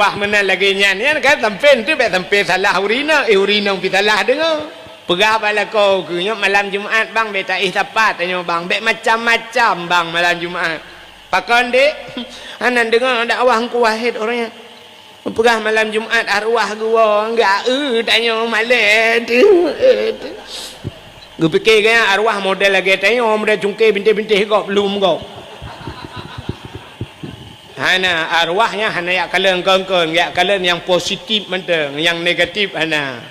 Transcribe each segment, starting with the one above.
arwah mana lagi nyan ya kan tempen tu bet tempen salah urina urina pi salah dengar pegah bala kau ke malam Jumaat bang bet tak tepat tanya bang bet macam-macam bang malam Jumaat pakon dek anan dengar dakwah ku wahid orangnya pegah malam Jumaat arwah gua enggak tanya malam tu gua fikir kan arwah model lagi tanya model cungkir bintik-bintik kau belum kau hana arwahnya hana yak kalen kengkeng yak kalen yang positif menteng yang negatif hana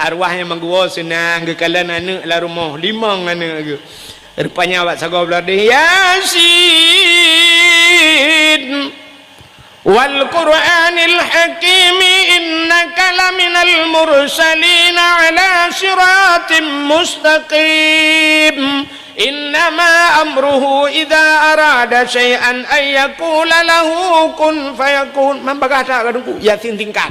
arwahnya menggua senang ke kalen anak la rumah limang anak ke rupanya awak sago belade yasin wal qur'anil hakim innaka laminal mursalin ala siratim mustaqim innama amruhu idza arada syai'an ay yaqula lahu kun fayakun membagah tak kadungku yasin tingkat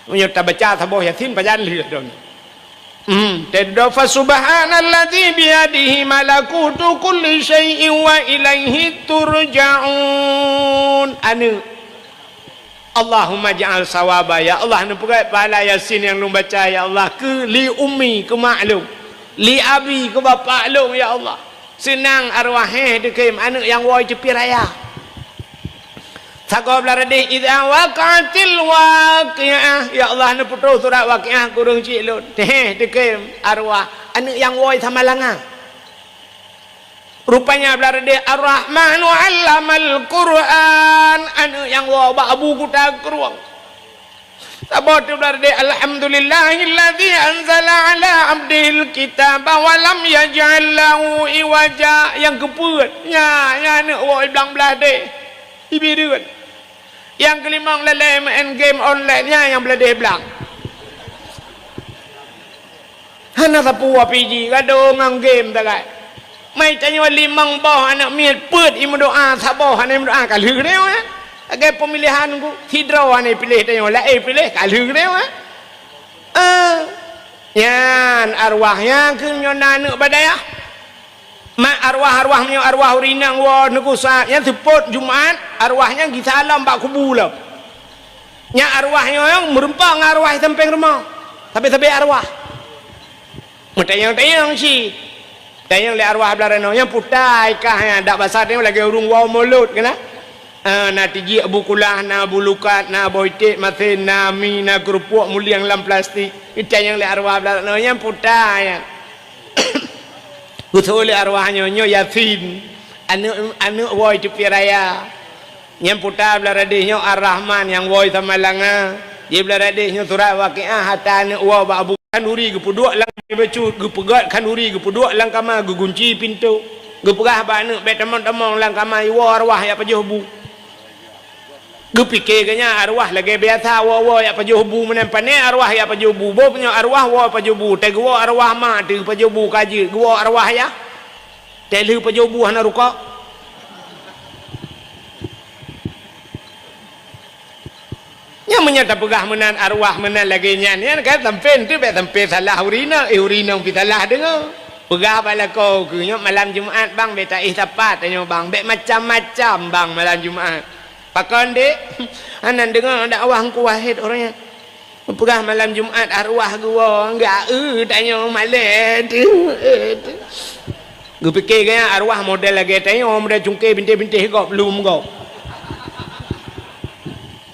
punya tak baca saboh yasin pajan lihat dong tadda fa subhanalladzi biyadihi malakutu kulli syai'in wa ilaihi turja'un anu Allahumma ja'al sawaba ya Allah nu pegat pahala yasin yang lu baca ya Allah ke li ummi ke maklum li abi ke bapa long ya Allah senang arwah dekem anak yang woi tepi raya sago belarade idza waqatil waqiah ya Allah nu putu surat waqiah kurung cik lu dekem arwah anak yang woi samalanga rupanya belarade ar-rahmanu 'allamal qur'an anak yang woi abu kuta keruang sabot belarade alhamdulillahilladzi anzala ala abdil kitaba wa lam yaj'al lahu iwaja yang keput nya nak woi belang belah de ibirut yang kelima lele main game online nya yang belade belang hana sapu apiji gado ngang game tagai mai tanya limang boh anak miet put imu doa saboh hana doa kalih deu agai pemilihan ku hidro ane pilih tanya la pilih kalih deu yan arwahnya ke nyonana badaya mak arwah punya arwah urinang wa negusa yang sepot Jumaat arwahnya gisalam bak kubu lah nya arwahnya yang merempang arwah samping rumah tapi arwah tayang si tayang le arwah belarano yang putai kah yang dak basar ni lagi urung wa mulut kena na tiji abu kulah na bulukat na boitik masin na mi na kerupuk muliang lam plastik tayang le arwah belarano yang putai betul arwahnya nyo yasin anu woi tepi raya yang putar belaradihnya ar-rahman yang woi samalanga dia belaradihnya surah waqiah hatta anu wa abu kanuri gepuduk lang becut gepegat kanuri gepuduk lang kama gegunci pintu gepegah ba anu bet temong lang kama iwa arwah ya pajuh gepikir kanya arwah lagi biasa wa ya pajuh bu menempane arwah ya pajuh bu bo punya arwah wa pajuh bu te gua arwah ma te pajuh bu kaji gua arwah ya te lu pajuh bu hana ruka nya menyata pegah menan arwah menan lagi nyan ya kan tempen tu bet tempen salah urina urina pi salah dengar pegah bala kau ke malam Jumaat bang bet tak tepat tanya bang bet macam-macam bang malam Jumaat pakon dek anan dengar dakwah ku wahid orangnya pegah malam Jumaat arwah gua enggak tanya malam tu gua fikir kan arwah model lagi tanya model cungkir bintik-bintik kau belum kau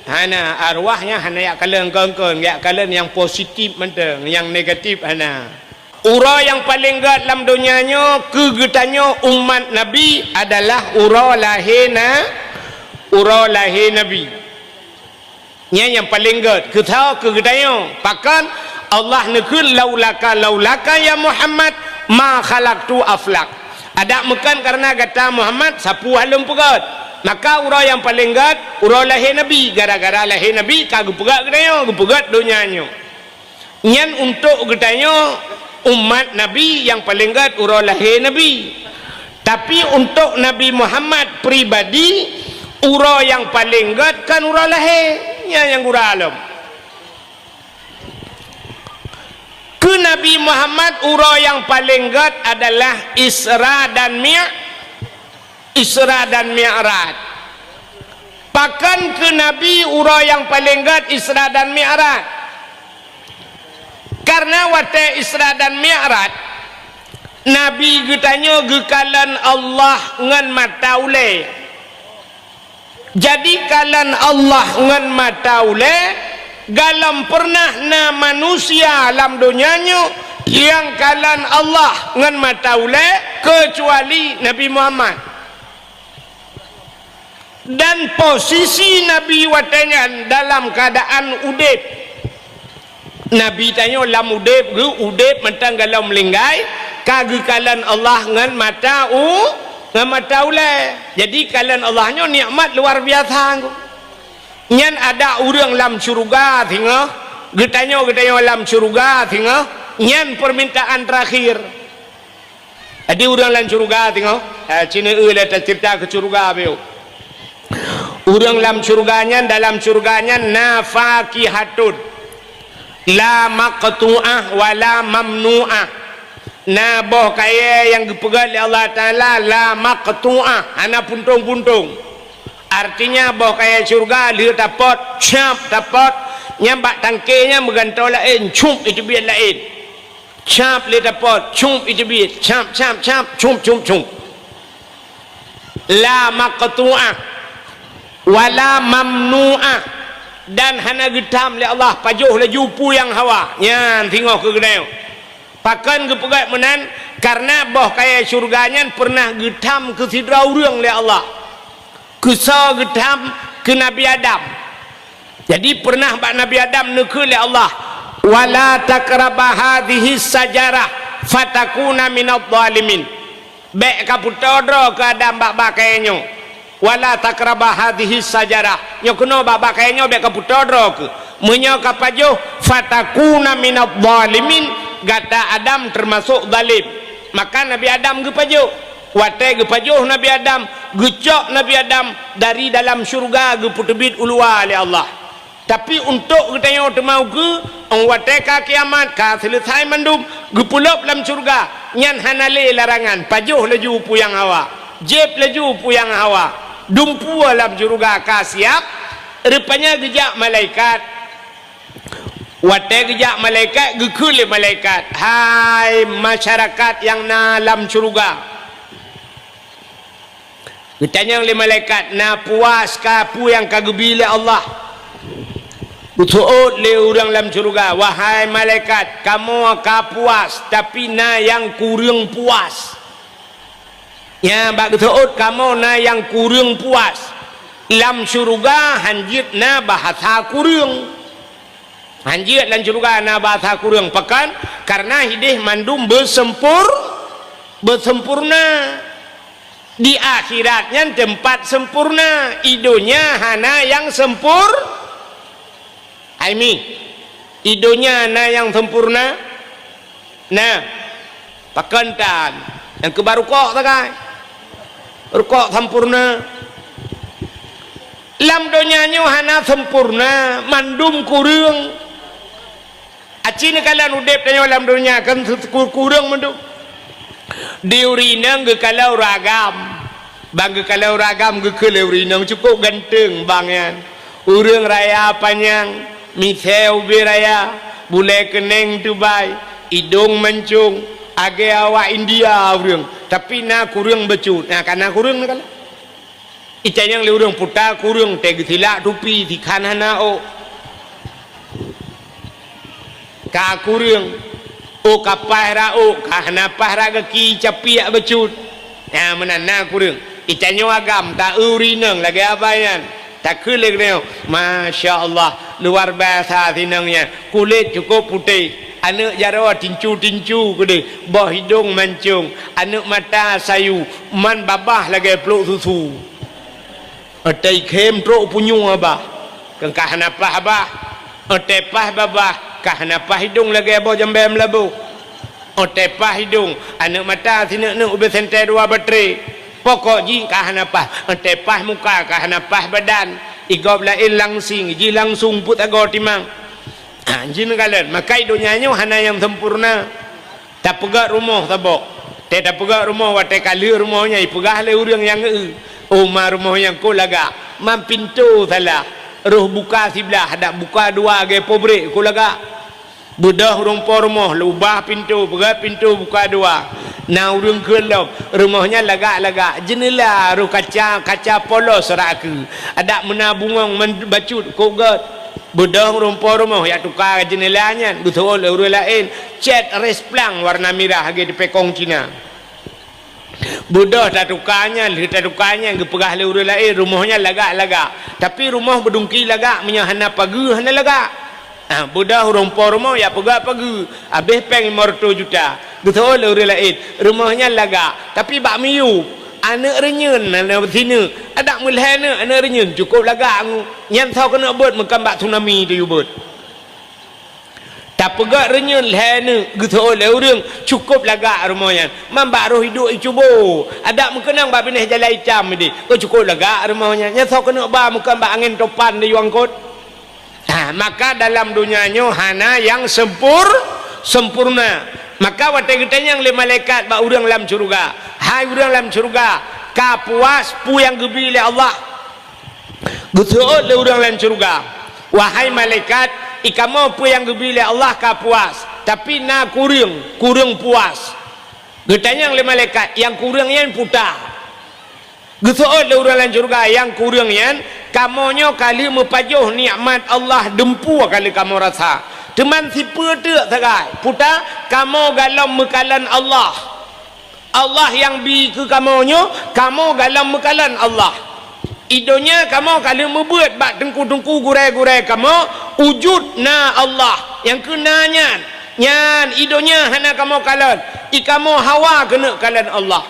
hana arwahnya hana yak kalen kengkeng yak kalen yang positif menteng yang negatif hana ura yang paling gat dalam dunianya kegetanya umat Nabi adalah ura lahir Nabi nya yang paling gat kita kegetanya pakan Allah nekul laulaka ya Muhammad ma khalaqtu aflak ada mekan karena kata Muhammad sapu halum pegat maka ura yang paling gat ura lahir Nabi gara-gara lahir Nabi kagak pegat ketanya pegat dunianya nyan untuk ketanya umat Nabi yang paling gat ura lahir Nabi tapi untuk Nabi Muhammad pribadi ura yang paling gat kan ura lahirnya yang ura alam ke Nabi Muhammad ura yang paling gat adalah Isra dan Mi'raj pakan ke Nabi ura yang paling gad Isra dan Mi'raj. Karena wate Isra dan Mi'raj Nabi getanya gekalan Allah ngan mata ule. Jadi kalan Allah ngan mata ule galam pernah na manusia alam dunianya yang kalan Allah ngan mata ule kecuali Nabi Muhammad. Dan posisi Nabi watanya dalam keadaan udip. Nabi tanya lam udip mentang galau melinggai kagekalan Allah ngan mata ngan mata ule. Jadi kalan Allahnya nikmat luar biasa. Nyan ada orang lam syurga tengah getanya lam syurga tengah nyan permintaan terakhir. Ada orang lam syurga tengah Cina ada cerita ke syurga beliau. Orang dalam surganya nafakihatun la maqtu'ah wala mamnu'ah. Na boh kaya yang dipegang oleh Allah Ta'ala la maqtu'ah, ana puntung-puntung. Artinya boh kaya surga dia dapat cap dapat nyambak tangkenya megantau lain cum itu biar lain. Cap dia dapat cum itu biar cap cum. La maqtu'ah wala mamnu'ah, dan hana getam le Allah pajuh laju pu yang hawa nyan tengok ke gedai pakan ke pegat menan karena boh kaya surganya pernah getam ke sidra urang le Allah kesal getam ke Nabi Adam. Jadi pernah bak Nabi Adam neku le Allah wala takraba hadhihi sajarah fatakuna minadh dhalimin. Baik kaputodro ke Adam bak kayanya wala takrabah hadhihi sajarah nya kena baba kayanya be kaputodro ke menyo kapajo fatakuna minadh dhalimin gata Adam termasuk zalim. Maka Nabi Adam ge pajo wate ge pajo Nabi Adam gecok Nabi Adam dari dalam syurga ge putebit ulua oleh Allah. Tapi untuk getanya mau ke wate ka kiamat ka selesai mandum ge pulop dalam syurga nyan hanale larangan pajo laju pu yang hawa jeb laju pu yang hawa dumpu alam juruga kasiap rupanya gejak malaikat wate gejak malaikat gekule malaikat hai masyarakat yang dalam juruga ditanya oleh malaikat na puas kapu yang kagebile Allah utuut le orang dalam juruga wahai malaikat kamu kapuas tapi na yang kurang puas. Ya bak geut kamu na yang kurang puas lam syurga hanjit na bahasa kurang hanjit lan syurga na bahasa kurang pekan karena hidih mandum bersempurna di akhiratnya tempat sempurna idonya hana yang Aimi idonya hana yang sempurna nah pakantan yang kebarukok tak kai rukuk sempurna lam donyanya hana sempurna mandum kurang acina kalian udep tanya lam donya kan kurang mandum diurinang ge kalau ragam bang ge kalau ragam ge keleurinang cukup ganteng bangyan urang raya panjang miseu biraya bule keneng tubai hidung mencung age awak India urang tapi na kurang becut nah karena kurang nak icanya le urang puta kurang teg silak tupi di kanana o ka kurang o kapahra o kahna pahra ki capiak becut nah menana kurang icanya agam tak urinang lagi abayan tak kulit dia Masya Allah luar biasa tinangnya kulit cukup putih anak jarawa tincu gede bawah hidung mancung anak mata sayu man babah lagi peluk susu atai kem trok punyu abah kengkah napah abah atai pah babah kah napah hidung lagi bawah jambem labu atai pah hidung anak mata sinak-nak ubah sentai dua bateri pokok ji kah napah atai pah muka kah napah badan igop lain langsing ji langsung put agor timang jin kalian maka dunianya hana yang sempurna tak pegak rumah tabok tak pegak rumah wate kali rumahnya ipegah le urang yang rumah yang ku laga mam pintu salah roh buka sebelah ada buka dua ge pobrek ku laga budah rumpor rumah lubah pintu berat pintu buka dua na urang kelop rumahnya lagak jendela ru kaca polos raku ada menabungong bacut kogat budah rumpor rumah ya tukar jendelanya betul urang lain cat resplang warna merah ge di pekong Cina budah tak tukarnya gepegah le urang lain rumahnya lagak tapi rumah berdungki lagak menyahana pagi hana lagak budah rumpor rumah ya pagi habis peng 500 juta betul orang lain rumahnya lagak tapi bak miu anak renyun anak sini ada mulhana anak renyun cukup lagak yang tahu kena buat makan bak tsunami tu buat tak pegak renyun lehana betul orang cukup lagak rumahnya mambak roh hidup cuba ada mengenang bak binah jalan hitam ni kau cukup lagak rumahnya yang tahu kena bak makan bak angin topan di wangkot maka dalam dunianya hana yang sempurna maka watai yang le malaikat ba urang dalam syurga hai urang dalam syurga ka puas pu yang gebi le Allah betul le urang dalam syurga wahai malaikat ikamo pu yang gebi le Allah ka puas tapi na kurang puas getanya le malaikat yang kurang yang putah betul le urang dalam syurga yang kurang yang kamonyo kali mepajuh nikmat Allah dempu kali kamu rasa teman si pedek sagai puta kamu galam mekalan Allah yang bi ke kamonyo kamu galam mekalan Allah idonya kamu kali membuat bak tengku-tengku gurai-gurai kamu wujud na Allah yang kenanya nyan idonya hana kamu kalan ikamu hawa kena kalan Allah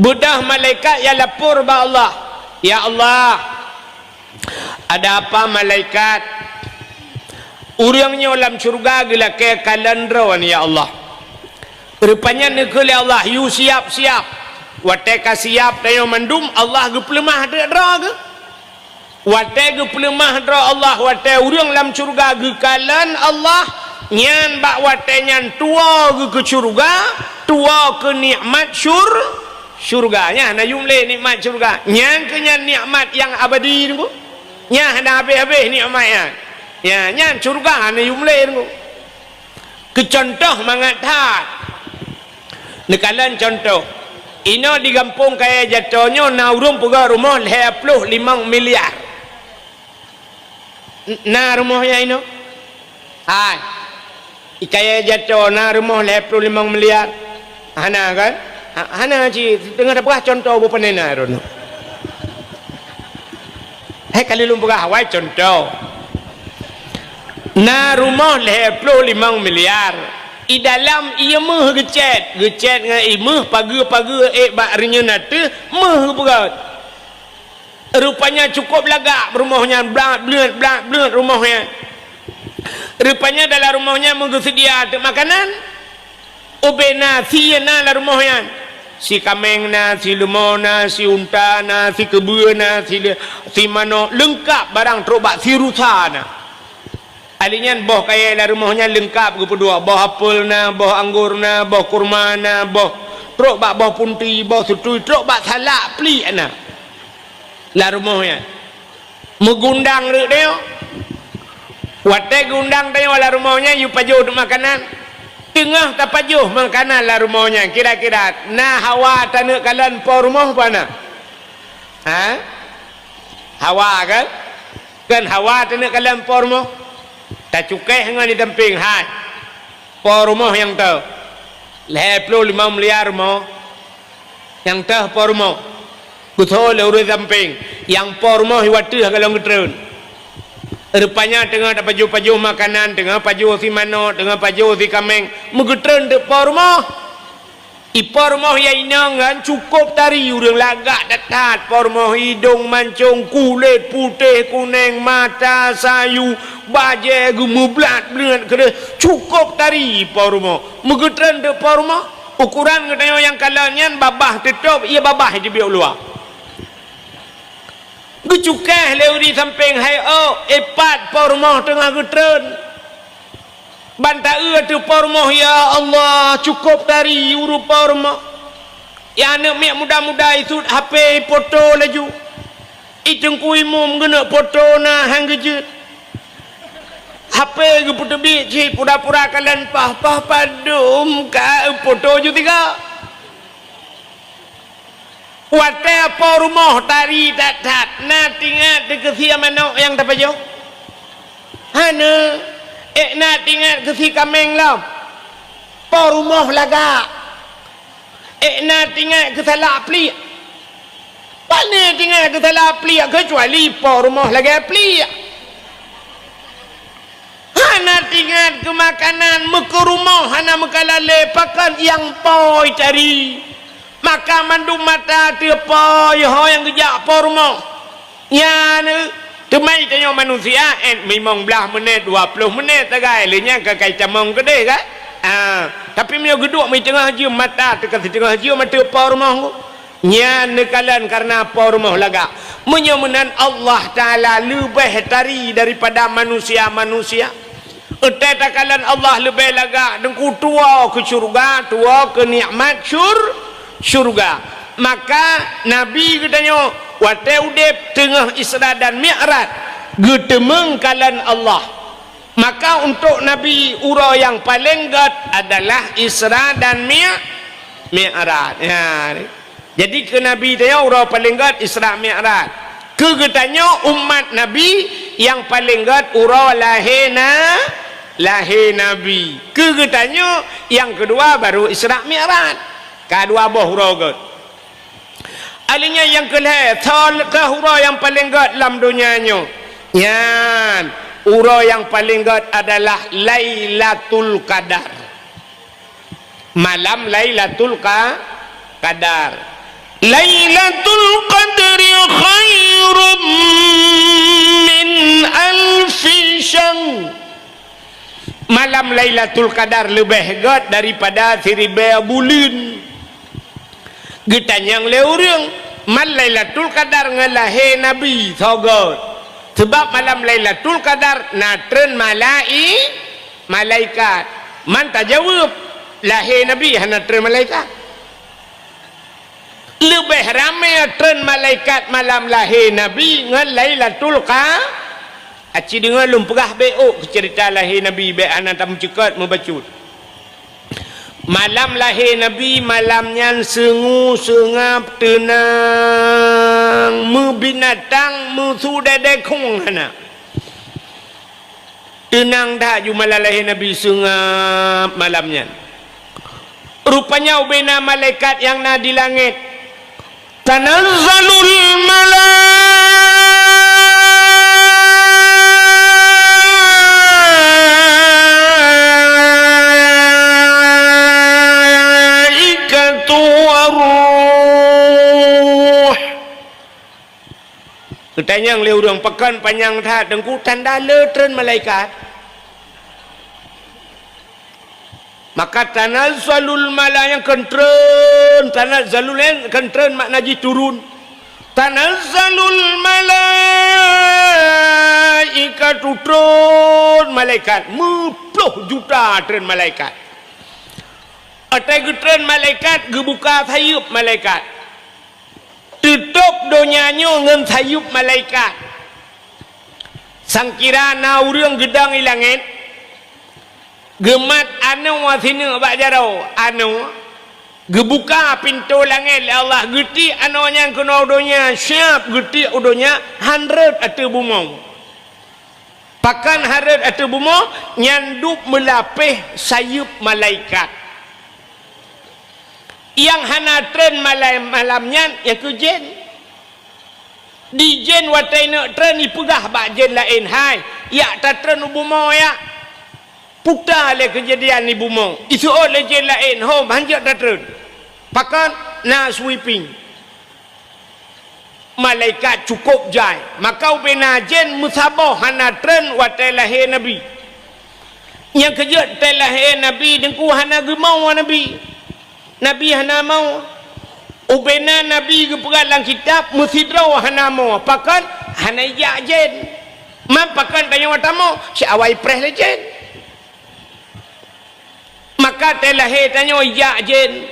bedah malaikat yang lapor ba Allah ya Allah ada apa malaikat urangnya dalam syurga gila ke kalandra ni ya Allah rupanya negeri Allah you siap watai ka siap tayo mandum Allah ge pelemah dra ke watai ge pelemah dra Allah watai urang dalam syurga ge kalan Allah nyan bak watai nyan tua ge ke syurga tua ke nikmat syurganya na jumlah nikmat syurga nyan ke nyan nikmat yang abadi ni nya hana habis-habis nikmatnya ya nya syurga hana jumlah ni ke contoh mangat hat nekalan contoh ino di kampung kaya jatuhnya na urung pega rumah 25 miliar na rumahnya ino hai ikaya jatuh na rumah 25 miliar hana kan hana ci dengar apa contoh bu panena rono kali lumpur Hawaii contoh na rumah 25 miliar i dalam ia meh gecet dengan imeh pagi bak renyana tu meh berat rupanya cukup lagak rumahnya blak rumahnya rupanya dalam rumahnya mengsedia ada makanan ubena siena dalam rumahnya si kameng na, si lemau na, si unta na, si kebun na, si mano lengkap barang terobak si rusa na alinya boh kaya lah rumahnya lengkap kedua boh apel na, boh anggur na, boh kurma na, boh terobak boh punti, boh sutui terobak salak pelik na lah rumahnya megundang dia watai gundang dia lah rumahnya you pajuh untuk makanan tengah tak pajuh makanan lah rumahnya kira-kira na hawa tanah kalan po rumah mana hawa kan hawa tanah kalan po rumah tak cukai dengan di damping hai po rumah yang tu 25 miliar rumah yang tu po rumah betul urus damping yang po rumah waktu kalau ngetrun rupanya tengah ada pajuh-pajuh makanan tengah pajuh si mano tengah pajuh si kameng megetren de rumah ipar rumah yang inangan cukup tari urang lagak datat rumah hidung mancung kulit putih kuning mata sayu baje gemublat belat kena cukup tari rumah megetren de rumah ukuran katanya yang kalannya babah tutup ia babah di biar luar Gecukah leu di samping hai epat pormoh tengah getren banta tu pormoh ya Allah cukup dari uru pormoh yang anak mek muda-muda itu HP foto laju itengku imum guna foto na hang geje HP ge foto bi cik pura-pura kalian pah padum ka foto ju tiga wate apa rumah tari dat na tingat de kesia manok yang tapajo hana na tingat kesi kameng lam pa rumah laga na tingat kesalah pli pane tingat kesalah pli kecuali pa rumah laga pli hana tingat ke makanan muka rumah hana mekalale pakan yang poi cari maka mandu mata tepa yang gejak pa rumah ya ne temai tanya manusia memang belah menit 20 menit tagai lenya kakai camong gede kan tapi dia geduk mai tengah je mata tekan tengah je mata pa rumah ku nya nekalan karena pa rumah laga menyemenan Allah taala lebih tari daripada manusia-manusia takalan Allah lebih laga dengku tua ke syurga tua ke nikmat syurga maka nabi katanya wate udep tengah Isra dan Mi'raj getemeng kalan Allah maka untuk Nabi ura yang paling gat adalah Isra dan Mi'raj ya. Jadi ke Nabi dia ura paling gat Isra Mi'raj kegetanya umat Nabi yang paling gat ura lahir Nabi kegetanya yang kedua baru Isra Mi'raj kedua boh ura gat alinya yang kelih ke hura yang paling gat dalam dunianya yan hura yang paling gat adalah Lailatul Qadar malam Lailatul Qadar Lailatul Qadri khairum min alfi syahr malam Lailatul Qadar lebih gat daripada 1000 bulan getanyang leurang mal Lailatul Qadar ngalahe Nabi thogot sebab malam Lailatul Qadar natren malaikat man tajawab lahir Nabi hana tren malaikat lebih ramai tren malaikat malam lahir Nabi ngan Lailatul Qadar aci dengar lumpegah beok cerita lahir Nabi be anak tamu cekat membacut malam lahir Nabi malamnya sengu sengap tenang binatang sudah dekung hana tenang dah ju malam lahir Nabi sengap malamnya rupanya ubena malaikat yang na di langit tanazzalul Ketanya yang leurang pekan panjang tak dengku tanda letren malaikat maka tanazzalul yang kentren tanazzalul yang kentren makna ji turun tanazzalul malaikatu turun malaikat 10 juta tren malaikat atai getren malaikat gebuka sayup malaikat tutup donyanya ngan sayup malaikat sangkira na urang gedang ilangit gemat anu wasina bak jarau anu gebuka pintu langit Allah geti anu yang kena udonya siap geti udonya 100 atau bumong pakan 100 atau bumong nyandup melapih sayup malaikat yang hana tren malamnya yang ke jen di jen watai nak tren ipegah bak jen lain hai ya tak tren ubumo ya putar le kejadian ni bumo isu oleh jen lain home hanjak tak tren pakan na sweeping malaikat cukup jai maka ubena jen musabah hana tren watai lahir Nabi yang kerja watai lahir Nabi dengku hana gemau Nabi Nabi hana mau ubena Nabi ke pegalang kitab musidraw hana mau pakan hana ya jen man pakan tanya watamo si awai preh le jen maka telah tanya ya jen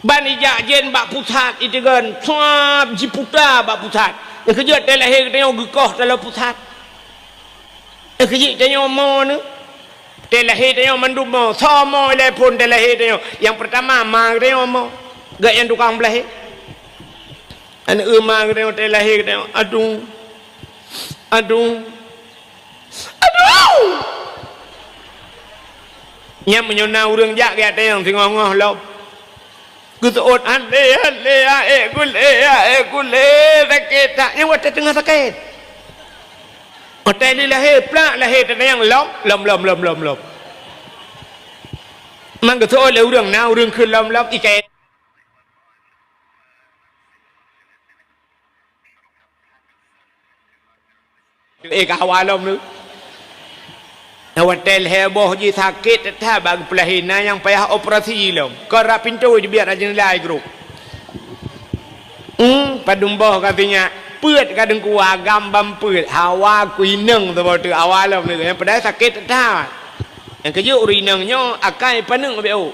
ban ijak jen bak pusat itu kan suap jiputa bak pusat yang kerja telah lahir tengok gekoh dalam pusat yang kerja tengok mo ni telah lahir tengok mandumo sama le pun telah lahir tengok yang pertama mang tengok mo gak yang tukang belahir anak mang tengok telah lahir tengok aduh nyam menyona urang jak dia tengok tengok lop ku tuot le sakit tak yang wata tengah sakit hotel ni lahir plak lahir tengok lom mang ku tuot le urang na urang keun lom ikai kawalom ni hotel heboh je sakit tetap bagi pelahina yang payah operasi lom kerap pintu je biar aja nilai grup padumbah katanya peut kadang ku agam bam peut hawa ku ineng tu tu awalom ni yang padahal sakit tetap yang kerja urinangnya akai paneng beo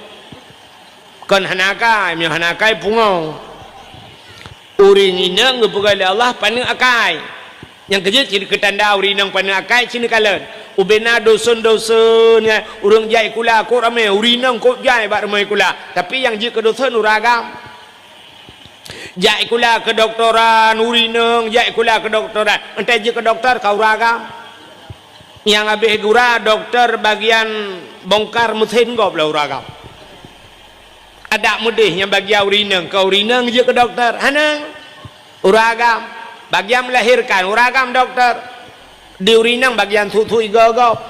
kan hanakai mi hanakai pungau urin ineng bukan Allah paneng akai yang kerja ciri ketanda urinang paneng akai cini kalen ubena dosun ya urang jai kula ko ramai urinang ko jai bak ramai kula tapi yang je ke dosun uragam jai kula ke doktoran urinang jai kula ke doktoran entai je ke doktor kau uragam yang habis gura doktor bagian bongkar mesin gop lah uragam ada mudih yang bagian urinang kau urinang je ke doktor hanang uragam bagian melahirkan uragam doktor di urinang bagian tutui gogop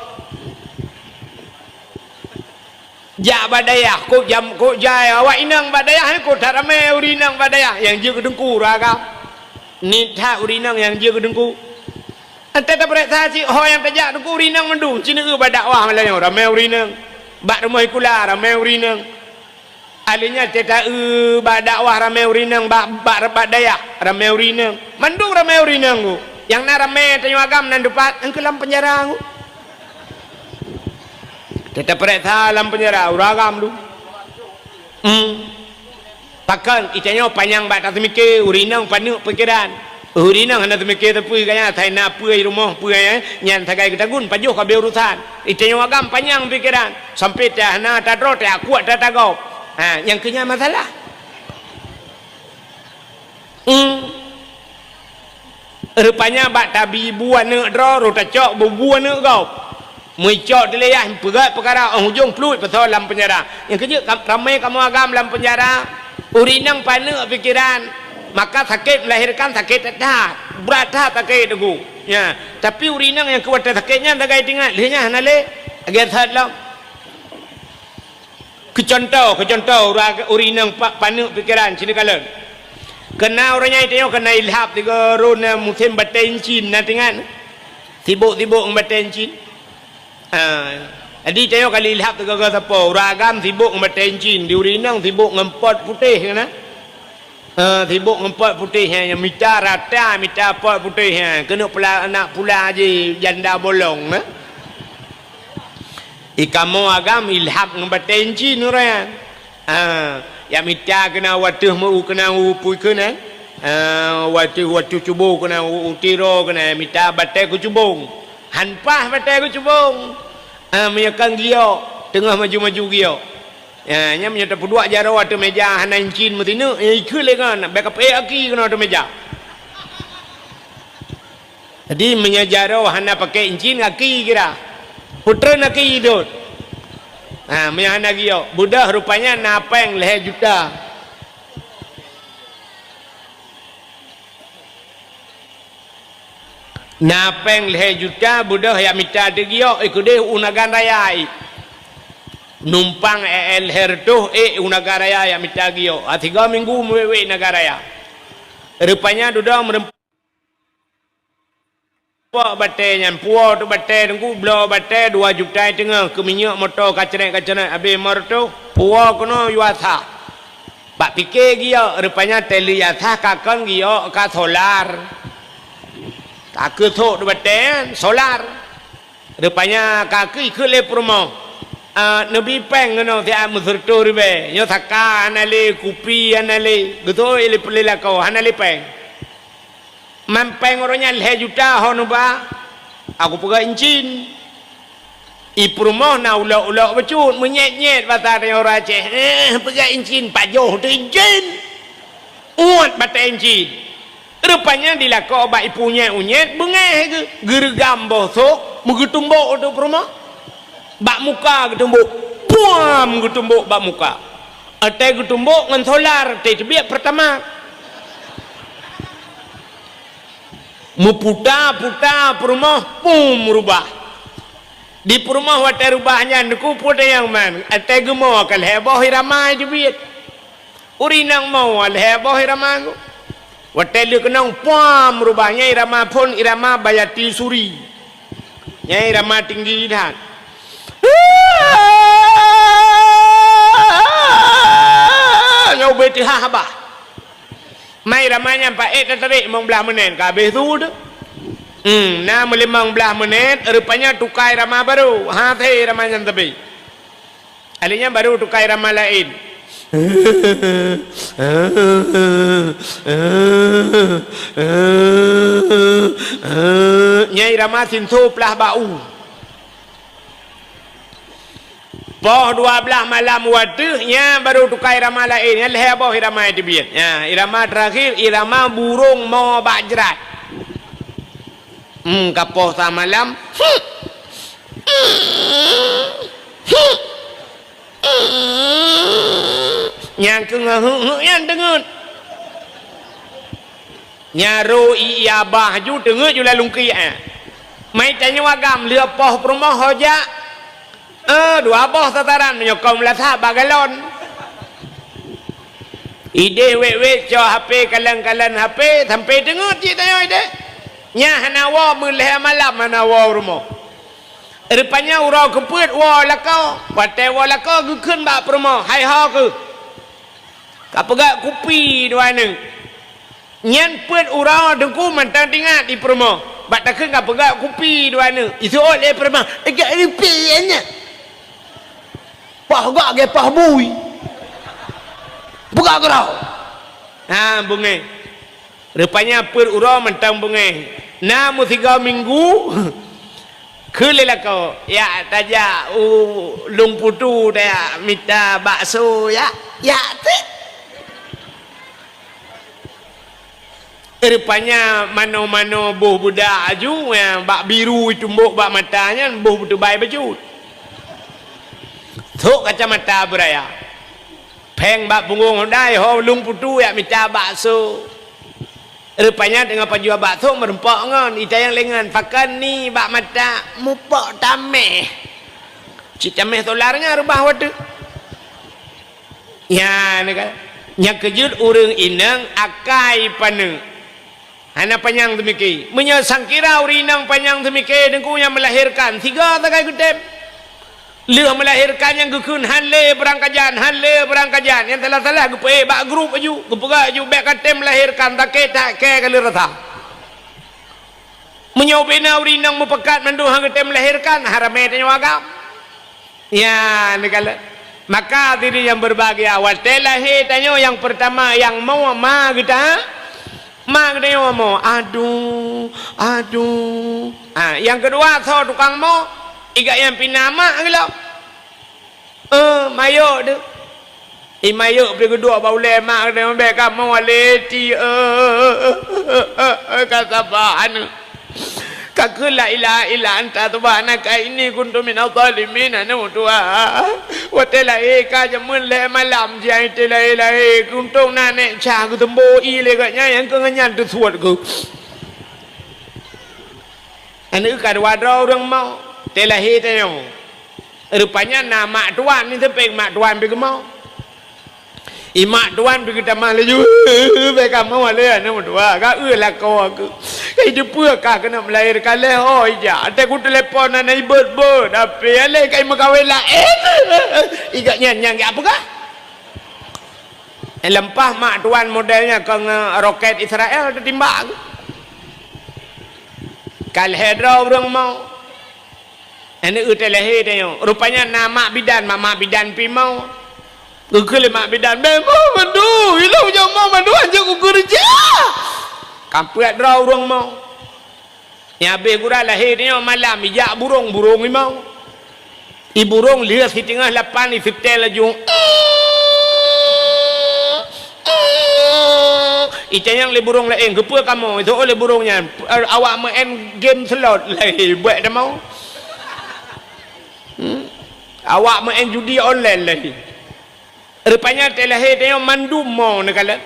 jak badayah ko jam ko jaya awak inang badayah ko tarame urinang badayah yang je kedengku ragam ni tha urinang yang je kedengku ante ta periksa si ho yang tajak dengku urinang mendu cina ke badakwah malanya ramai urinang bak rumah kula ramai urinang alinya teta badakwah ramai urinang bak badayah ramai urinang mendu ramai urinang ku yang narame tanya agam nan depan engke dalam penjara aku tetap periksa dalam penjara uragam tu takkan itanya panjang bat tak mikir urinang panuk pikiran urinang hendak mikir tapi kaya thai na puai rumah puai nyan thagai ketagun pajuh ka urusan itanya agam panjang pikiran sampai teh na tadro teh kuat tatagop yang kenya masalah rupanya bak tabi buan ne dro ro ta cok buan ne kau mui cok dileyah pegat perkara hujung fluid pasal dalam penjara yang kerja ramai kamu agam dalam penjara urinang panek pikiran maka sakit melahirkan sakit tetap berat sakit tu ya tapi urinang yang kuat sakitnya dagai tinggal lehnya hanale agar sadlam kecontoh urinang panek pikiran sini kalen kena orangnya itu yang kena ilhap tiga rona musim batencin nanti kan sibuk batencin jadi tengok kali ilhap tiga kata apa ragam sibuk batencin di urinang sibuk ngempot putih kan sibuk ngempot putih yang mita rata mita pot putih kena pula anak pula je janda bolong ikamu agam ilhap batencin orang ya mita kena watuh mu kena upui kena watu cubung kena utiro kena mita batai ku cubung hanpah batai ku cubung menyakang gio tengah maju gio ya nya menyata pudua jaro watu meja hanan cin mutinu ikut lengan backup aki kena watu meja jadi menyajaro hana pakai cin aki kira putra aki hidup menyana gio budak rupanya napeng leher juta napeng leher juta budak yang minta de gio ikudeh unagan raya numpang leher tuh unagan raya yang minta gio 3 minggu mewe negara raya rupanya duda merempat batai yang puau tu batai tengku belau batai 2 juta tengah ke minyak motor kacerai habis motor puau kena yuasa bak fikir dia rupanya teli yasa kakang dia ka solar tak ke tok tu batai solar rupanya kaki ke le promo Nabi peng no ti am sertor be nyo thaka anale kupi anale gitu ile pelela kau anale peng mampeng orangnya leh juta hono ba aku pega incin iprumoh na ula becut menyet-nyet bata ora Aceh pega incin pajoh tu incin uat bata incin rupanya dilako ba ipunya unyet bengeh ke gergam bosok mugutumbok tu prumoh bak muka getumbuk puam getumbuk bak muka ate getumbuk ngan solar te biak pertama muputa perumah pum rubah di perumah wate rubahnya nuku puta yang man ate gemo kal heboh irama jebit urinang mau al heboh irama wate lu kenang pum rubahnya irama pun irama bayati suri nya irama tinggi dah nyau beti haba mai ramanya 4 tarik mong belah menit ka habis tu dah na 15 menit rupanya tukai ramah baru ha the ramanya tebi alinya baru tukai ramah lain nyai ramah sintu pelah bau Poh 12 malam waktunya baru tukai irama lain yang leheboh irama itu biar ya, irama terakhir irama burung mau bajrat kapoh sama malam yang kengah yang dengut nyaru iya bah ju dengut ju lalu kia mai tanya wagam lia poh perumah hoja dua boh tataran menyokong latah bagalon ide wek cho HP kalan HP sampai dengut cik tanya ide nya hanawa mulih malam hanawa rumah rupanya urau keput wa lakau pate wa lakau gukun bak rumah hai ha ke kapegak kupi dua neng nyan put urau dengku mentang tingat di rumah bak takkan kapegak kupi dua neng itu oleh rumah agak ripiannya pah gak ke pah bui buka gerau bunga rupanya per urau mentang bunga namu 3 minggu kelila kau ya taja lung putu dia minta bakso ya te rupanya mano buh budak aju bak biru tumbuk bak matanya buh betul baik baju Thuk kacamata beraya peng bak punggung dai ho lung putu ya minta bakso rupanya dengan penjual bakso merempok ngon ita yang lengan pakan ni bak mata mupok tameh cik tameh tolarnya rubah wadu ya nak nya kejut urang inang akai paneng hana panjang demiki menyang kira urinang panjang demiki dengku yang melahirkan 3 takai gudem Leh melahirkan yang gukun hanle berangkajan yang telah gupe bak grup aju gupega aju bek katem melahirkan tak ke kali rata menyobena urinang mepekat mandu hang katem melahirkan harame tanya wagam ya negala maka diri yang berbahagia awal telahir tanya yang pertama yang mau ma kita ma kita mau aduh yang kedua so tukang mau iga yang pinama gelo mayo de mayo beri kedua baule mak de mbeka mau leti kata bahan kakula ila anta subhanaka inni kuntu minadh dhalimin ana tua watela ka jamun le malam jai tela kuntu nane cha ku tembo ile ka nya yang kengan tu suat ku anu ka wadro orang mau telahir tanya rupanya nama tuan ni sampai mak tuan pergi mau mak tuan pergi tamah laju mereka mau le nama tua ka lah kau aku hidup ka kena melahirkan le oh ija ate ku telefon ana ibet tapi ale kai makawin lain iga nyang apa ka lempah mak tuan modelnya ke roket Israel tertimbang kal hedra orang mau Ane utai lahir tengok. Rupanya nama bidan, mama bidan pimau. Gugul mak bidan, memang mandu. Hilang jauh mau mandu aja gugur je. Kampret draw urang mau. Yang habis gura lahir tengok malam bijak burung ni mau. Burung lihat di tengah lapan ni setel laju. Itu yang le burung lain kepa kamu itu oleh burungnya awak main game slot lagi buat dah mau. Awak main judi online lagi. Rupanya terlahir tengok mandu mau nak kala.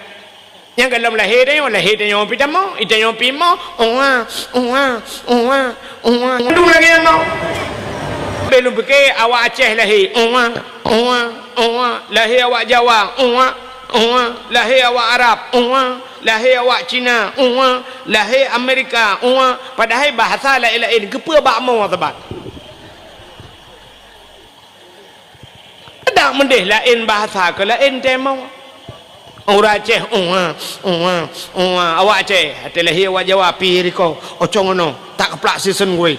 Yang dalam lahir tengok pita mau, itu yang pi mau. Mandu lagi yang mau. Belum fikir awak Aceh lahir. Lahir awak Jawa. Lahir awak Arab. Lahir awak Cina. Lahir Amerika. Padahal bahasa lain-lain kepa bak mau tebat. Tak mendih lain bahasa ke lain tema. Orang Aceh awak Aceh lahir awak Jawa pi riko ocong ono tak keplak season gue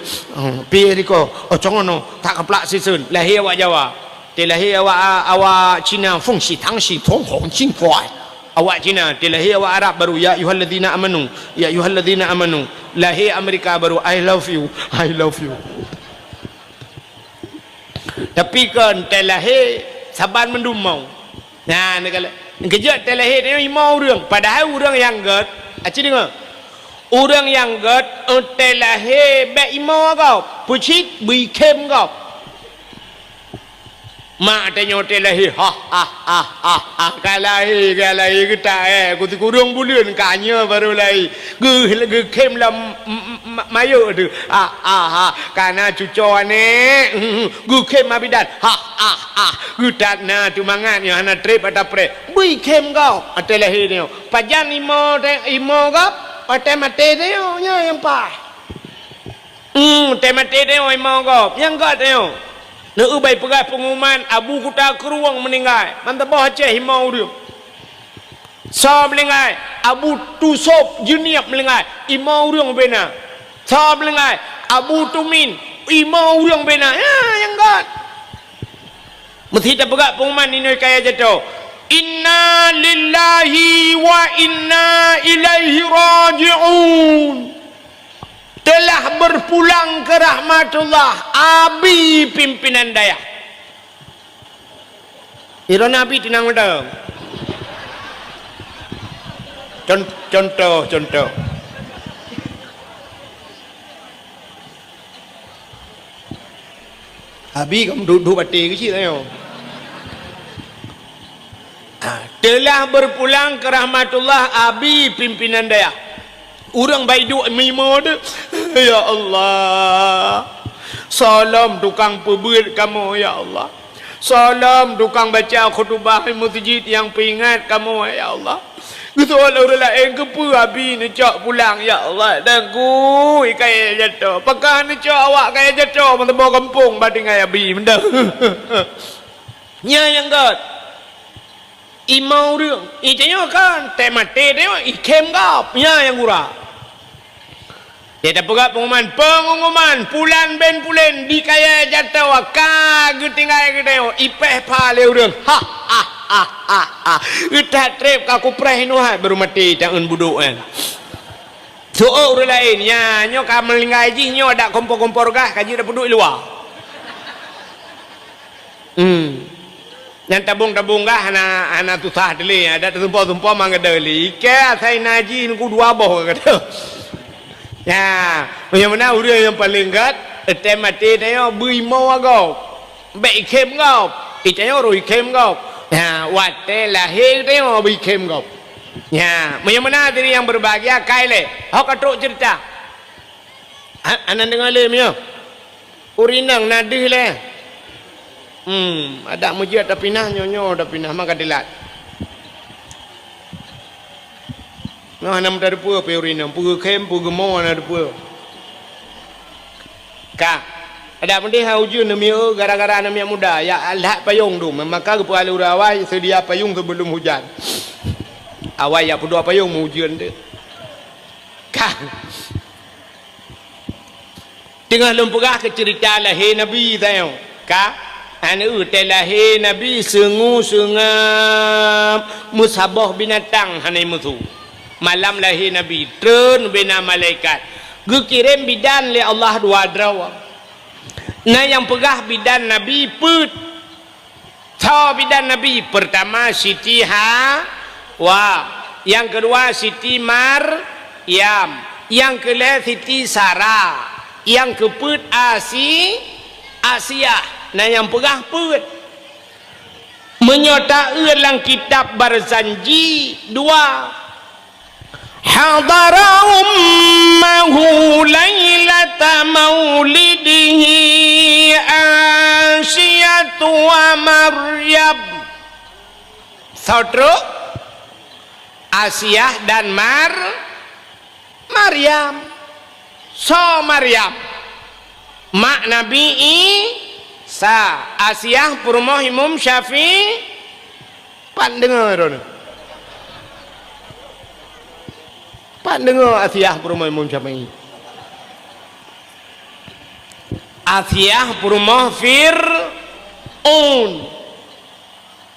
pi riko ocong ono tak keplak season lahir awak Jawa lahir awak Cina feng shi tang shi tong hong jing kuai awak Cina lahir awak Arab baru ya ayyuhalladzina amanu lahir Amerika baru I love you. Tapi kan terlahir saban mendumau. Nah, ni kala kejut terlahir ni lima orang. Padahal orang yang gad, aci dengar. Orang yang gad terlahir bek lima kau, pucit bikem kau. Mak tanya terlahir, kalai kita kutu kurung bulan kanya baru lai. Ge kem lah mayo tu. Karena cucu ni ge kem abidan. Gutat na tu mangan yang ana trip atau pre. Bui kem kau terlahir ni. Pajan imo kau, otak mati dia yang pa. Temate dia imo kau, yang kau dia. Nak ubai pegai pengumuman abu kuta keruang meninggal. Mantap bah Aceh himau dia. Sa meninggal, abu tusop jeniap meninggal. Imau orang bena. Sa meninggal, abu tumin imau orang bena. Ya yang gat. Mesti tak pegai pengumuman ini kaya jatuh. Inna lillahi wa inna ilaihi raji'un. Telah berpulang ke rahmatullah abi pimpinan daya. Ira Nabi tinang betul. Contoh. Abi kamu duduk bati kecil ayo. Telah berpulang ke rahmatullah abi pimpinan daya. Orang baik duk mimo tu. Ya Allah. Salam tukang pebut kamu ya Allah. Salam tukang baca khutbah masjid yang peringat kamu ya Allah. Gitu orang lain kepu habis ni cak pulang ya Allah. Dan ku kaya jatuh. Pakah ni cak awak kaya jatuh mata bawa kampung bading kaya abi benda. Nya yang gat. Imau dia. Itanya kan temate dia ikem gap. Nya yang gurau. Dia dah pegat pengumuman pulan ben pulen di kaya jatuh kag tinggal ke tengok ipeh pale urang utat trip aku preh nuhat baru mati tangan buduk kan so orang lain nya nyo ka melinggai ji nyo dak kompor-kompor gah kaji dah duduk luar yang tabung-tabung gah ana tusah deli ada tumpah-tumpah mangadeli ke sai naji ku dua boh kata. Ya, yang mana orang yang paling gat, mati dia bui mau agak, baik kem kau, itanya orang kem kau, ya, wate lahir dia bui kem kau, ya, yang mana diri yang berbahagia kaya, hok katruk cerita, anak dengar le mio, urinang nadih le, ada mujiat tapi nah nyonyo tapi nah maka dilat. Nah, nam dari pua peurina, pua kem, pua gemau ada pua. Kak, ada benda hujun nami gara-gara nami muda, ya Allah payung tu, maka kepala urawai sedia payung sebelum hujan. Awai ya pedua payung hujan tu. Kak, tengah lempegah ke cerita lahir Nabi tayo ka anu te lahir Nabi sengu sengam musabah binatang hanai mutu malam lahir Nabi turun bina malaikat kirim bidan le Allah dua drawa nah yang pegah bidan Nabi put tau bidan Nabi pertama Siti Hawa yang kedua Siti Maryam yang ketiga Siti Sarah yang keput Asia nah yang pegah put menyota dalam kitab berjanji dua hadara ummahu lailata maulidihi Asyatu wa Maryam saudara Asia dan Maryam Maryam mak Nabi Isa Asia purmoh Imam Syafi'i pandengar Asia purmoh Imam Syafi'i Asia purmoh Fir'aun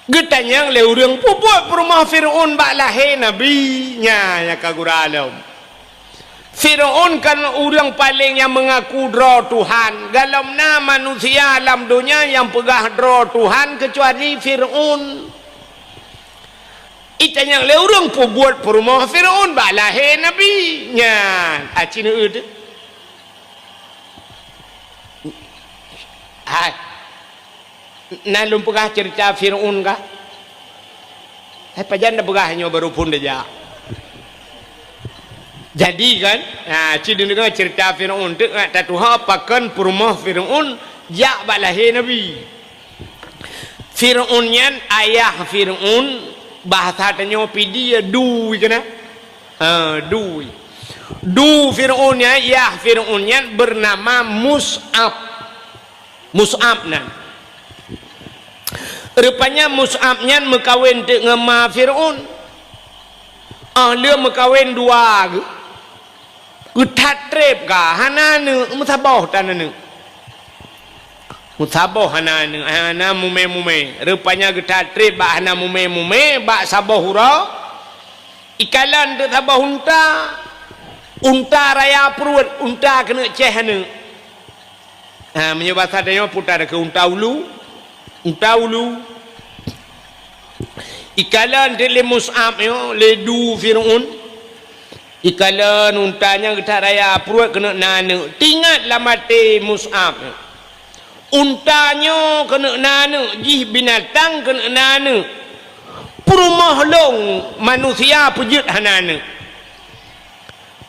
getanyang le urang pupuk purmoh Fir'aun bak lahir Nabi nya ya kagura alam Fir'aun kan orang paling yang mengaku dra Tuhan dalam nama manusia alam dunia yang pegah dra Tuhan kecuali Fir'aun itanya le orang pun buat perumah Fir'aun bak lahir Nabi nya acina ud hai nalum pegah cerita Fir'aun kah hai pajan dah pegah nyo baru pun dia jadi kan nah ciri dengan cerita Fir'aun tu tak tuha pakan perumah Fir'aun jak bak lahir Nabi Fir'aun nyan ayah Fir'aun bahasa tanya pidi du kena du Fir'aun nya ayah Fir'aun nyan bernama Mus'ab nan rupanya Mus'ab nyan mekawin dengan Fir'aun dia mekawin dua tatrep ka hanane musabah tanane musabah hanane hana mume rupanya tatrep ba hana mume ba sabah hura ikalan de sabah unta raya perut unta kena ceh hane menyebasa dia putar ke unta ulu ikalan de le Mus'ab yo le du Fir'aun ikalan untanya kita raya perut kena nana tinggatlah mati Mus'ab untanya kena nana jih binatang kena nana perumah long manusia pujut hanana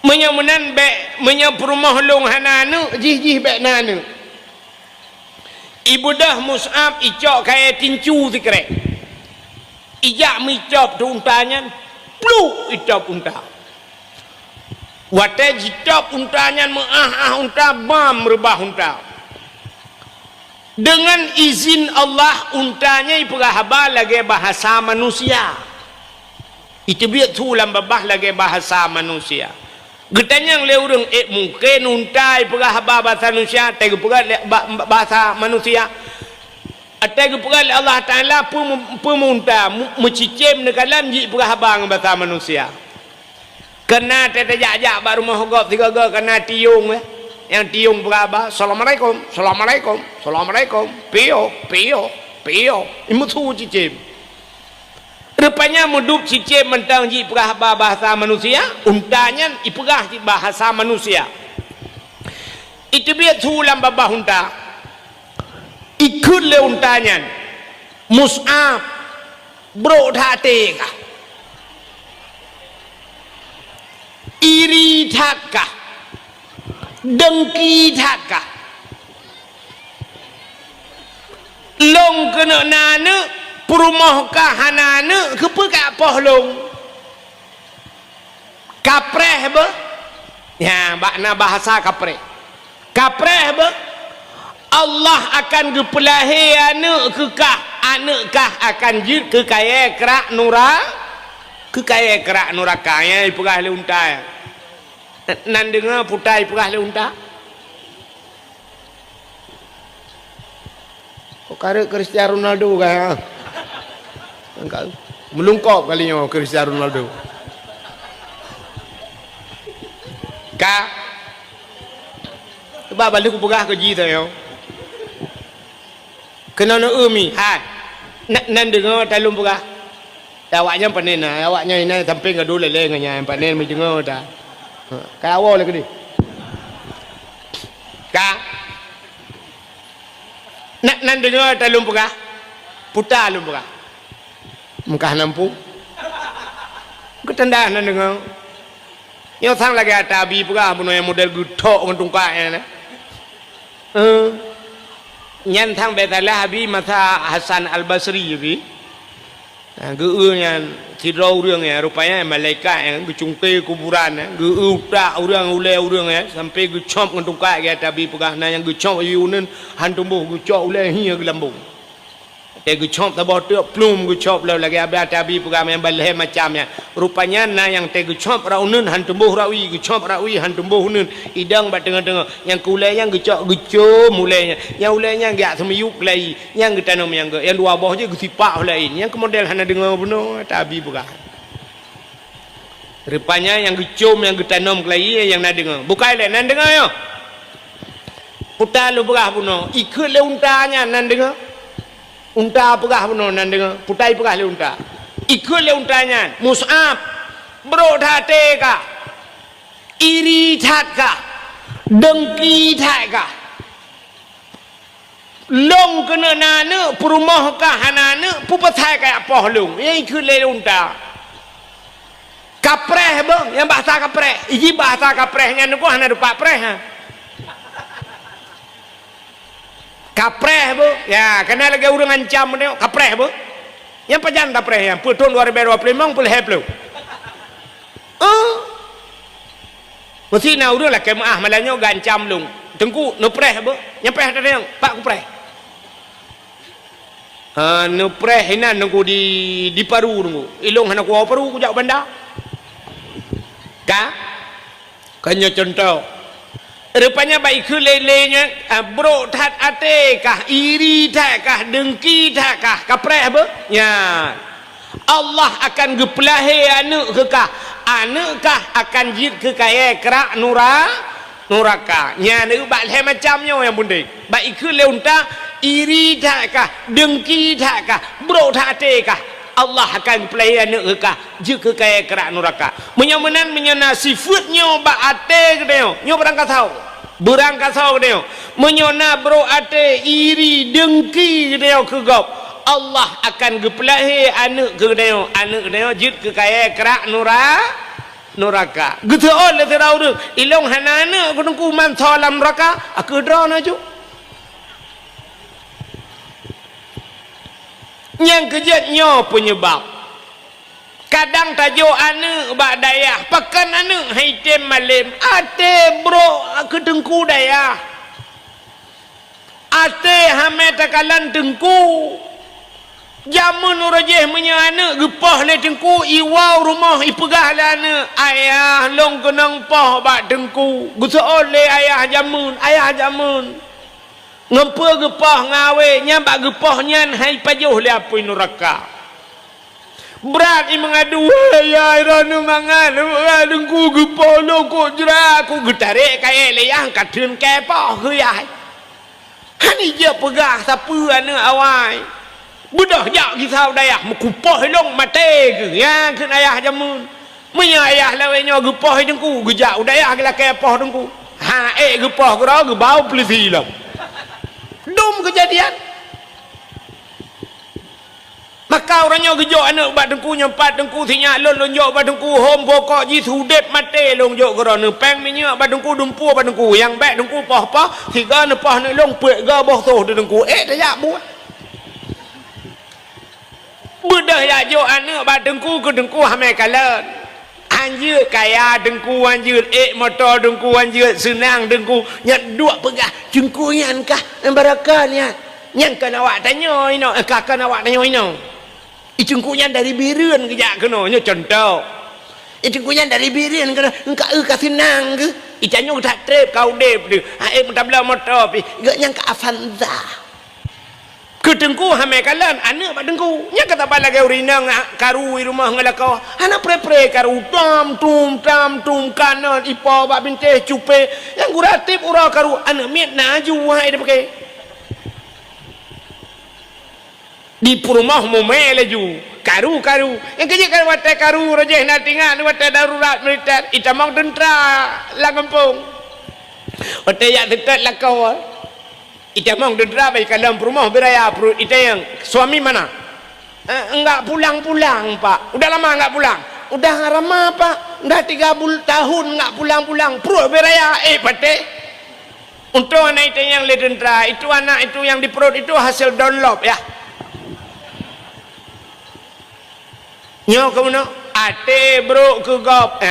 menyamunan bek menyapurumah long hanana jih bek nana ibu dah Mus'ab icok kaya tincu sikre ijak micop tu untanya pluk icop unta wate jitop untanya unta bam rebah unta dengan izin Allah untanya ipegahaba lagi bahasa manusia itu biar tu lambah lagi bahasa manusia getanyang le urang mungkin unta ipegahaba bahasa manusia tegu pegal bahasa manusia atau pegal Allah Taala pemunta mencicim nekalan ji ipegahaba bahasa manusia kena tetajak baru mahogop tiga kena tiung yang tiung berapa assalamualaikum pio imut su cicim rupanya mudup cicim mentang ji perah bahasa manusia untanya iperah bahasa manusia itu biar sulam babah unta ikut le untanya Mus'ab bro dhate kah iri takkah dengki takkah long kena nana perumah kahanana kepekak pohlong kapreh be ya makna bahasa kapreh be Allah akan gepelahi anak kekah akan jid kekaya kerak nuraka ya ipegah le unta nan dengar putai ipegah le unta perkara Cristiano Ronaldo kan engkau melungkop kalinya Cristiano Ronaldo ka sebab balik ku pegah ke ji tu yo kena no umi ha nan dengar talum pegah awaknya panen awaknya ini sampai ke dulu lelengnya panen mi dengar dah ka awal lagi ni ka nan dengar talum pegah putar talum pegah muka nampu ketanda nan dengar yo sang lagi ada abi pegah puno yang model gutok ngantung kae na nyan thang betalah abi masa Hasan Al-Basri bi geunya cidrau urang ya rupanya malaikat yang gecungke kuburan geu tak urang ule ya sampai gecop ngantung kae ge abi pegah na yang gecop yunen hantumbuh gecop ule hia gelambung gecop tabah tu plum gecop lalu lagi abi pegah yang baleh macamnya rupanya na yang gecop raunen hantumbuh rawi gecop rawi hantumbuh nun idang bat tengah-tengah yang kulai yang gecop mulainya yang ulainya gak semiyuk lai yang getanam yang dua bawah je gesipak lain yang kemodel hana dengar benar abi pegah rupanya yang gecom yang getanam lai yang nak dengar bukan lain nan dengar yo putar lu pegah puno ikut le untanya nan dengar unta pegah benar nan dengar putai pegah le unta ikut le untanya Mus'ab bro thate ka iri that ka dengki that ka long kena nana perumah ka hanana pupatai ka apoh long yang ikut le unta kapreh bang yang bahasa kapreh iki bahasa kaprehnya nuku hana rupa preh ha kapreh bu ya kena lagi orang ancam ni kapreh bu yang pajan kapreh yang tahun 2025 pun heplo mesti nak urang lah kemah malanya gancam lung tengku no preh bu yang preh tadi yang pak ku preh no preh hinan nunggu di paru nunggu ilung hana ku paru ku jak bandar ka kanya contoh rupanya baik ke lelenya bro tat ate kah iri tak kah dengki tak kah kapreh apa ya Allah akan geplahe anu ke kah anu kah akan jid ke kaya kerak nuraka nya nu bak le macamnya yang bunding baik ke leunta iri tak kah dengki tak kah bro tat ate kah Allah akan pelai anak kekah jika kaya kerak nuraka menyamanan menyana sifatnya bak ate kedeo nyo berangkat tahu kedeo menyana bro ate iri dengki kedeo kegop Allah akan gepelahi anak kedeo jika kaya kerak nuraka gitu oleh terau ilong hanana kudung kuman salam neraka aku drone aja yang kejatnya penyebab kadang tajuk anu bak dayah pakan anu haitem malim ate bro kedengku dayah ate hamet takalan dengku jamun urajeh punya anak gepah le dengku iwau rumah ipegah le anak ayah long kenang pah bak dengku gusa oleh ayah jamun ngempa gepah ngawe nyambak gepahnya hai pajuh le apui neraka berat i mengadu ya iranu mangan dengku gepah lo ko jera aku getarik kaya le yang katun kepah ke ya hani je pegah siapa anak awai budah jak kisau dayah mekupah long mate ke ya ke ayah jamun menya ayah lawenya gepah dengku gejak udayah gela kepah dengku ha gepah kera gebau pelisi lah dum kejadian maka orangnya gejok anak bat dengku nyempat dengku sinyak lon lonjok bat dengku hom pokok ji sudep mate lonjok kerana peng minyak bat dengku dumpu bat dengku yang baik dengku pah tiga nepah ni long pek ga boh toh dengku tak buat bedah ya jo anak bat dengku ke dengku hamai kalan anjir kaya dengku anjir motor dengku anjir senang dengku nyak dua pegah jengku nyan kah barakah nyan kan awak tanya ino kakak awak tanya ino jengku nyan dari biren kejak kena nyo contoh jengku nyan dari biren kena engkak ka senang ke icanyo tak trip kau dep de tak bela motor pi gak nyan ka Avanza Ketengku hamai kalan anak pak dengku nya kata bala gau rinang karu i rumah ngalakau anak pre karu tam tum kanan ipa bak binteh cupe yang guratip ura karu anak miat naju wahai dia pakai di rumah mume laju karu yang kerja kan watai karu rajah nak tinggal watai darurat militer itamang tentera lah kampung watai yak tetap lah kau itamang tentera baik dalam rumah beraya ita yang suami mana enggak pulang pak udah lama enggak pulang udah lama pak udah 3 tahun enggak pulang perut beraya pate untuk anak itu yang le tentera itu anak itu yang di perut itu hasil download ya nyo kamu no ate bro ke gop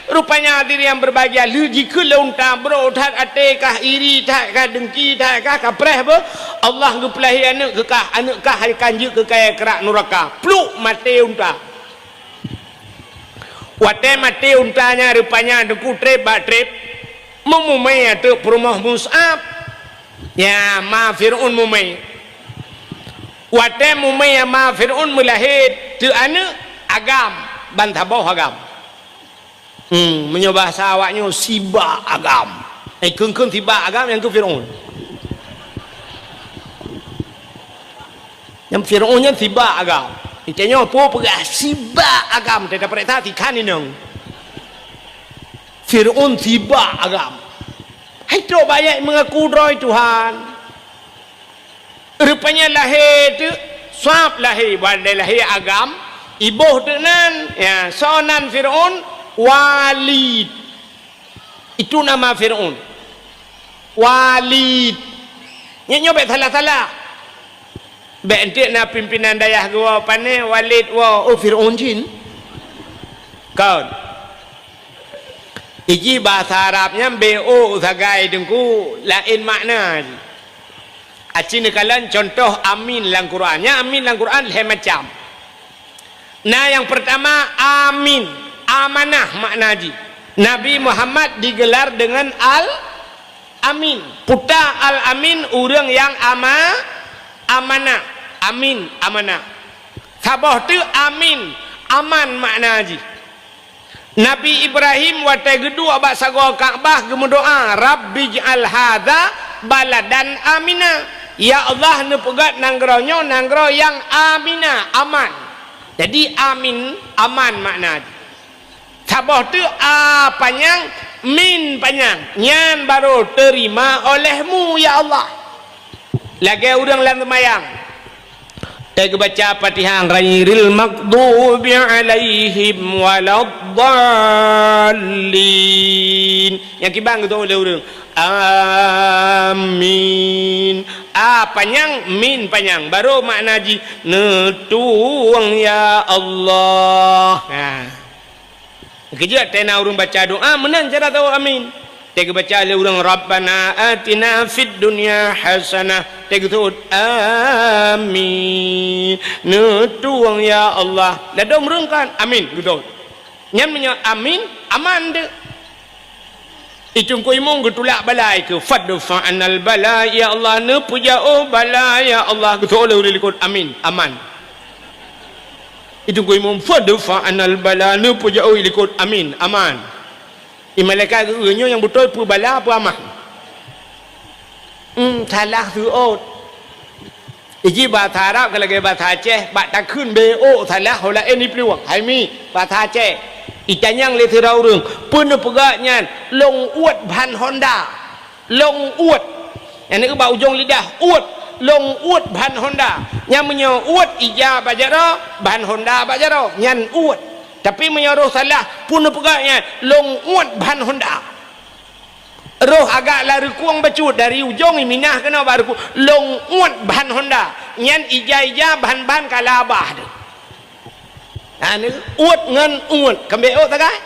rupanya diri yang berbahagia lu jika leunta bro tak ate kah iri tak kah dengki tak kah kapreh bo Allah ngepelahi anak kah hai kanju ke kaya kerak neraka pluk mate unta wate mate untanya rupanya deku trip memumai atu perumah Mus'ab ya ma Fir'un mumai wate mumai ma Fir'un melahir tu anak agam bantabau agam menyoba sawaknya siba agam kengkeng tiba agam yang ke Fir'un yang Fir'unnya tiba agam itanya apa pegah siba agam tidak perintah tikan inang Fir'un tiba agam itu banyak mengaku roy Tuhan rupanya lahir tu swab lahir badai lahir agam ibuh dengan ya sonan Fir'un Walid itu nama Fir'un Walid nyobek salah bentik na pimpinan dayah gua pane Walid wa Fir'un jin kau iji bahasa Arabnya bo sagai dengku lain makna acini kalian contoh amin dalam Qurannya amin dalam Quran macam nah yang pertama amin amanah makna haji Nabi Muhammad digelar dengan al-amin puta al-amin orang yang amanah amin amanah sabah tu amin aman makna haji Nabi Ibrahim watai gedua abak sagwa Ka'bah gemendoa Rabbi j'al hadha baladan amina ya Allah ne pegat nanggronyo nanggro yang amina aman jadi amin aman makna sabah tu a panjang min panjang nyan baru terima olehmu ya Allah lagi orang lain semayang saya baca Fatihah ghairil maghdubi alaihim waladdallin yang kibang gitu oleh orang amin panjang min panjang baru makna ji netuang ya Allah kejap tena orang baca doa menang cara tahu amin tega baca le urang rabbana atina fid dunya hasanah tega tu amin nutuang ya Allah dah dong merengkan amin gitu nyam nya amin aman de itu ko imong gutulak balai ke fadfa anal bala ya Allah ne puja bala ya Allah gitu oleh likut amin aman itu ko imong fadfa anal bala ne puja likut amin aman malaikat geunyo yang betul pu bala pu amah salah suot iji bahasa Arab kalau ke bahasa Aceh bak tak kun bo salah hola ini pluang hai mi bahasa Aceh itanyang le thira urang pun pegaknya long uat ban Honda long uat yang ni ba ujung lidah uat long uat ban Honda yang menyo uat ija bajaro ban Honda bajaro nyan uat tapi menyuruh salah pun pegaknya long uat ban Honda roh agak lari kuang bacut dari ujung minah kena baru long uat ban Honda nyan ija ban kalabah ni uat ngan uat kembe o tagai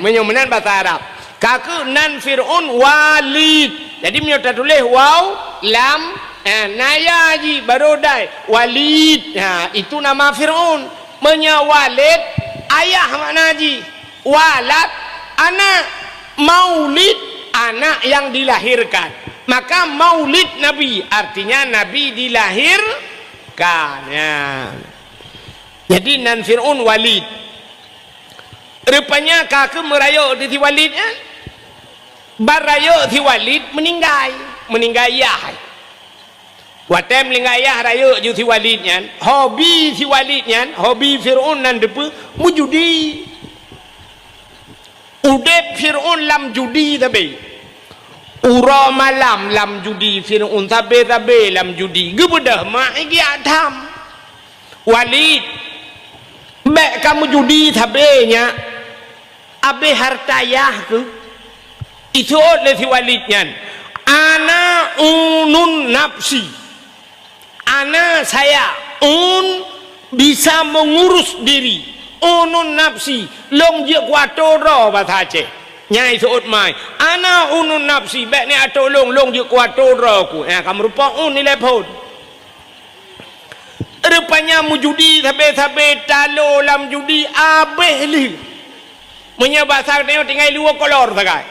menyomenan bahasa Arab kaku nan Fir'un Walid jadi menyota tulis waw lam naya ji baru dai Walid itu nama Fir'un menyawalid ayah makna haji walad anak maulid anak yang dilahirkan Maka maulid Nabi artinya Nabi dilahirkan ya. Jadi nan Fir'aun walid rupanya kakak merayuk di walid kan, barayuk di walid meninggal ayah. Watem meninggal ayah rayuk di walid kan, hobi di walid kan, hobi Fir'aun nan depu mujudi. Udep Fir'aun lam judi tabe, ura malam lam judi Fir'aun tabe lam judi. Gebedah mak igi adam walid mek kamu judi tabe nya abe hartayah ke itu oleh si walidnya ana unun nafsi, ana saya bisa mengurus diri, unun nafsi long je kuato ro bahasa Aceh nyai suut mai ana unun nafsi bek ni ato long je kuato ro ku ya kamu rupa nilai pun rupanya mujudi sabe talo lam judi abeh li menyebabkan dia tinggal dua kolor sagai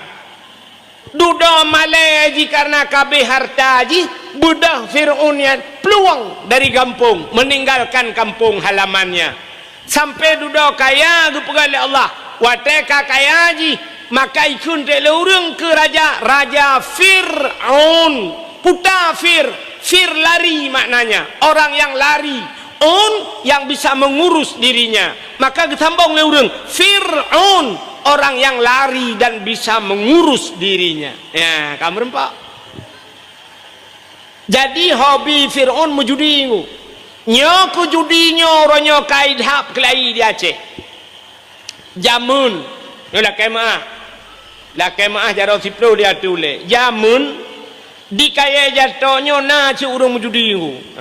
duda malai ji karena kabeh harta ji budak Fir'aun yang peluang dari kampung meninggalkan kampung halamannya sampai duda kaya kepada Allah wateka kaya ji maka ikun telurung ke raja Fir'aun puta Fir lari maknanya orang yang lari yang bisa mengurus dirinya maka ditambung leurung Fir'aun orang yang lari dan bisa mengurus dirinya ya kamu rempak. Jadi hobi Fir'aun mujudi nyoku judinya orangnya kaidhab kelai di Aceh jamun lah kemah jaro sipro dia tulis jamun di kaya jatuhnya na ci urang mujudi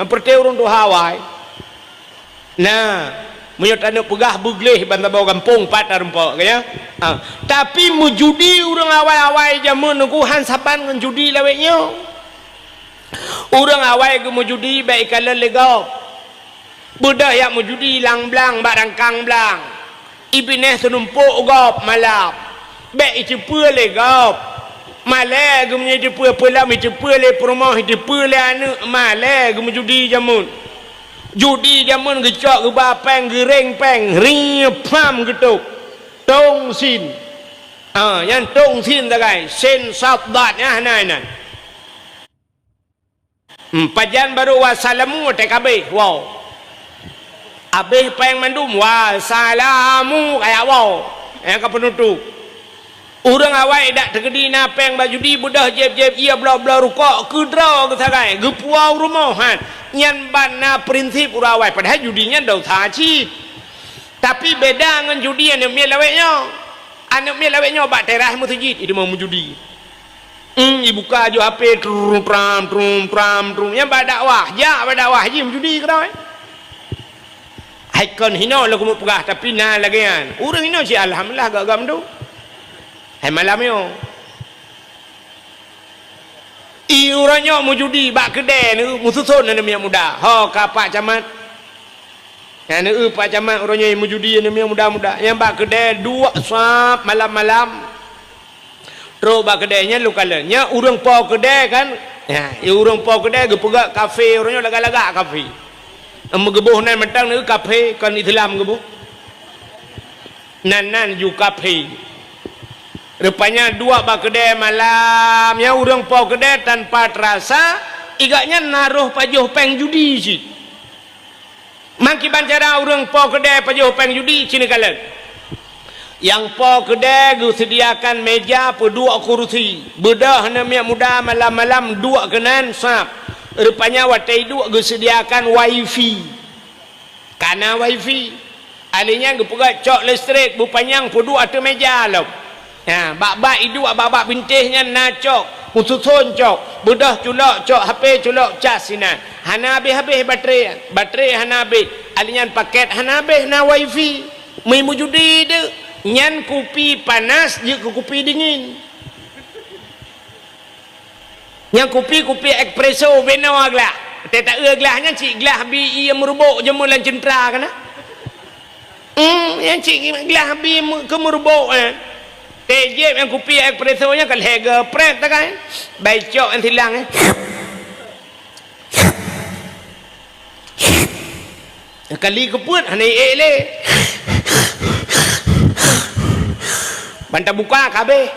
perte urang tu hawai nah menyotana pegah bugleh banta bawa kampung patar empok ya tapi mujudi urang awai-awai jamun ku han sapan ngan judi laweknya urang awai ke mujudi baik kala legau budak yang mujudi lang blang barang kang blang ibineh senumpuk gop malap baik cepua legau malai ke menjadi cepua mi cepua le perumah cepua le anak malai ke mujudi jamun judi jamun gecok ke bapeng gereng peng ripam getuk tong sin yang tong sin tagai sen sabdatnya hanainan pajan baru wassalamu TKB wow abeh peng mandum wassalamu kayak wow yang ke penutup urang awai dak tegedi napeng bajudi budah jeb ia bla rukuk kedra ke sagai gepuau rumahan nyan bana prinsip urawai padahal judinya dah saci tapi beda dengan judi anak mia laweknya bak teras masjid itu mau judi dibuka jo HP trum yang bak dakwah je judi kerau haikon hino lagu mau pegah tapi nah lagi kan urang hino si alhamdulillah gak tu hai malam yo iurannya mau judi bak kedai ni mususun ni minyak muda ho kapak camat yang ni pak camat orangnya mau judi ni minyak muda yang bak kedai dua sap malam-malam terus bak kedainya lu kalanya urang pau kedai kan ya urang pau kedai gepegak kafe orangnya lagak-lagak kafe megebuh nan mentang ni kafe kan Islam gebuh nan ju kafe rupanya dua bak kedai malam ya urang pau kedai tanpa terasa igaknya naruh pajuh peng judi si mangkiban cara urang pau kedai pajuh peng judi sini kalian yang pau kedai gu sediakan meja dua kursi bedah namanya muda malam-malam dua kenan sap rupanya watai dua gu sediakan wifi karena wifi alinya gu pegat cok listrik bupanyang dua tu meja lah ya bak-bak hidup bak-bak bintihnya nacok mususun cok bedah culok cok HP culok cas sinan hana habis baterai hana habis alinyan paket hana habis na wifi mai judi de nyan kopi panas je kopi dingin yang kopi espresso beno aglah tak gelasnya cik gelas bi ia merubuk jemulan centra kana yang cik gelas bi ke merubuk tejep yang kupi ekspresonya kan lega pret tak kan baicok yang hilang kali keput hanya le bantah buka kabeh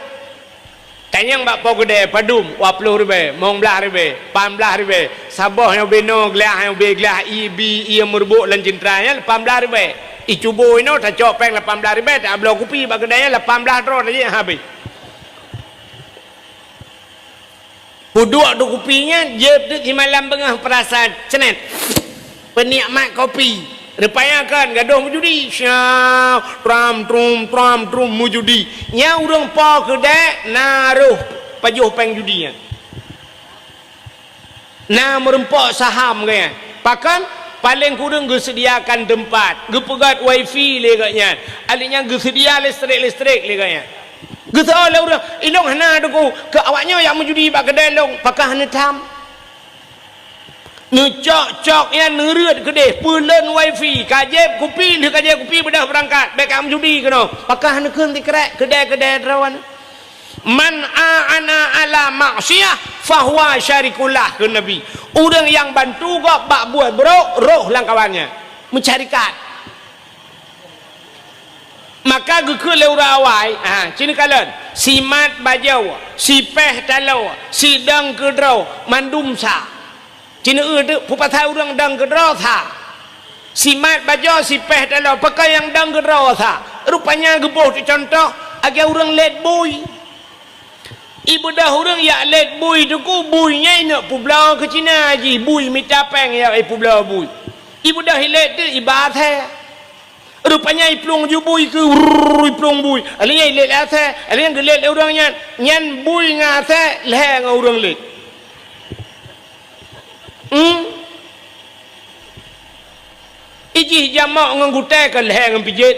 tanyang bak po gede padum 20 ribu mong belah ribu 18 ribu sabah yang beno gelah yang beglah ibi ia merbuk lan cintranya 18 ribu icubo ino tak cok peng 18 ribu tak belah kupi bak gedanya 18 ron aja habis puduk tu kupinya jeb tu di malam tengah perasaan cenet penikmat kopi repayakan gaduh mujudi syah tram trum mujudi nya urang pa kedai naruh pajuh peng judinya na merempok saham kaya pakan paling kurang ge sediakan tempat ge pegat wifi le katnya alinya ge sedia listrik le katnya ge soal urang ilong hana deku ke awaknya yang mujudi bak kedai long pakah hana tam cok ya nerut gede pulen wifi kajep kupi le kajep kupi bedah berangkat baik am judi kena pakah nekeun ti kerek kedai-kedai rawan man aana ala maksiyah fahuwa syarikullah ke nabi urang yang bantu gak bak buat bro roh lang kawannya mencarikat maka gekeul le urang awai cini kalen si mat bajau si peh talau si dang kedrau mandum sa cina tu pupatah urang dang kedra tha si mat bajo si peh dalam pakai yang dang kedra tha rupanya gebuh tu contoh agak urang let boy ibu dah urang ya let boy tu ku boynya nak publau ke Cina haji boy minta peng ya publau boy ibu dah let tu ibarat hai rupanya iplong ju boy ke iplong boy alinya let atha alinya gelet urang nyan boy ngatha leh ngau urang let iji jamak nganggutai ke leher ngempijit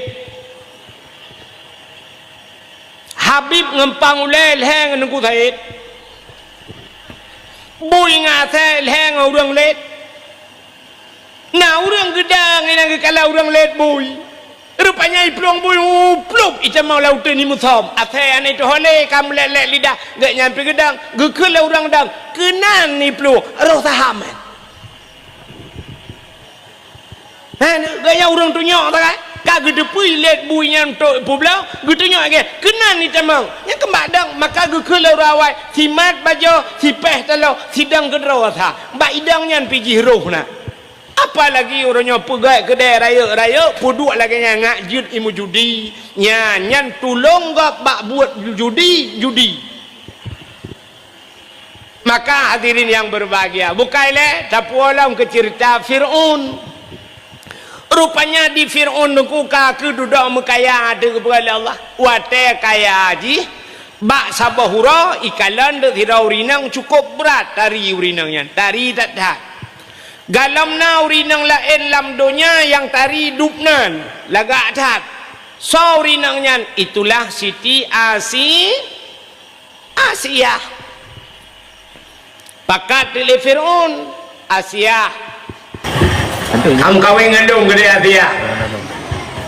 Habib ngempang ulai leher nganggu thait bui ngatai leher ngurang let na urang gedang yang kala urang let bui rupanya iplong bui plup ita mau lautan ni muthom atai ane to hole kam let lidah gak nyampe gedang gekeul urang dang kenan ni plu roh sahaman gaya orang tu nyok tak kan kak gede pui let buinya untuk publau gede nyok ke kena ni tamang yang kembadang maka gekeul rawai si mat bajo si peh talau sidang kedra tha ba idangnya piji rohna apalagi orangnya pegai kedai raya puduk lagi nya ngajud imu judi nyan tulung gak bak buat judi maka hadirin yang berbahagia bukaile tapualam ke cerita Fir'aun rupanya di Fir'aun nuku kaku duduk mekaya ada kepada Allah wate kaya haji bak sabahura ikalan de tirau rinang cukup berat dari urinangnya dari tak dah galamna urinang lain lam donya yang tari dupnan lagak dak so urinangnya itulah Siti Asiyah pakat di Fir'aun Asiyah kamu kawin ngelung gede Asiyah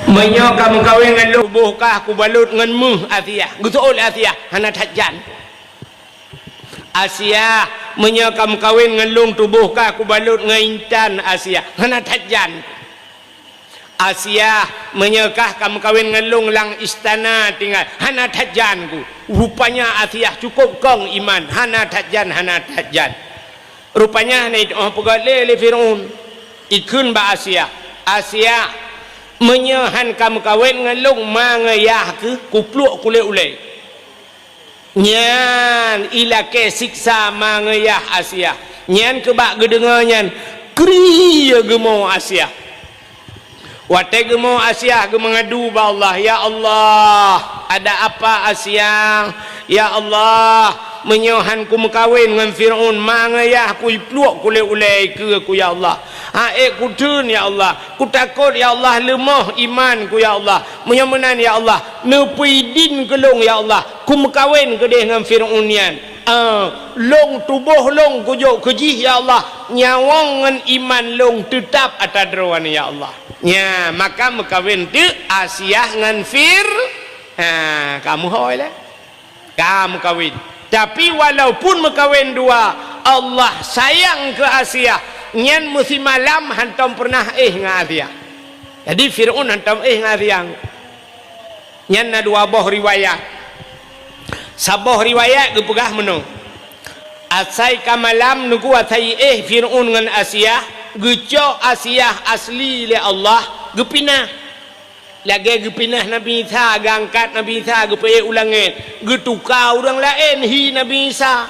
menyo kamu kawin ngelung buhkah aku balut ngenmu Asiyah gutul Asiyah hana tajan Asiyah menyo kamu kawin ngelung tubuhkah aku balut ngeintan Asiyah hana tajan Asiyah menyekah kamu kawin ngelung lang istana tinggal hana tajanku rupanya Asiyah cukup kong iman hana tajan rupanya hana itu pegale le Fir'aun ikun ba Asiyah menyahan kamu kawin ngelung mangayah ke kupluk kulit ulai nyan ilake siksa mangayah Asiyah nyan kebak gedengannya kriya gemo Asiyah wate gemo Asiyah mengadu ba Allah ya Allah ada apa Asiyah ya Allah menyohan ku mekawin dengan Fir'aun mangayah ku ipluk kulit ulai ke ku ya Allah ku tun ya Allah ku takut ya Allah lemah iman ku ya Allah menyemenan ya Allah nepi din kelong ya Allah ku mekawin ke dengan Fir'aun nian long tubuh long kujuk kejih ya Allah nyawang ngan iman long tetap atas derawan ya Allah nya maka mekawin tu Asiyah ngan Kamu hoi lah. Kamu kawin. Tapi walaupun berkahwin dua, Allah sayang ke Asia. Nyan musim malam hantam pernah dengan Asia. Jadi Fir'aun hantam dengan Asia. Nyan na dua boh riwayat. Saboh riwayat gepegah menung. Asai kamalam nuku asai Fir'aun dengan Asia. Gecok Asia asli le Allah gepinah. Lagi gepinah Nabi Isa, gangkat Nabi Isa gepe ulangin, getukar orang lain hi Nabi Isa.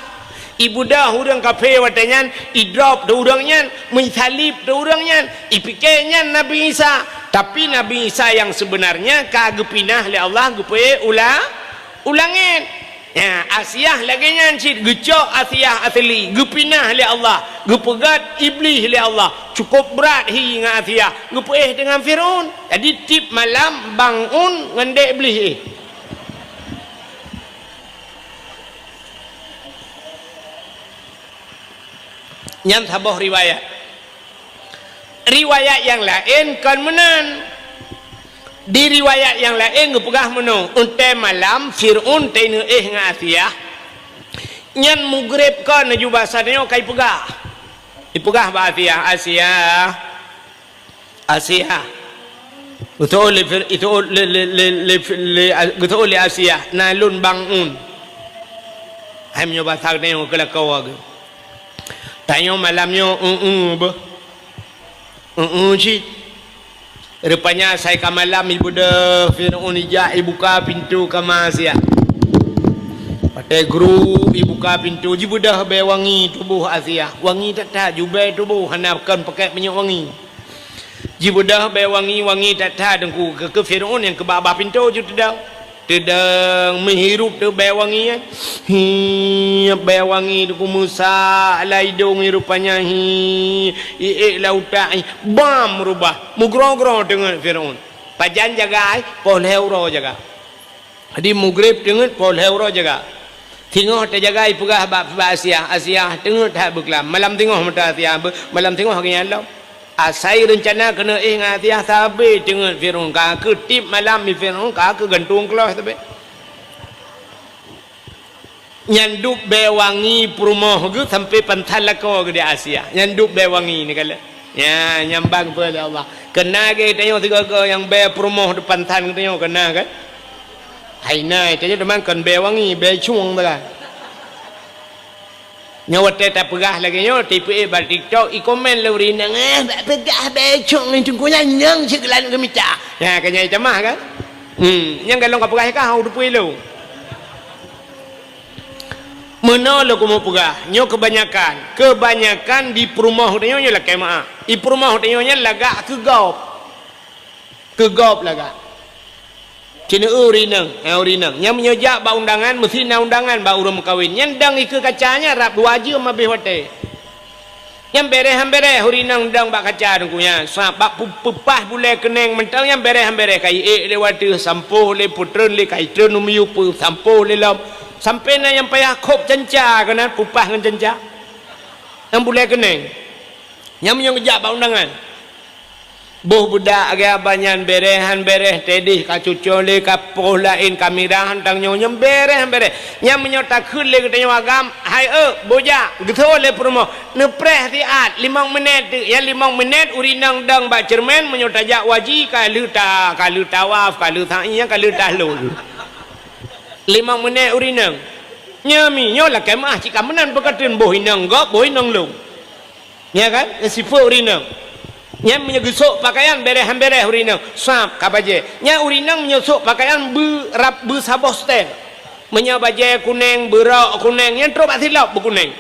Ibu dah orang kafe watanyan, idrop tu orangnya, mensalib tu orangnya, ipikenya Nabi Isa. Tapi Nabi Isa yang sebenarnya kagepinah le Allah gepe ulangin. Ya, Asia lagi nyancit gecok Asia asli, gepinah le Allah, gepegat iblis le Allah. Cukup berat hi dengan Asia, gepe dengan Firaun. Jadi tip malam bangun ngendek iblis. Yang sabah riwayat. Riwayat yang lain kan menan. Di riwayat yang lain gepegah menung untai malam Fir'aun tenu dengan Asia nyan mugrib kan naju bahasanya kai pegah dipegah ba Asia betul itu le Asia nalun bangun ham nyo bahasa tengok kelakau ag tanyo malamnya cik. Rupanya saya ke malam ibu dah Fir'aun ijak buka pintu ke Asia. Pakai guru buka pintu ibu dah be wangi tubuh Asia. Wangi tak jubai tubuh hanapkan pakai minyak wangi. Ibu dah be wangi tak dengku ke Fir'aun yang ke bawah pintu je tedang menghirup tu be wangi be wangi tu Musa laidung rupanya lautai bam rubah mugrong-grong dengan Fir'aun pajan jaga pol heuro jaga jadi mugrib dengan pol heuro jaga tengok tak jaga pegah Asia tengok tak berkelam malam tengok mata Asia malam tengok haknya Allah. Saya rencana kena dengan Asia sampai dengan Fir'aun ke tip malam di Fir'aun ke gantung kelas tapi nyanduk bewangi perumah ke sampai pantal lako ke di Asia nyanduk bewangi ni kala ya nyambang pada Allah kena ke tengok tiga ke yang be perumah depan tan tengok kena kan hai nai tanya teman kan bewangi be chung dah nyawat tak pegah lagi nyawat tipe bar TikTok komen lori nang pegah becong ni tunggunya nyang segelan ke mita ya kanya jamah kan yang galong ka pegah ka hau dupui lo menolo ko mo pegah nyo kebanyakan di perumah nyo lah kema di perumah nyo nya lagak ke gop lagak cina urinang yang menyojak ba undangan mesti na undangan ba urang kawin nyandang ike kacanya rap wajib mabeh wate yang bereh urinang dang ba kaca dengkunya sabab pupah bule keneng mentang yang bereh kai lewat sampo le putren le kai tren umiu pu sampo le lam sampai na yang payah kop cenca kana pupah ngan cenca yang bule keneng yang menyojak ba undangan boh budak agak banyak bereh tedih ka cucole ka polain kamerahan tang nyonyem bereh nyam menyotak khule ke tanyo agam hai boja gethole promo nepreh tiat 5 menit ya 5 menit urinang dang ba cermen menyotajak waji ka lu tawaf ka lu tainya ka lu tahlul 5 menit urinang nyami nyola kemah cik kamenan bekatun boh inang gop boh inang lu ya kan sifu urinang nya menyegusuk pakaian bereh urinang sap kabaje nya urinang menyusuk pakaian bu sabos teh menyabaje kuning berak kuning nya tro bat silap bu kuning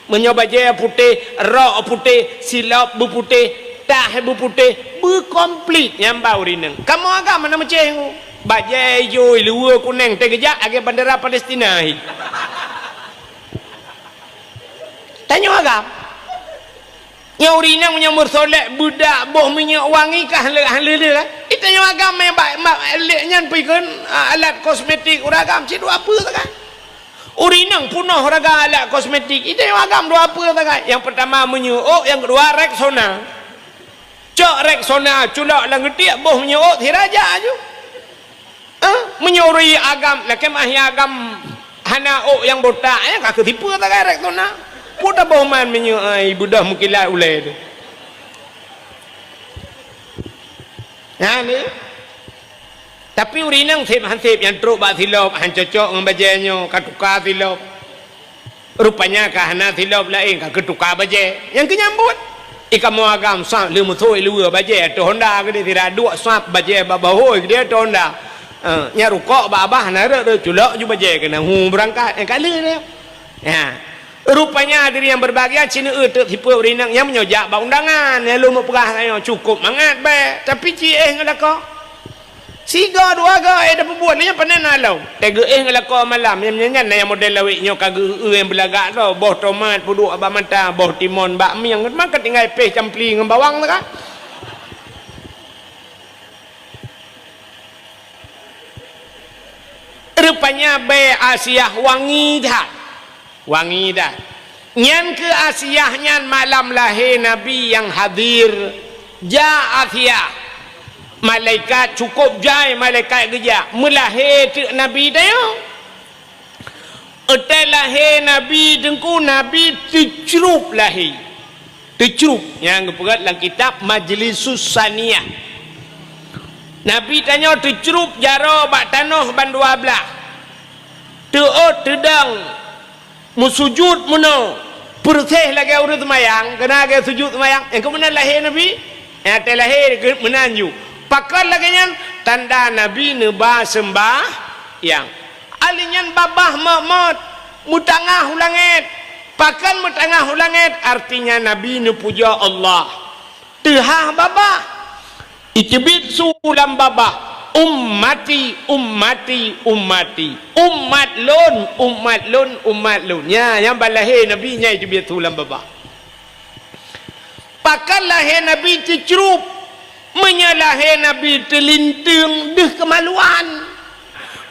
menyabaje putih rok putih silap bu putih tah bu putih bu komplit nyamba urinang kamu agak mana maceng baje hijau luar kuning teh gejak age bandara Palestina tanya agak yang urinang menyamur solek budak boh minyak wangi kah halil kan itu yang agama yang leknya pikun alat kosmetik uragam cik dua apa tak kan urinang punah raga alat kosmetik itu yang agam dua apa tak kan yang pertama menyuuk yang kedua reksona cok reksona culak lang getiak boh menyuuk thiraja ju menyuri agam lah kemah agam hana yang botak ya kak ketipu tak kerek tu nak puta boman menyuai budak mukilat ulai tu nah ni tapi urinang hansip yang teruk bak silap han cocok dengan bajanya katukar silap rupanya kahana silap lain kak ketukar baje yang kenyambut ikan mau agam sap lemu thoi lua baje tu Honda ke dia tidak dua sap baje babahoi dia tu Honda nya rukok babah nara culak ju baje kena hu berangkat kala dia ya rupanya diri yang berbahagia cina tipu urinang yang menyojak bak undangan ya lu mau perah saya cukup mangat baik tapi cie ngelakok siga dua ga dah buat ni panen alau tega ngelakok malam yang nyanyan yang model lawik nyo kagak yang belagak tu boh tomat puduk abah mata boh timun bakmi yang mak tinggal peh campli dengan bawang tu kan rupanya be Asiah wangi dah nyan ke Asiah nyan malam lahir Nabi yang hadir ja Asiah malaikat cukup jai malaikat geja melahir cik Nabi dia otai lahir Nabi dengku Nabi tercerup lahir tercerup yang keperat dalam kitab Majlisus Saniyah Nabi tanya tercerup jaro bak tanah ban 12 teot tedang musujud muna persih lagi urut semayang kena ke sujud semayang yang kemudian lahir Nabi yang terlahir ke menanju pakar lagi nyan tanda Nabi neba sembah yang alinyan babah mamot mutangah ulangit pakan mutangah ulangit artinya Nabi nu puja Allah tehah babah itibit sulam babah ummati umat lun ya yang balahir Nabi nya itibit sulam babah pakan lahir Nabi tercerup menyalahir Nabi terlinting deh kemaluan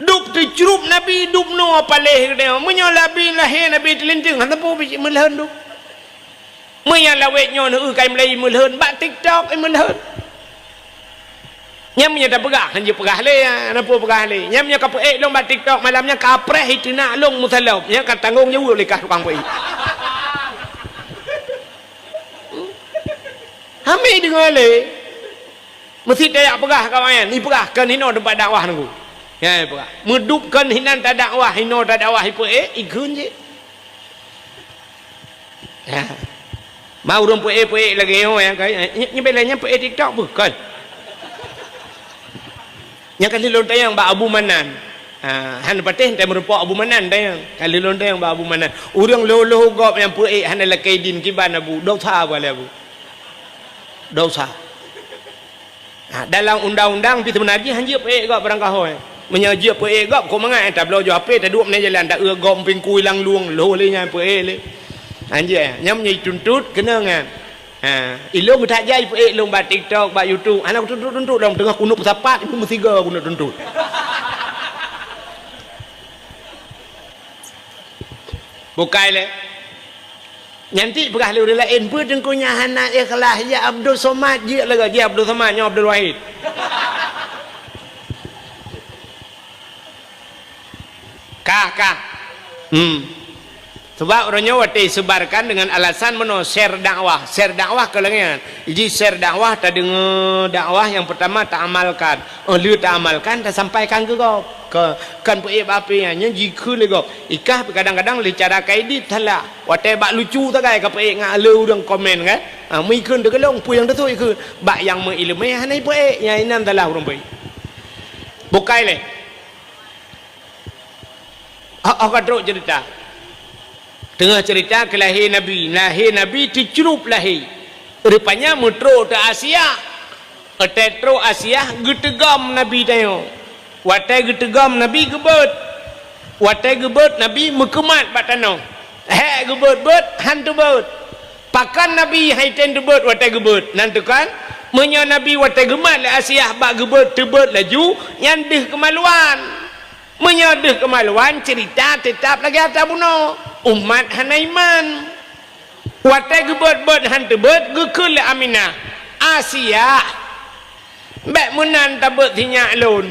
duk tercerup Nabi duk no apa lahir dia menyalahir lahir Nabi terlinting hang tapu biji melhan duk menyalawetnya nu kai Melayu melhan bak TikTok melhan nyam nya dah pegah hang je pegah le napa pegah le nyam nya ka peek long bak TikTok malamnya kapreh itu nak long musalab nya ka tanggung jawab lekah tukang peek hame dengar le mesti dayak pegah kawan ni pegah kan hino tempat dakwah nunggu ya pegah medupkan hinan tak dakwah hino tak dakwah ipu ikun je ya mau rum pu lagi yo ya kai ni belanya pu TikTok bukan yang kali lon tayang ba Abu Manan han patih tai merupa Abu Manan tayang kali lon tayang ba Abu Manan urang loh gop yang pu han lakai din kiban abu dosa boleh abu dosa dalam undang-undang pi menaji hanjia pe gop barang kahoi menyajia pe gop ko mangai tak belo jo ape tak duk menai jalan tak gop ping kui lang luang lo le nya pe le hanjia nyam nyai tuntut kena ngan ilung tak jai pe long ba TikTok ba YouTube anak tuntut dalam tengah kunuk sapat ibu mesti ga kunuk tuntut bukai le nyanti pegah lu lain pun dengkunya anak ikhlas ya Abdul Somad je lah dia Abdul Somad nya Abdul Wahid kah sebab orangnya waktu sebarkan dengan alasan meno share dakwah ke lengan jadi share dakwah tak dengar dakwah yang pertama tak amalkan lu tak amalkan tak sampaikan ke kau ke kan pe ape nya jiku le kau ikah kadang-kadang le cara kaidit thala waktu bak lucu tak kai ka pe ngak lu dang komen kan mi kun de kelong pu yang tu ikut bak yang mengilmu hanai pe nya inan thala urang pe bukai le apa teruk cerita tengah cerita kelahir Nabi tercerup lahir rupanya metro ke Asia tetro Asia getegam Nabi tayo watai getegam Nabi gebet Nabi mekemat batano gebet hantu bet pakan Nabi haiten gebet watai gebet nanti kan menya Nabi watai gemat le Asia bak gebet tebet laju nyandeh kemaluan menyadeh kemaluan cerita tetap lagi atas bunuh umat hanaiman watai gebet hantu bet gekul le Aminah Asia bek menan tabet tinyak lun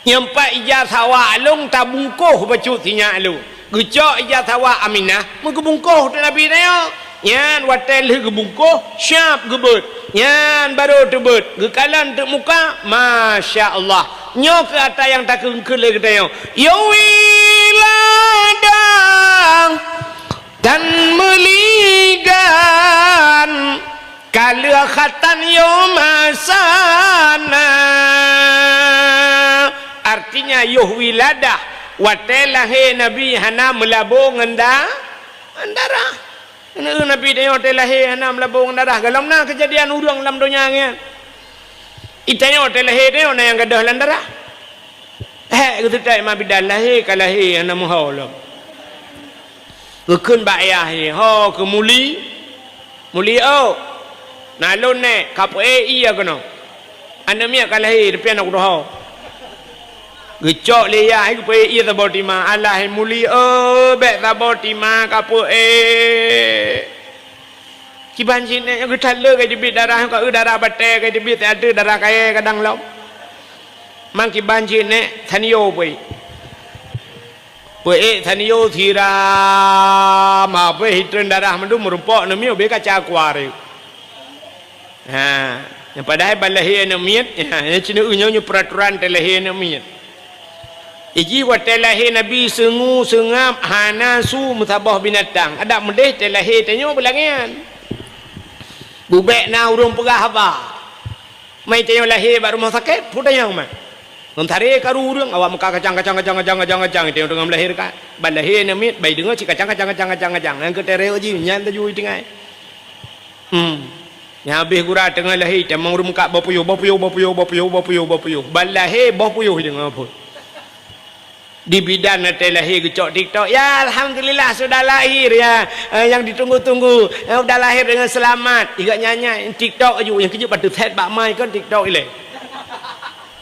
nyampai ijazah wa alung tabungkuh bacu tinya alu gecok ijazah wa aminah mengebungkuh tu nabi dia yan watel gebungkuh syap gebut yan baru tebut gekalan tu muka masya-Allah nyo ke atas yang tak kengkel kita yo wiladang dan meligan kala khatan yo masana artinya yuh wiladah watelah nabi hana melabung darah nabi dia watelah hana melabung darah galamna kejadian urang dalam dunia ngan itanya watelah dia ona yang gadah lan darah gitu tak ma bidalah kalah hana muhaulam gekun ba ayah ho ke muli oh nalon ne kap iya kono anda mia kalah depan aku doh gecok le ya ku pe iya taboti ma alah muli be taboti ma kapu kiban jin ne ku thalle ke dibit darah ka darah bate ke dibit ada darah kaya kadang lau mang kiban jin ne thaniyo pe thaniyo thira ma pe hitren darah mandu merumpok ne mio be kaca kuare ha yang padahal balahi ne miat ya cina unyo peraturan telahi ne miat iji watelahi nabi sengu sengap hanasu mutabah binatang ada mendeh telahi tanyo belangian bubek na urung pegah apa mai tanyo lahi ba rumah sakit puda yang mah ngentare karu urang awak muka kacang tanyo tengah melahirkan balahi ne miat bai dengar ci kacang yang ketere uji nyan taju tingai yang habis gura tengah lahi temang urung muka bapuyuh balahi bapuyuh dengan apa di bidan nanti lahir gecok TikTok ya alhamdulillah sudah lahir ya yang ditunggu-tunggu sudah lahir dengan selamat juga nyanyi TikTok aja yang kejut pada set bak mai kan TikTok ile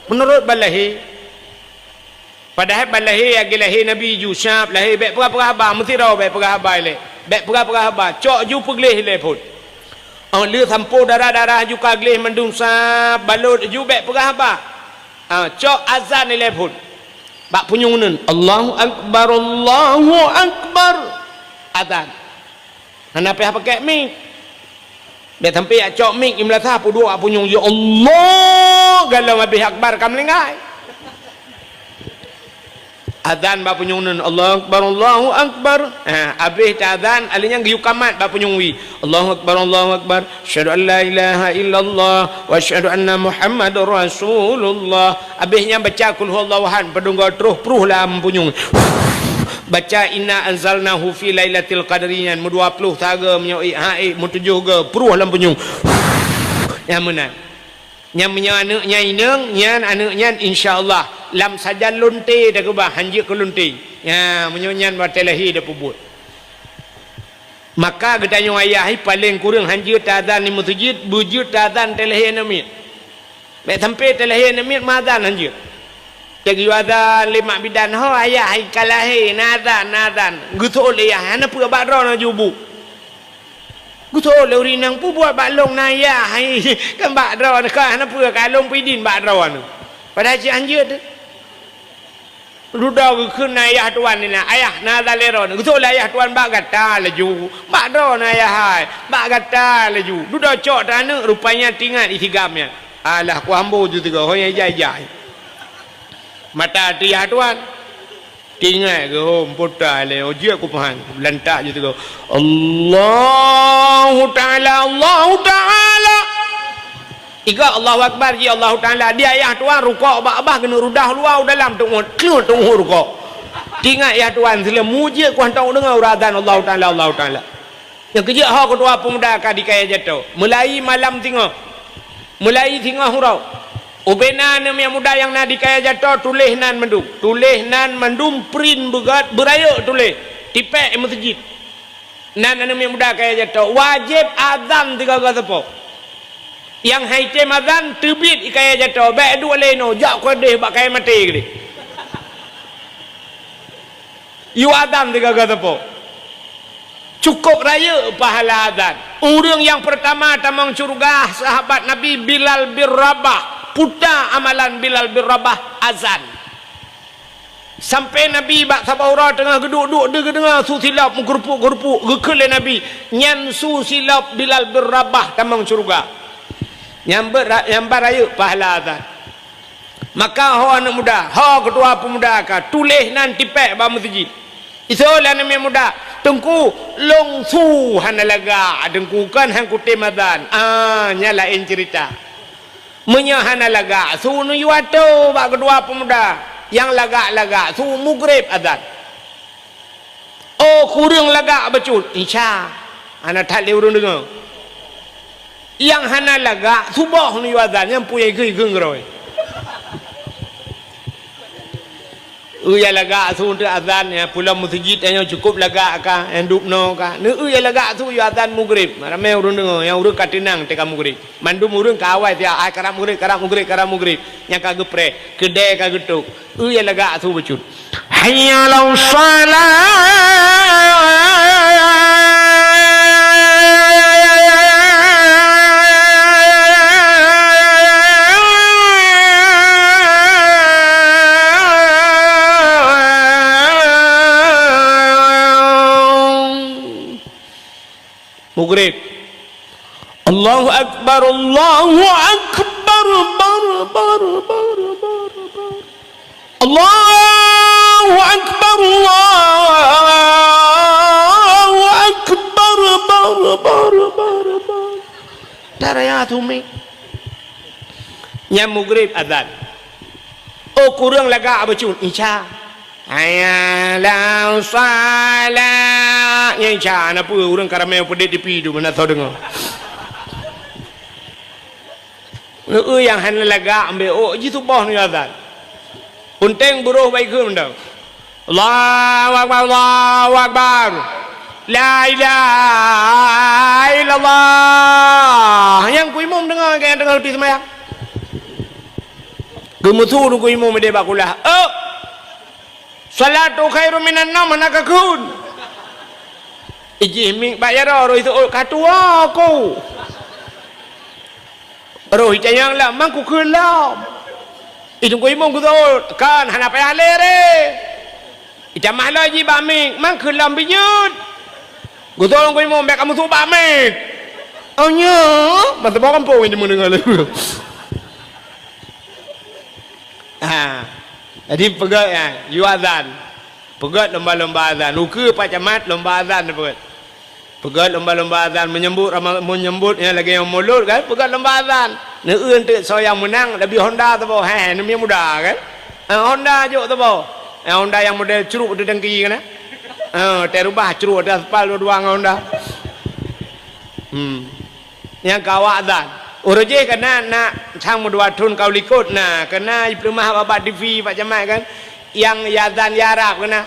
menurut balahi padahal balahi agi lahir Nabi Yusuf lahir baik perah-perah abah mesti raw baik perah abah ile baik perah-perah abah cok ju peglih ile pun lir sampo darah-darah ju kaglih mendung sab balut ju baik perah abah cok azan ile pun bak punyung nun Allahu akbar adzan hana pe pakai mic be sampai cok mic imla tha pu dua punyung ya Allah galau habis akbar kam lengai adzan bak punyung nun Allahu akbar habis ta adzan alinya giu kamat bak punyung wi Allahu akbar asyhadu an la ilaha illallah wa asyhadu anna muhammadar rasulullah habisnya baca qul huwallahu ahad pedunggo terus pruh lah punyung baca inna anzalnahu fi lailatul qadriyan mu 20 taga menyoi mu 7 ge pruh lam punyung yang mana yang anaknya ineng nyan anaknya insyaallah lam saja lonte dah ke bah hanji ke lonte ya menyonyan watelahi dah pubut maka gedanyo ayah paling kurang hanji tazan 5 sujud bujud tazan telahi namit be sampai telahi namit madan hanji jadi wadan 5 bidan ho ayah kalahi nadan gutol ya hana pu badro na jubu gutol urinang pu buat balong naya kan badro ka hana pu kalong pidin badro anu pada ci hanji ruda ke ayah tuan ni nak ayah nada leron betul ayah tuan bak gata laju bak don ayah hai bak gata laju ruda cok tanah rupanya tinggal itigamnya alah ku ambo ju tiga hoy jai mata dia tuan tinggal ke hom putar le oje ku pahan lantak ju tiga Allah taala Iga Allahu Akbar ji Allah Ta'ala dia ayah tuan rukuk abah kena rudah luar dalam tunggu rukuk tinggal ayah tuan sila muji ku hantar dengar uradan Allah Ta'ala yang kerja hak ketua pemuda ka di kaya jatuh mulai malam tengah hurau ubena nem yang muda yang na di kaya jatuh tulis nan mendum print begat berayuk tulis tipek masjid nan nem yang muda kaya jatuh wajib azan 3 kali tepo yang haite mazan terbit ikaya jatuh baik dua leno jak kodeh bak kaya mati gede yu azan 3 kali tepo cukup raya pahala azan orang yang pertama tamang surga sahabat Nabi Bilal bin Rabah puta amalan Bilal bin Rabah azan sampai Nabi bak sabaura tengah geduk-duk dia dengar su silap gerupuk-gerupuk gekele Nabi nyan su silap Bilal bin Rabah tamang syurga nyambar raya pahala azan. Maka ho anak muda, ho ketua pemuda ka tulis nan tipek ba masjid. Isolah nama muda tengku long su hanalaga dengku kan hang kutim azan. Nyalain cerita. Menyahana laga su nu yuato ba kedua pemuda yang lagak-lagak su mugrib azan. Oh kurang lagak becut insya anak tak leh urang dengar yang hana lagak subuh ni azan yang punya geng roi ya lagak su untuk azan ya pulang masjid yang cukup lagak ka yang dupno ka ne ya lagak su ya azan mugrib ramai urang dengar yang urang katinang teka mugrib mandum urang kawai dia ai karam mugrib yang ka gepre kedai ka getuk ya lagak su becut hayya lau mugrib Allahu akbar Allahu akbar Allahu akbar Allahu akbar daraya tumi nya mugrib azan oh kurang laga abacun isya hayya la salat nya isya apa urang karamel pedit tepi tu mana tahu dengar yang han laga ambil oh ji subuh ni azan unteng buruh baik ke mendang Allahu akbar Allahu akbar la ilaha illallah yang ku imam dengar kan dengar lebih sembahyang gemutu ku imam dia bakulah salatu khairum minan naum nakakun iji ming bayar ro itu katua aku ro hijayang lah mangku kelam itu ku imam ku tahu kan hana payah lere ijamah lagi baming mang kelam binyut ku tahu ku imam mek kamu tu baming oh nya mata bawa kampung ini mendengar lagu jadi pegat ya you azan pegat lomba-lomba azan uke pak camat lomba azan pegat lomba-lomba azan menyambut yang lagi yang mulut kan pegat lomba azan ne untuk so yang menang lebih Honda tu boh ni muda kan Honda juk tu boh Honda yang model curuk di dengki kan terubah curuk di aspal dua Honda yang kawak azan uruje kena nak sang dua tun kau likut nah kena rumah bapak TV pak camat kan yang azan yarak kena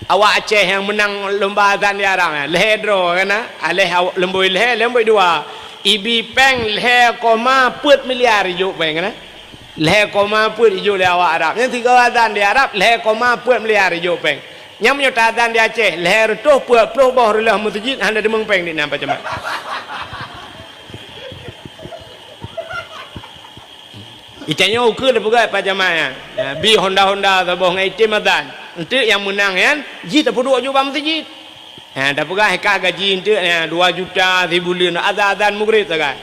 awak Aceh yang menang lomba azan yarak lehedro kena aleh lemboi lemboi dua ibi peng leh koma put miliar juk peng kena leh koma put juk le awak Arab yang tiga azan di Arab leh koma put miliar juk peng yang menyota azan di Aceh leh rutuh put puluh boh relah masjid handa demeng peng di nampak camat Icanya ukur dah pegat pak jamaah bi Honda tu boh ngai tim azan untuk yang menang kan ji tak perlu juga masjid dah pegat hekar gaji untuk 2 juta sebulan azan mugrib sagai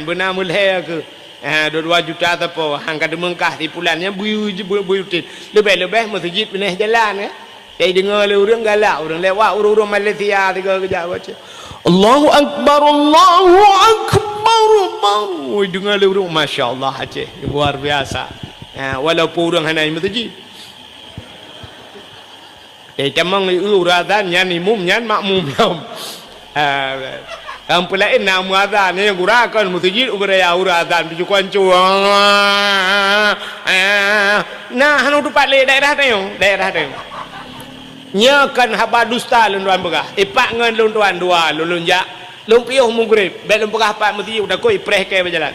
benar mulai ke 2 juta apa hang kada mengkah di bulannya buyutin lebih masjid pindah jalan jadi dengar le orang galak orang lewat orang Malaysia tiga kejap baca Allahu akbar Allahu akbar oi dengar le orang masya-Allah Aceh luar biasa walaupun orang hanya masjid camang uratan nyan imum nyan makmum yang pelain nama azan yang gurakan masjid uberaya uratan tujuan nah hanu tempat le daerah tu nyakan haba dusta lunduan begah ipak ngan lunduan dua lulunjak lumpiuh mugrib bel lumpegah pak masjid udah koi preh ke berjalan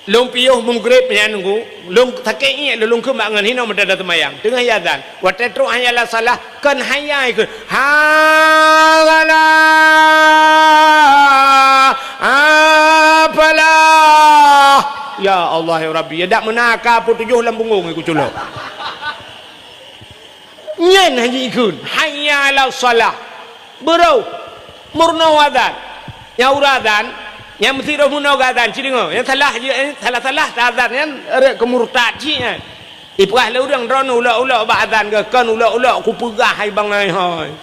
lumpiuh mugrib nya nunggu lung takei lulung ke mak ngan hino medada temayang tengah azan wa tatru hayala salah kan hayai ke hala apalah ya Allah ya Rabbi ya dak menaka pun 7 lambunggung iku culuk Len haji ikun. Hayya ala salah. Bro. Murno wadan. Yang uradan. Yang mesti dah murno wadan. Cik dengar. Yang salah azan. Yang ada kemurtad cik kan. Ipah lah orang drone ulak-ulak ba'adan ke. Kan ulak-ulak ku pegah hai bang hai hai.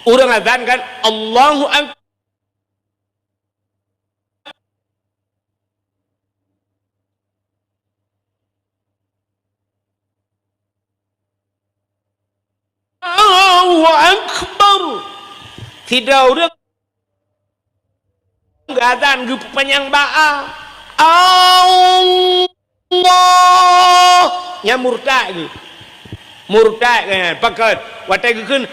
Orang azan kan. Allahu Akbar. Allahu Akbar. Tidak orang azan ke panjang ba'a. Allah. Yang murtad ke. Murtad kan. Pakat. Watai ke kan.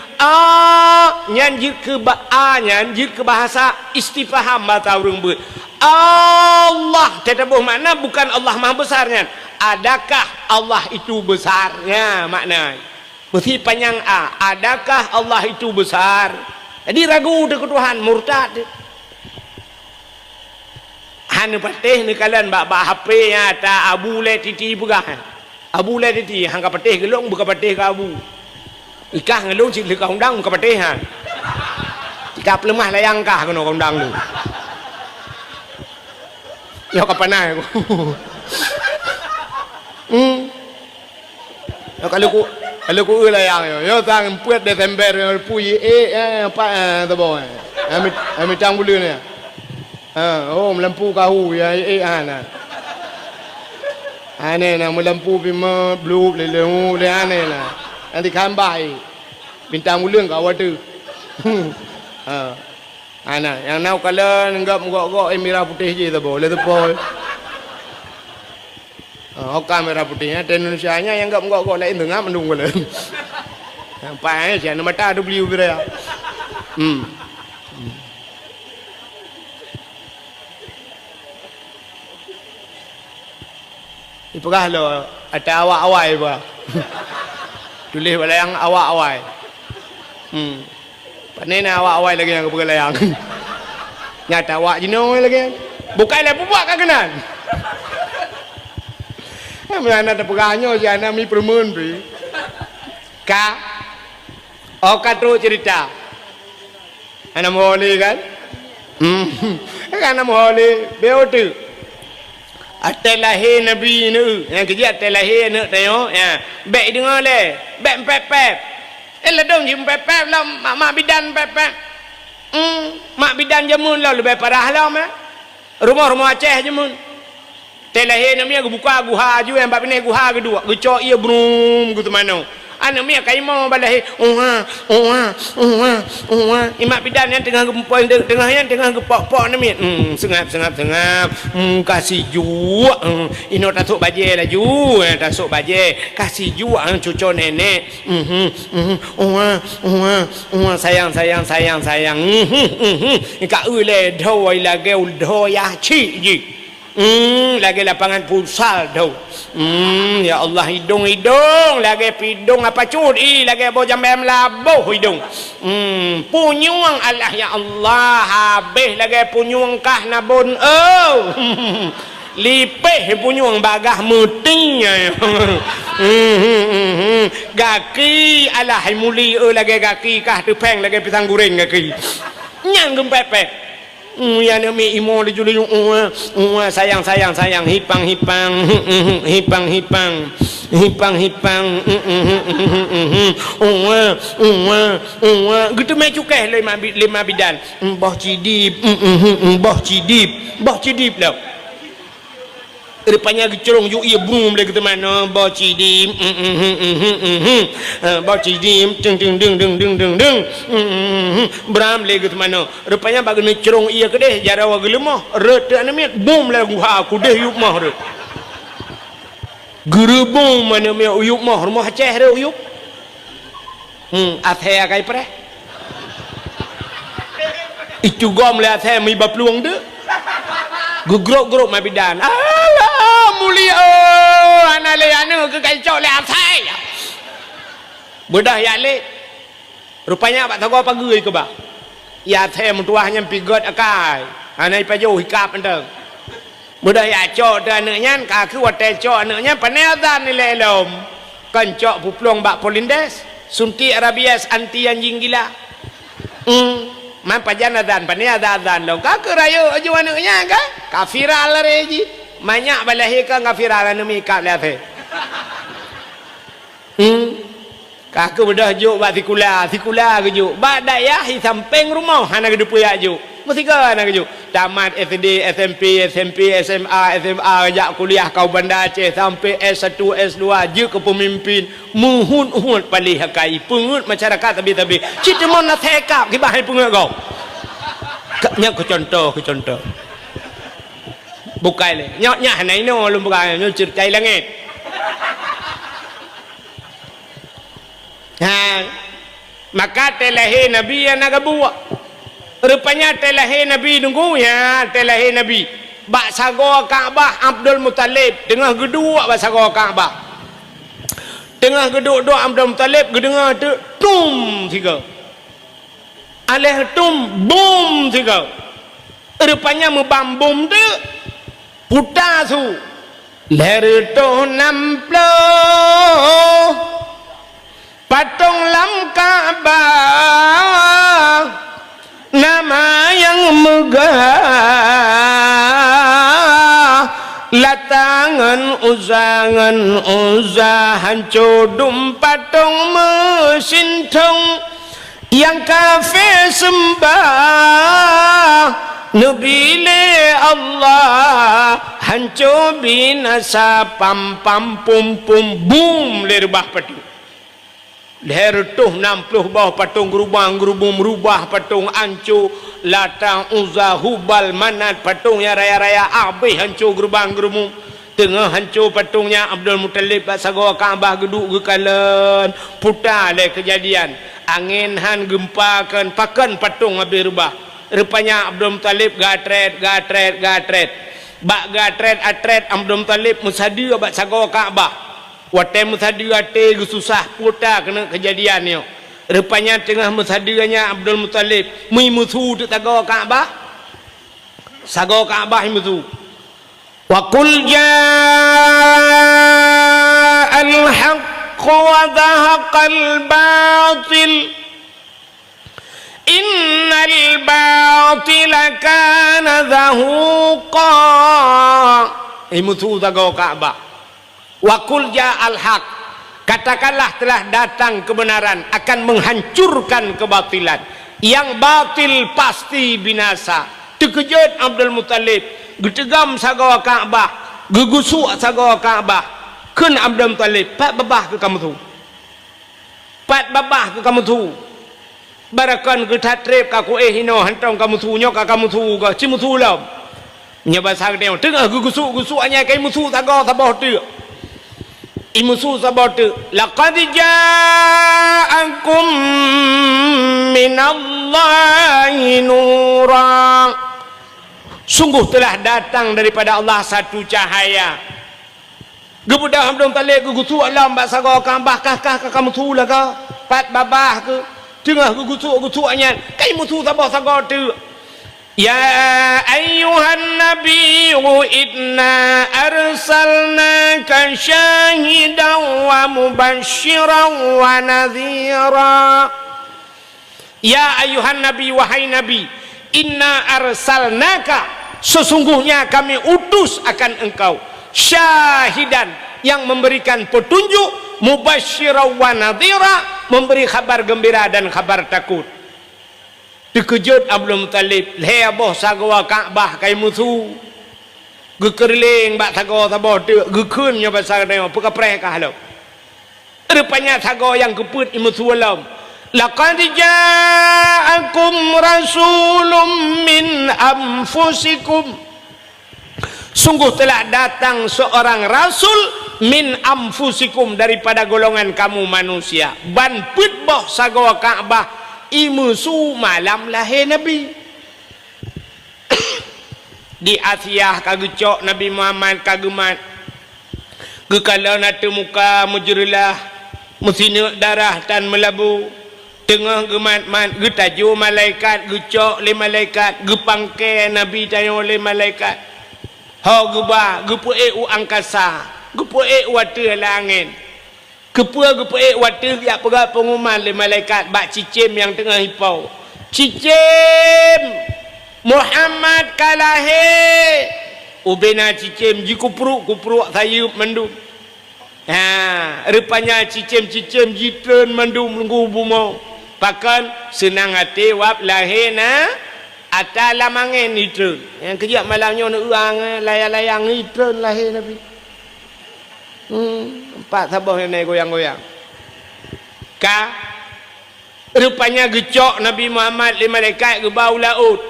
Nyanjir ke ba'a. Nyanjir ke bahasa istifaham. Mata orang ber. Allah. Tetapi makna bukan Allah maha besarnya. Adakah Allah itu besarnya makna. Mesti panjang A. Adakah Allah itu besar? Jadi ragu dengan Tuhan. Murtad. Han patih ni kalian bak HP ya ta abu le titi bukan. Abu le titi hang ka patih gelong bukan patih ka abu. Ikah ngelong cik leka undang bukan patih han. Jika lemah layang kah kena undang lu. Ya kapanai aku. Ya kalau ku layang yo tang puat Desember puyi apa tu boy. Ami tang bulu ni. Oh melampu kahu ya ana. Ane na melampu bima blue le ane na. Nanti kan bai. Bintang ulung ka watu. Ana yang nau kala enggak gok merah putih je tu boleh tu pol. Kamera putihnya di Indonesia nya yang enggak gok lain tengah mendung boleh. Sampai jangan mata ada beli ubir ya. Ipagah lo ada awak-awai ba. Tulis bala yang awak-awai. Panena awak-awai lagi yang kepegang layang. Nyata awak jino lagi. Bukanlah buat kagenan. Mana ada pegahnya jana mi permun pi. Ka katu cerita. Ana moholi kan? Ana moholi beotu. Atelahi Nabi ni yang kerja atelahi ni tengok ya baik dengar le baik pep ledong jim pep lah mak bidan pep mak bidan jamun lah lebih parah lah mah rumah Aceh jamun telahi ni aku buka guha ju yang bab ni guha kedua gecok ia brum gitu mana anu mi kaimo balahi imak bidan yang tengah gempoi tengah yang tengah gepok-pok ni mi sengap kasih ju ino tasuk baje lah ju tasuk baje kasih ju cucu nenek sayang ka ule doi lagi doi ya ci ji lagi lapangan futsal dah. Ya Allah hidung lagi pidung apa curi lagi bojam bem labuh hidung. Punyuang Allah ya Allah habis lagi punyuang kah nabun lipeh punyuang bagah mutinya. Gaki Allah muli lagi gaki kah tepeng lagi pisang goreng gaki. Nyang gempepek. Ya nami imo li juli sayang hipang gitu me cukai lima bidan boh cidip lah rupanya gecerong yu ia boom lagi ke mana boh cidip beram lagi ke mana rupanya bagi ni cerong ia ke deh jara wagi lemah rete anamit boom lagi ha aku deh yuk mah re gerebong mana me yuk mah rumah Aceh re yuk athea kai pre itu gom le athea mi bapluang de gugrok mabidan alah mulia anale anu ke kacau le athai bedah ya le rupanya pak tahu apa gue ke ba ya athai mentuahnya pigot akai anai pajo hikap enteng bedah ya cok dan anaknya ka ku wate cok anaknya panedan ni lelom kencok puplong bak polindes suntik rabies anti anjing gila man pajan adan pani ada adan lo ka keraya aju anaknya kan kafiral reji banyak balahi kan kafiral nami kap le kaku bedah juk bak tikula ke juk bak daya hi samping rumah anak gedu puyak juk mesti ke anak juk tamat SD SMP SMA jak kuliah kau Bandar Aceh sampai S1 S2 je ke pemimpin muhun palih hakai pengut masyarakat tabi cita mon nak tekap ke bahai pengut kau nya ke contoh bukai le nya hanai no lum bukai nyo certai langit maka telahi Nabi yang nak buat rupanya telahi Nabi nunggu ya telahi Nabi bak sago Kaabah Abdul Muttalib tengah geduk bak sago Kaabah tengah geduk doa Abdul Muttalib gedengar tu tum tiga alih tum bom tiga rupanya membambum tu putar tu ler to namplo patung lam Kaabah nama yang megah latangan uzahan codum patung mesin tong yang kafir sembah Nabi Allah hancur binasa pam pum bum lerbah patung leher tuh 60 bawah patung gerubung merubah patung hancur latang uzah hubal manat patungnya raya-raya abih hancur gerubung tengah hancur patungnya Abdul Muttalib sago Kaabah geduk gekalan putar le kejadian angin han gempakan pakan patung habis rubah rupanya Abdul Muttalib gatret bak gatret Abdul Muttalib musadi bak sago Kaabah watai musadi ate susah putar kena kejadian ni rupanya tengah musadiyanya Abdul Muttalib musuh tu sago Kaabah musuh wa qul ja'al haqq wa dhahaqal batil innal batila kana zahuqa musuh sago Kaabah wa qul ja'al haq katakanlah telah datang kebenaran akan menghancurkan kebatilan yang batil pasti binasa terkejut Abdul Muttalib getegam sago Kaabah gegusuk sago Kaabah keun Abdul Muttalib pat babah ke kamu tu barakan ke tatrep ka ku hino hantong kamu tu nyok ka kamu tu ka cimu tu lam nya bahasa dia tengah gegusuk anya kai musuh sago sabah tu imusu sabot laqad ja'akum minallahi nura sungguh telah datang daripada Allah satu cahaya gebudak Abdul Muttalib gugusu alam bak sago Kaabah kah kamu tu lah ka pat babah ke tengah gugusu anya kai musuh sabah sago tu ya ayyuhan nabiyyu inna arsalnaka syahidan wa mubasysyiran wa nadhira ya ayyuhan nabi wahai nabi inna arsalnaka sesungguhnya kami utus akan engkau syahidan yang memberikan petunjuk mubasysyiran wa nadhira memberi kabar gembira dan kabar takut terkejut Abdul Muttalib leboh sago Kaabah kai musuh gekerling bak sago sabah tu gekeun nya bahasa dia pekapreh ka halau rupanya sago yang keput musuh alam laqad ja'akum rasulun min anfusikum sungguh telah datang seorang rasul min anfusikum daripada golongan kamu manusia ban put boh sago Kaabah imusu malam lahir Nabi di Asia kagecok Nabi Muhammad kagemat gekala nata muka mujrilah musina darah tan melabu tengah gemat-mat getaju malaikat gecok le malaikat gepangke Nabi tayo le malaikat ha geba gepuek u angkasa gepuek water langit Kepua-kepuik waktu dia pegang pengumuman le malaikat bak cicim yang tengah hipau. Cicim Muhammad kalahe. Ubena cicim ji kupruk sayup mendum. Rupanya cicim jitren mendum nunggu bumo. Pakan senang hati wap lahena atas lamangan nitren. Yang kejap malamnya nak urang layang-layang nitren lahir Nabi. Empat sabah yang naik goyang-goyang. Rupanya gecok Nabi Muhammad le malaikat ke bau laut.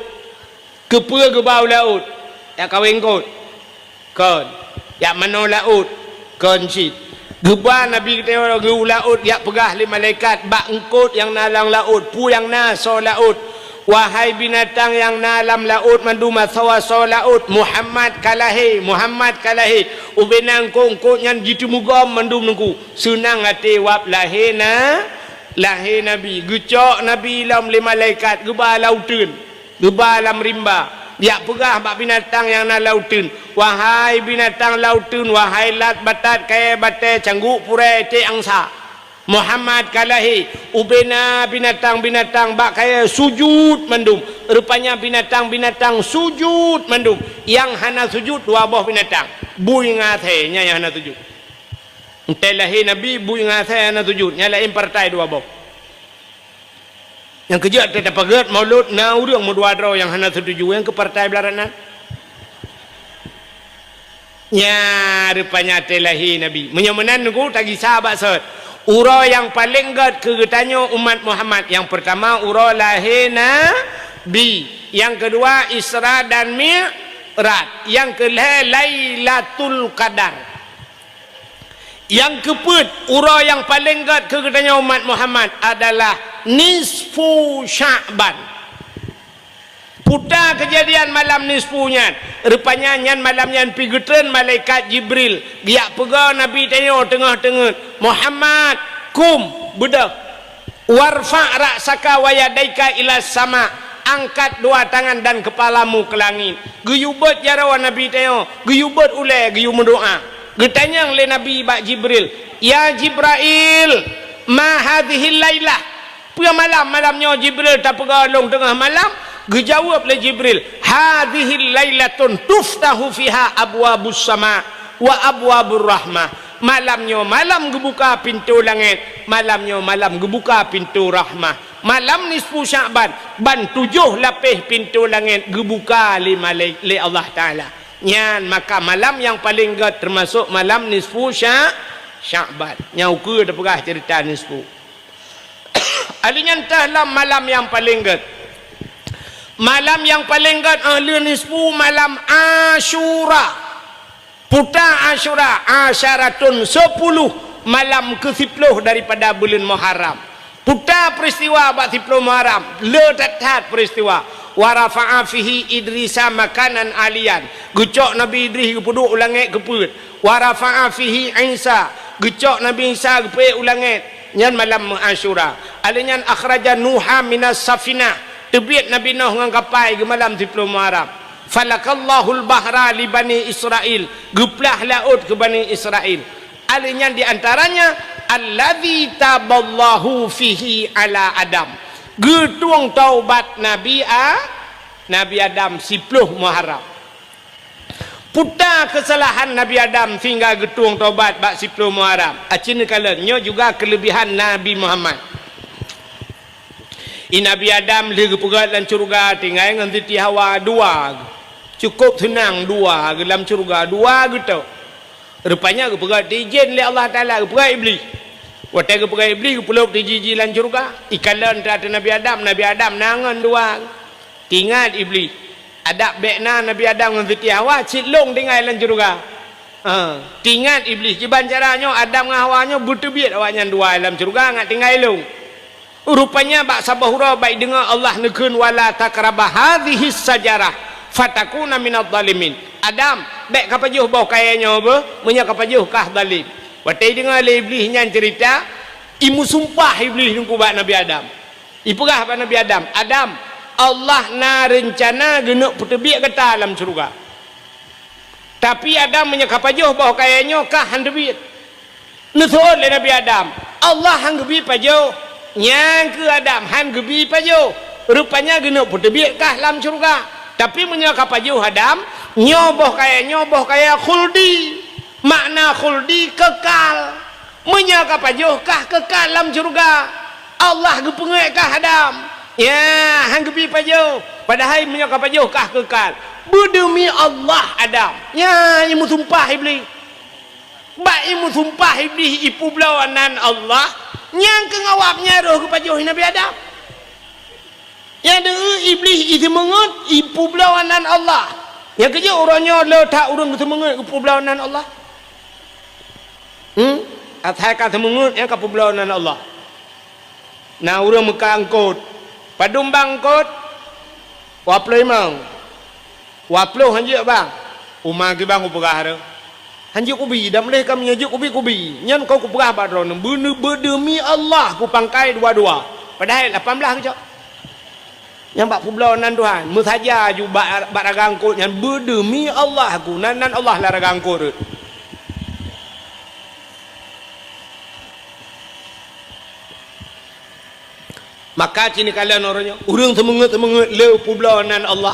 Kepua ke bau laut. Ya kawin kot. Kon. Ya mana laut. Kon sit. Gebah Nabi kita ke laut ya pegah le malaikat bak engkot yang nalang laut, pu yang naso laut. Wahai binatang yang nalam laut mandu masawa laut, Muhammad kalahi ubenang kongkot yang jitu mugam mandum nungku senang hati wap lahir Nabi gecok Nabi lam le malaikat gebah lautan gebah lam rimba dia pegah bak binatang yang na lautan. Wahai binatang lautan, wahai lat batat kaya batai cangguk purai te angsa, Muhammad kalahi ubena binatang-binatang bak kaya sujud mandum. Rupanya binatang-binatang sujud mandum. Yang hana sujud dua buah binatang. Bui ngathenya yang hana sujud. Entai lahir Nabi bui ngathenya hana sujud. Yang lain partai dua buah. Yang kejap tetap pagat maulud na urang mu dua draw yang hana sujud yang ke partai belaranan. Ya rupanya telahi Nabi. Menyemenan nunggu tagi sahabat sahut. Ura yang paling gad kegetanya umat Muhammad. Yang pertama ura lahir Nabi. Yang kedua Isra dan Mi'raj. Yang kelima Lailatul Qadar. Yang keempat ura yang paling gad kegetanya umat Muhammad adalah nisfu Sya'ban. Putar kejadian malam nisfunya. Rupanya nyan malam nyan pigetren malaikat Jibril. Dia pegang Nabi tanya tengah-tengah. Muhammad kum bedah. Warfa' ra'saka wa yadaika ila sama. Angkat dua tangan dan kepalamu ke langit. Geyubat jarawan Nabi tanya. Geyubat ulai geyu mendoa. Getanya oleh Nabi bak Jibril. Ya Jibril, ma hadhil lailah. Puya malamnya Jibril tak pegang long tengah malam. Gejawab oleh Jibril, hadhil lailatun tuftahu fiha abwabus sama wa abwabur rahmah. Malamnya malam gebuka pintu langit, malamnya malam gebuka pintu rahmah. Malam nisfu Sya'ban ban 7 lapis pintu langit gebuka li Allah Taala. Nyan maka malam yang paling gad termasuk malam nisfu Sya'ban. Nyau ke dah pegah cerita nisfu. Alinya entahlah malam yang paling gad. Malam yang paling gad ahli nisfu malam Asyura. Putar Asyura asyaratun 10 malam ke-10 daripada bulan Muharram. Putar peristiwa bak 10 Muharram letat peristiwa. Wa rafa'a fihi Idrisa makanan alian. Gecok Nabi Idris kepuduk ulangit keput. Wa rafa'a fihi Isa. Gecok Nabi Isa keput ulangit. Nyan malam Asyura. Alinyan akhraja Nuha minas safinah. Tebiat Nabi Nuh dengan kapal ke malam 10 Muharram. Falakallahul bahra li Bani Israel. Geplah laut ke Bani Israel. Alinya di antaranya alladzi taballahu fihi ala Adam. Getuang taubat Nabi Adam 10 Muharram. Putar kesalahan Nabi Adam sehingga getuang taubat bak 10 Muharram. Acina kalanya juga kelebihan Nabi Muhammad. Nabi Adam lagi pegat dalam syurga tinggal dengan Siti Hawa 2. Cukup senang 2 dalam syurga 2 gitu. Rupanya ke pegat dijin oleh Allah Taala ke pegat iblis. Waktu ke pegat iblis ke peluk dijiji dalam syurga. Ikalan terhadap Nabi Adam nangan 2. Tinggal iblis. Ada bekna Nabi Adam dengan Siti Hawa cilong tinggal dalam syurga. Tinggal iblis. Jiban caranya Adam dengan Hawanya bertebiat awaknya 2 dalam syurga ngat tinggal long. Rupanya bak sabahura baik dengar Allah nekun wala takrabah hadhihi sajarah fatakuna minadh dhalimin. Adam baik kapajuh bau kayanya apa punya kapajuh kah zalim. Watai dengar iblis nyan cerita imu sumpah iblis nungku bak Nabi Adam. Ipegah bak Nabi Adam. Adam Allah na rencana genuk putebiak kata dalam surga. Tapi Adam punya kapajuh bau kayanya kah handebiat. Nusul le Nabi Adam. Allah hang gebi pajo. Nyang ke Adam hang gebi pajo. Rupanya geno putebik kah dalam syurga. Tapi menyaka pajo Adam, nyoboh kaya khuldi. Makna khuldi kekal. Menyaka pajo kah kekal dalam syurga. Allah gepengek kah Adam. Ya, hang gebi pajo. Padahal menyaka pajo kah kekal. Berdemi Allah Adam. Ya, imu sumpah iblis. Bak imu sumpah iblis ipu belawanan Allah. Yang kengawapnya roh kepajuh Nabi Adam. Yang dengar iblis itu mengut ipu belawanan Allah. Yang kerja orangnya letak orang itu mengut ipu belawanan Allah. Atai kata mengut yang ipu belawanan Allah. Nah orang Mekah angkut. Padumbang angkut. Waplai mang. Waplo hanjik bang. Umar ke bang upegah ada. Hanjik kubi dah boleh kami hanjik kubi. Nyan kau kupegah badron. Berdemi Allah ku pangkai dua-dua. Padahal 18 kejap. Yang bak publawanan Tuhan. Musaja ju bak ragang kot nyan berdemi Allah ku. Nan Allah lah ragang kot. Maka cini kalian orangnya. Urang semangat le publawanan Allah.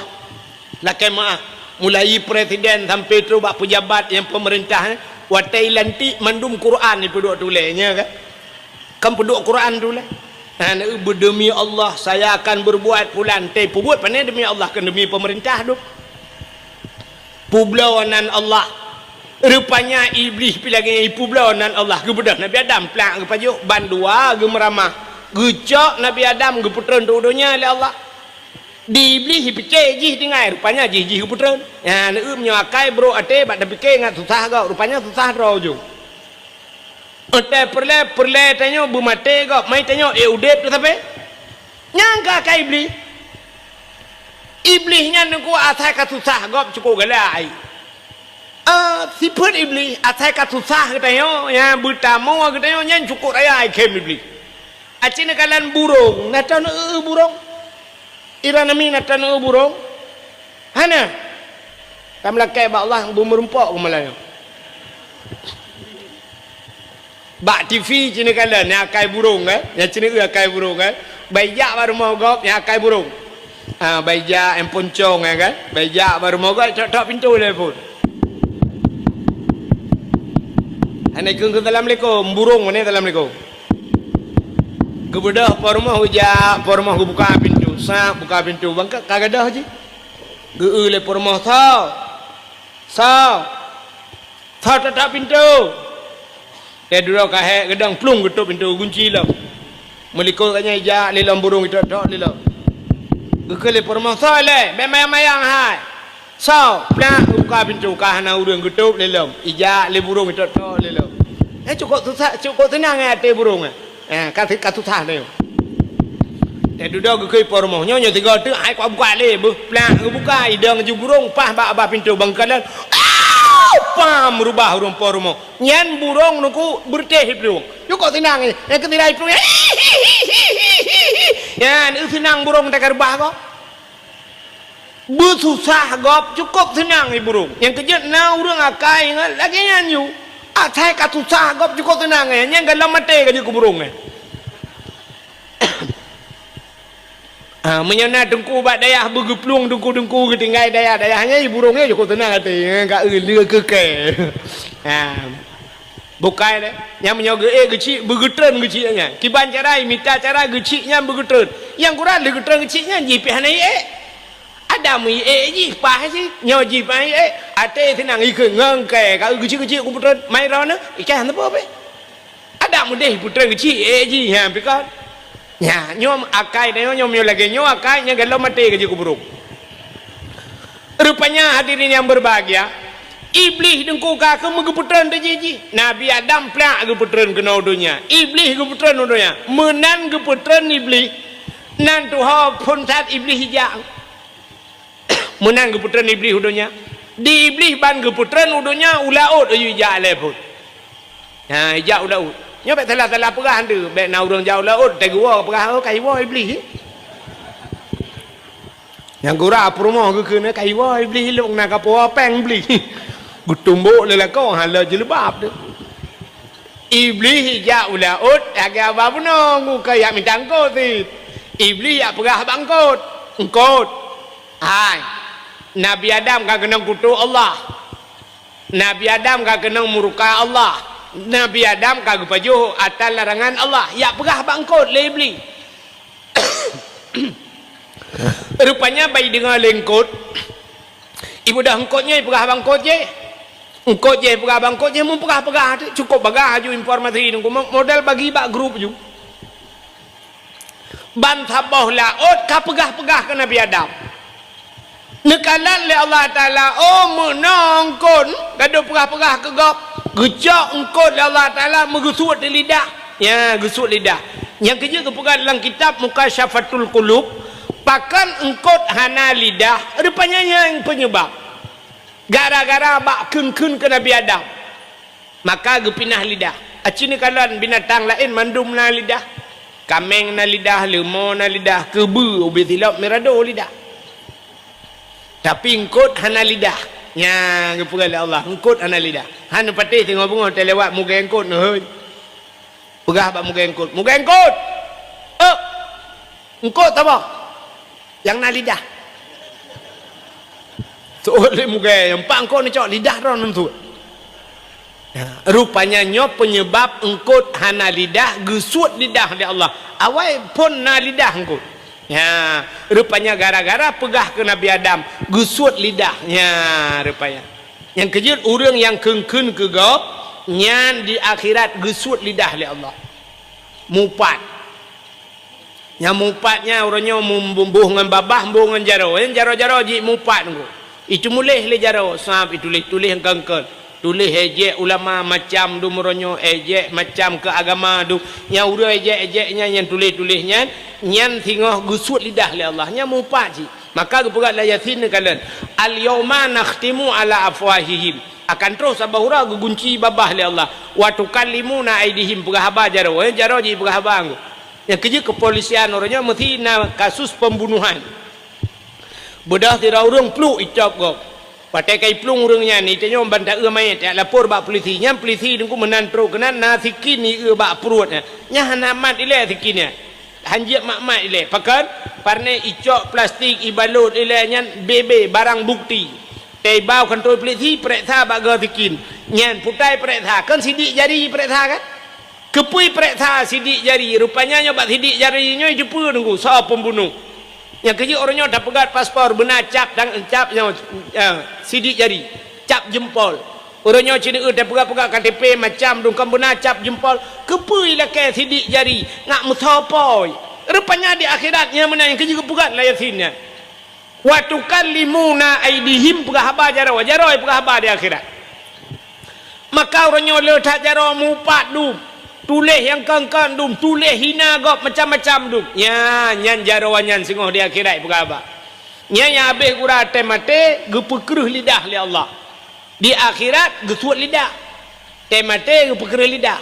Lakai maaf, mulai presiden sampai tu bak pejabat yang pemerintah watai lantik mandum Quran ni peduk tulisnya kan. Kan peduk Quran tulis. Berdemi Allah saya akan berbuat pulan. Buat pandai demi Allah kan demi pemerintah tu. Publawanan Allah. Rupanya iblis pilih publawanan Allah kebedah Nabi Adam pelak ke pajuk bandua ke meramah. Gecok Nabi Adam ke putran tu dunia oleh Allah. Di iblis fikir jih tinggal rupanya jih keputeran. Ya nak menyakai bro ate bak dah fikir ngat susah kau rupanya susah draw jo. Ate perle tanya bumate kau mai tanya udep tu sampai. Nyangka kai iblis. Iblisnya nunggu asai ka susah kau cukup galai. Sifat iblis asai ka susah katanya ya bertamu katanya nyan cukup raya kem iblis. Acina kalian burung, natan burung. Ira nami natan burung. Hana. Tam lakai ba Allah bumerempok ke Melayu. Bak TV cina kalian yang akai burung kan. Yang cina akai burung kan. Baijak baru mau gop yang akai burung. Baijak yang poncong kan. Baijak baru mau gop tok pintu telefon. Assalamualaikum Assalamualaikum. Burung mana Assalamualaikum. Kebedah pormah hujak, pormah buka pintu. Sa buka pintu bangka kagadah je. Ge le pormah Sa tak pintu. Dia duduk kahek gedang plung ketuk pintu kunci lah. Melikau katanya ijak lelam burung itu tok lelam. Ge le pormah sa le, mayang hai. Sa plak buka pintu kahana urang ketuk lelam. Ijak le burung itu tok lelam. Cukup susah, cukup tenang hati burung. Kat susah ni. Dia duduk ke pormoh nyonya tiga tu ai kau buka le plak buka idang ju burung pah ba pintu bangkalan. Pam rubah urang pormoh. Nyan burung nuku berteh burung. Yo kau tenang ni. Yang ketirai burung. Yan senang burung tak rubah kau. Bersusah gop cukup senang ni burung. Yang kejut na urang akai lagi nyanyu. Atai kat susah gop cukup tenang ni. Yang galam mati ke ku burung ni. Menyana dengku bat dayah bergeplung dengku ketinggai dayahnya burungnya cukup tenang hati enggak dia keke. Bukai deh yang menyoga kecil bergetren kecilnya kiban carai minta cara kecilnya bergetren yang kurang bergetren kecilnya jipih nai ada mi ji pah sih nyo jipah ate tenang ikut ngangkai kalau kecil komputer main rana ikan apa ada mudeh putera kecil ji yang pikir ya nyom akai dia nyom lagi nyom akai nya galau mati ke burung. Rupanya hadirin yang berbahagia, iblis dengku ka ke megeputran de ji. Nabi Adam plak geputran kena dunia. Iblis geputran dunia. Menan geputran iblis. Nan Tuhan pun saat iblis hijau. Menan geputran iblis dunia. Di iblis ban geputran dunia ulaut ayu hijau leput. Ha hijau ulaut. Nya bet salah perah tu bet na urang jauh laut te gua perah kai wa iblis. Yang gura promo ke kena kai wa iblis luk na ka po peng iblis. Gutumbuk le la ko hala jelebab tu. Iblis ya ulaut agak apa pun ngukai yang minta angkut tu. Iblis ya perah bangkut. Angkut. Hai. Nabi Adam kan kena kutuk Allah. Nabi Adam kan kena murka Allah. Nabi Adam kan pajuh atas larangan Allah. Ya perah bangkut le Iblis. Rupanya bayi dengar lengkut. Ibu dah angkutnya perah bangkut je. Engkau je perah bangkut je mun perah cukup bagah aju informasi ni modal bagi bak grup ju. Ban tabah laut ka pegah-pegah ke Nabi Adam. Nekalan le Allah Taala menongkon gaduh perah-perah ke gop. Gejak engkau le Allah Taala megusut di lidah. Ya, gusut lidah. Yang kerja ke perkara dalam kitab Mukasyafatul Qulub, pakan engkau hana lidah, rupanya yang penyebab. Gara-gara bak kun ke Nabi Adam, maka gepinah lidah. Aci ni kalan binatang lain mandum na lidah. Kameng na lidah, lemau na lidah, kebu ubi tilap merado lidah. Tapi engkau hana lidah. Ya, gepura Allah, engkau hana lidah. Hana patih tengok bunga terlewat muka engkau noh. Pegah bak muka engkau. Muka engkau. Engkau tak apa? Yang na lidah. Oleh muka yang pangkau ni cak lidah ron tu. Rupanya nyop penyebab engkau hana lidah, gesut lidah di Allah. Awai pun na lidah engkau. Ya, rupanya gara-gara pegah ke Nabi Adam, gesut lidahnya rupanya. Yang kejut orang yang kengkun ke gop, nyan di akhirat gesut lidah di Allah. Mupat. Yang mupatnya orangnya membuh dengan babah, membuh dengan jaro. Yang jaro-jaro ji mupat engkau. Itu mulih le jaro sab itu tulis yang kengkon tulis ejek ulama macam du meronyo ejek macam ke agama du yang udah ejeknya yang tulisnya nyan tengok gusut lidah le Allah nya mupat ji maka kepurat la yasin kalian al yauma nakhtimu ala afwahihim akan terus abahura gunci babah le Allah wa tukallimuna aidihim perahaba jaro jaro ji perahaba anggo yang kerja kepolisian orangnya mesti na kasus pembunuhan. Bedah tidak orang peluk icap kau. Pakai kai pelung orangnya ni tanya bantai mayat tak lapor bak polisi. Nya polisi nunggu menantro kena nasikin ni bak perutnya. Nya hanamat ile sikinnya. Hanjak mak-mak ile. Pakan parne icap plastik ibalut ile nya bebe barang bukti. Tei bau kontrol polisi periksa bak ga sikin. Nya putai periksa kan sidik jari periksa kan. Kepui periksa sidik jari. Rupanya nyoba sidik jarinya jumpa nunggu soal pembunuh. Yang kerja orangnya dah pegat paspor benar cap dan capnya sidik jari cap jempol orangnya cina dah pegat-pegat KTP macam dungkam benar cap jempol kepui lah ke sidik jari ngak musapoi rupanya di akhiratnya mana yang kerja pegat lah yasinnya wa tukallimuna aidihim perahaba jaro perahaba di akhirat maka orangnya letak jaro mupat du tulis yang kangkan dum tulis hina gop macam-macam dum nya nyan jarawanyan singoh di akhirat berapa nya nya habis gura temate gepekeruh lidah li Allah di akhirat gesut lidah temate gepekeruh lidah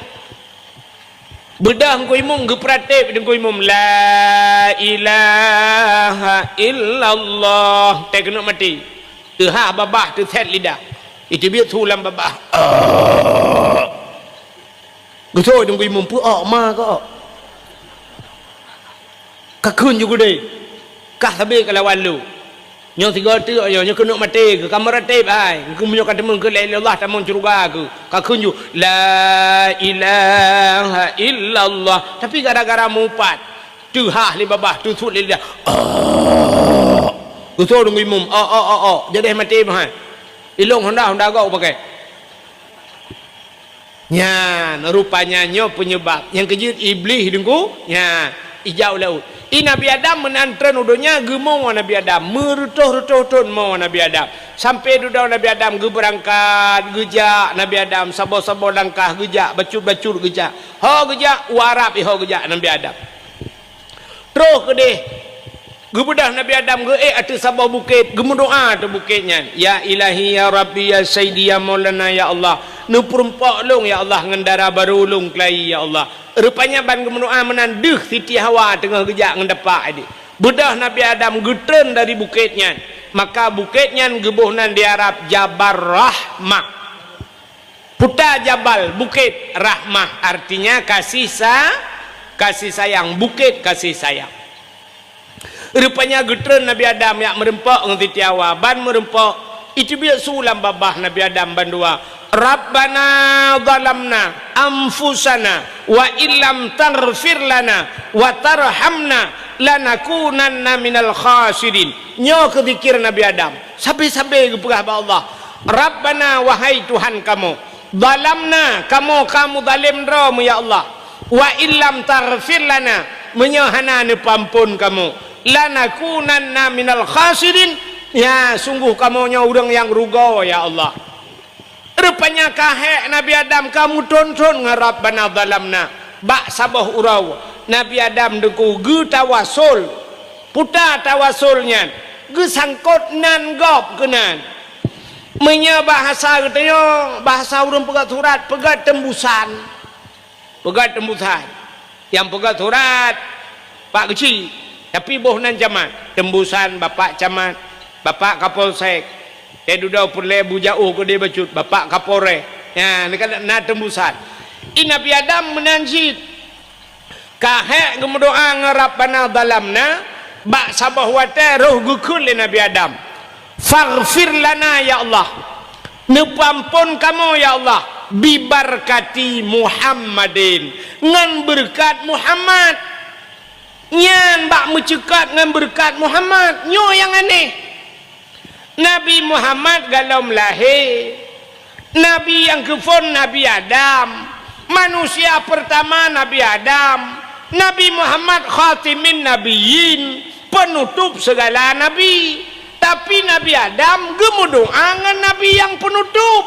bedah engko imum gepratip engko imum la ilaha illallah te kena mati tu ha babah tu set lidah itu biar tulam babah Betul tunggu imam pu ma ko. Kakun juga deh. Kah sabe kalawan lu. Nyo tiga tu yo nyo kena mati ke kamera tape ai. Ku menyo kata mun ke la Allah tamon curuga ke. Kakun ju la ilaha illallah. Tapi gara-gara mupat. Tu ha li babah tu sut li dia. Betul tunggu imam. Jadi mati bah. Ilong Honda kau pakai. Ya, rupanya nyo penyebab yang kejut iblis dengku. Ya, ijau laut. Nabi Adam menantren udonya gemau Nabi Adam, merutuh-rutuh mau Nabi Adam. Sampai dudau Nabi Adam ge berangkat, gejak Nabi Adam sabo-sabo langkah gejak, bacur-bacur gejak. Ho gejak warap ho gejak Nabi Adam. Terus ke deh. Gebudah Nabi Adam ge atu sabah bukit, gemudoa tu bukitnya. Ya Ilahi ya Rabbi ya Sayyidi ya Maulana ya Allah. Nu perempak long ya Allah ngendara baru long kelai ya Allah. Rupanya ban gemudoa menandeh Siti Hawa tengah gejak ngendepak ini. Bedah Nabi Adam getren dari bukitnya. Maka bukitnya gebuhnan di Arab Jabal Rahmah. Puta Jabal, bukit rahmah, artinya kasih sayang, bukit kasih sayang. Rupanya getren Nabi Adam yang merempok ngerti tiawa ban merempok itu biar sulam babah Nabi Adam bandua. Rabbana zalamna anfusana wa illam taghfir lana wa tarhamna lanakunanna minal khasirin. Nyo kezikir Nabi Adam sampai-sampai keperah Allah. Rabbana, wahai Tuhan kamu, zalamna, kamu zalim drom ya Allah, wa illam taghfir lana, menyohana ni pampun kamu, lanakunanna minal khasirin, ya sungguh kamunya orang yang rugo ya Allah. Rupanya kahek Nabi Adam kamu tonton ngarabbana zalamna bak sabah urau Nabi Adam deku ge tawasul puta tawasulnya ge sangkot nan gop kenan menya bahasa katanya bahasa urang pegat surat pegat tembusan yang pegat surat Pak kecil tapi boh nan camat tembusan bapak camat bapak kapolsek duda perle bujau ke dia bacut bapak kapore ya dekat na tembusan ini Nabi Adam menanjid kahek gemedoa ngarabbana zalamna bak sabah wate roh gukul Nabi Adam faghfir lana ya Allah, nepampun kamu ya Allah, bibarkati Muhammadin, ngan berkat Muhammad, nyan bak mencekat ngan berkat Muhammad, nyo yang aneh. Nabi Muhammad galom lahir, Nabi yang kefon Nabi Adam, manusia pertama Nabi Adam, Nabi Muhammad khatimin nabiyyin, penutup segala nabi. Tapi Nabi Adam gemudoa ngan Nabi yang penutup.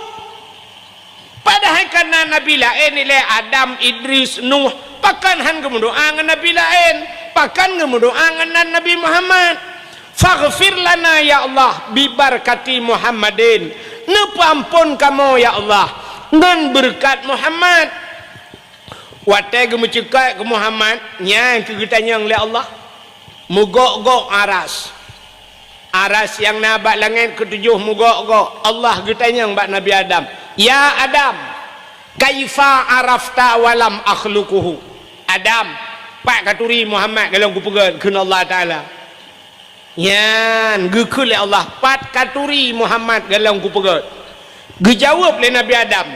Padahal karena Nabi lain nilai Adam, Idris, Nuh, pakan han gemudoa ngan Nabi lain, pakan gemudoa ngan Nabi Muhammad. Faghfir lana ya Allah bibarkati Muhammadin, nepampun kamu ya Allah ngan berkat Muhammad. Wate gemucekai ke Muhammad nya kegetanya oleh Allah mugok-gok aras yang nabak langit ketujuh mugok-gok Allah getanya bak Nabi Adam, ya Adam kaifa arafta walam akhluquhu. Adam pak katuri Muhammad kalau ku pegat kena Allah Taala yan gekul Allah pat katuri Muhammad kalau ku pegat gejawab le Nabi Adam,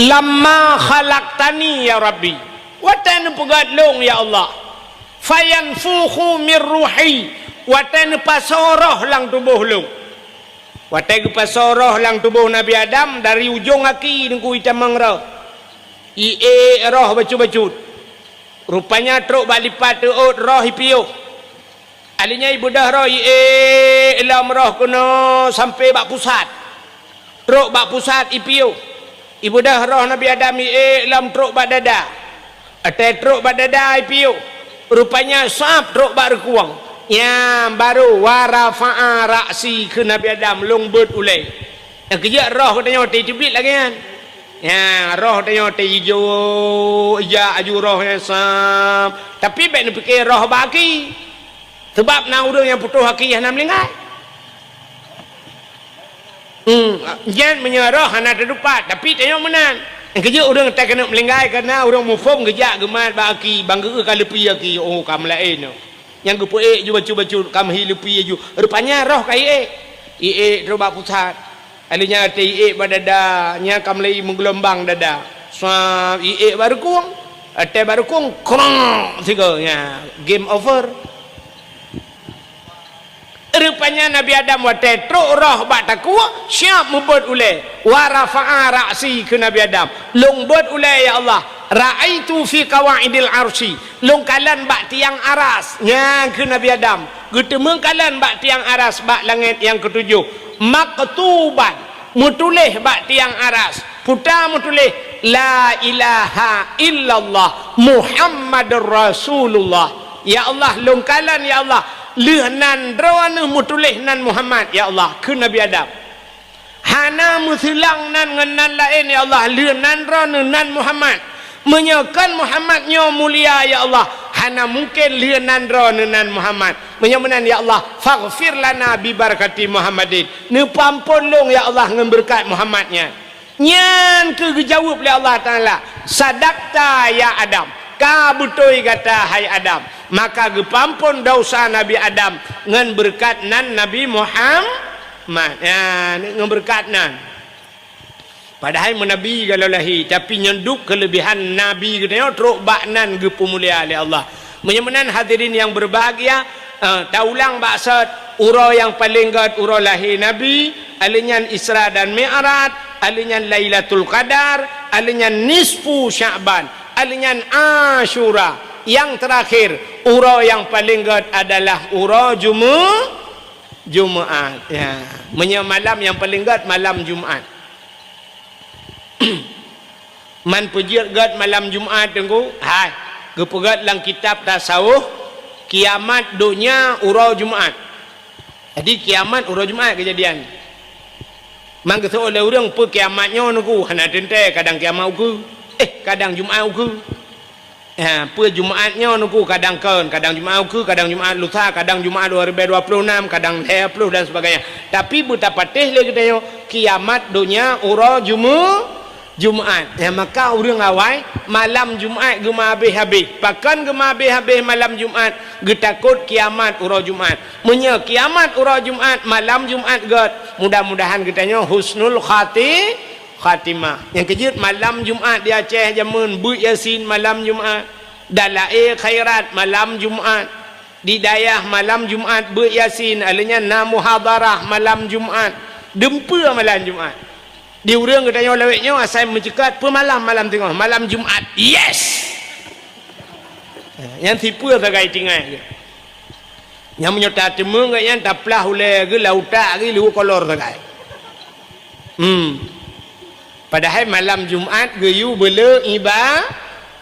lamma khalaqtani ya Rabbi, watan pegat long ya Allah, fayanfukhu min ruhi, watan pasoroh lang tubuh long, watan pasoroh lang tubuh Nabi Adam dari ujung kaki nunggu hitam mengra, roh bacut-bacut, rupanya truk balipat tuut roh hipiuh, alinya ibu dah roh ilam roh kuno sampai bak pusat, truk bak pusat ipiuh, ibu dah roh Nabi Adam ilam truk bak dada, ate truk bak dada ipiuh, rupanya sap truk bak rekuang. Ya baru warafa'a raksi ke Nabi Adam long bird ulai. Yang kerja roh katanya te cubit lagi kan. Ya roh katanya te hijau aju roh yang sam. Tapi baik nak fikir roh baki. Sebab nak urang yang putus haki yang nak melingkai. Jangan menyerah anak terdupat. Tapi tengok menan. Yang kerja urang tak kena melingkai kerana urang mufum kerja gemat baki bangga kalau pi haki oh kam lain. Yang gepo cuba kamu hilupi ju rupanya roh kai roba pusat alinya te badada nya kamlei menggelombang dada swab baru kuang ate baru kuang krong siganya game over. Rupanya Nabi Adam wate truk roh bak takwa siap membot ule warafa'a ra'si ke Nabi Adam long bot ule ya Allah, ra'aitu fi qawaidil arsy, long kalan bak tiang aras nya ke Nabi Adam getemu kalan bak tiang aras bak langit yang ketujuh, maktuban mutulih bak tiang aras puta mutulih la ilaha illallah Muhammadur Rasulullah. Ya Allah long kalan ya Allah lehnan drawana mutulih nan Muhammad ya Allah ke Nabi Adam, hana musilang nan ngenan lain ya Allah lehnan drawana nan Muhammad, menyakan Muhammad nyo mulia ya Allah, hana mungkin lehnan drawana nan Muhammad menyamenan ya Allah faghfir lana bi barakati Muhammadin, nepampun long ya Allah ngan berkat Muhammadnya. nyan ke dijawab oleh Allah Taala, sadaqta ya Adam, ka betul kata hai Adam, maka gepampun dosa Nabi Adam ngan berkat nan Nabi Muhammad. Ya, ngan berkat nan. Padahal menabi kalau lahi, tapi nyenduk kelebihan Nabi katanya teruk baknan ge pemulia oleh Allah. Menyemenan hadirin yang berbahagia, taulang maksud uro yang paling gad uro lahir Nabi, alinyan Isra dan Mi'raj, alinyan Lailatul Qadar, alinyan nisfu Sya'ban, alinyan Ashura. Yang terakhir uro yang paling gad adalah uro Jumaat. Ya, malam yang paling gad malam Jumaat. Man pujir gad malam Jumaat tengku, hai gepegat lang kitab tasawuf kiamat dunia urau Jumaat. Jadi kiamat urau Jumaat kejadian. Mang kata oleh orang pe kiamatnya nuku hana tente kadang kiamat uku. Kadang Jumaat uku. Ya, pe Jumaatnya nuku kadang kadang Jumaat uku, kadang Jumaat lusa, kadang Jumaat 2026, kadang 30 dan sebagainya. Tapi betapa teh le kita kiamat dunia urau Jumaat. Ya, maka orang awai malam Jumaat gema habis-habis. Pakan gema habis-habis malam Jumaat, ge takut kiamat urau Jumaat. Munya kiamat urau Jumaat, malam Jumaat gad. Mudah-mudahan kitanya husnul khatimah. Yang kejut malam Jumaat di Aceh jamun Bu Yasin malam Jumaat. Dalail khairat malam Jumaat. Di Dayah malam Jumaat Bu Yasin, alanya na muhadarah malam Jumaat. Dempa malam Jumaat. Di urang katanya leweknya asal mencekat malam tengah malam Jumaat. Yes. Yang tipu sebagai tinggal. Yang menyerta temu yang taplah oleh ke lautak ke lu kolor sebagai. Padahal malam Jumaat geyu bela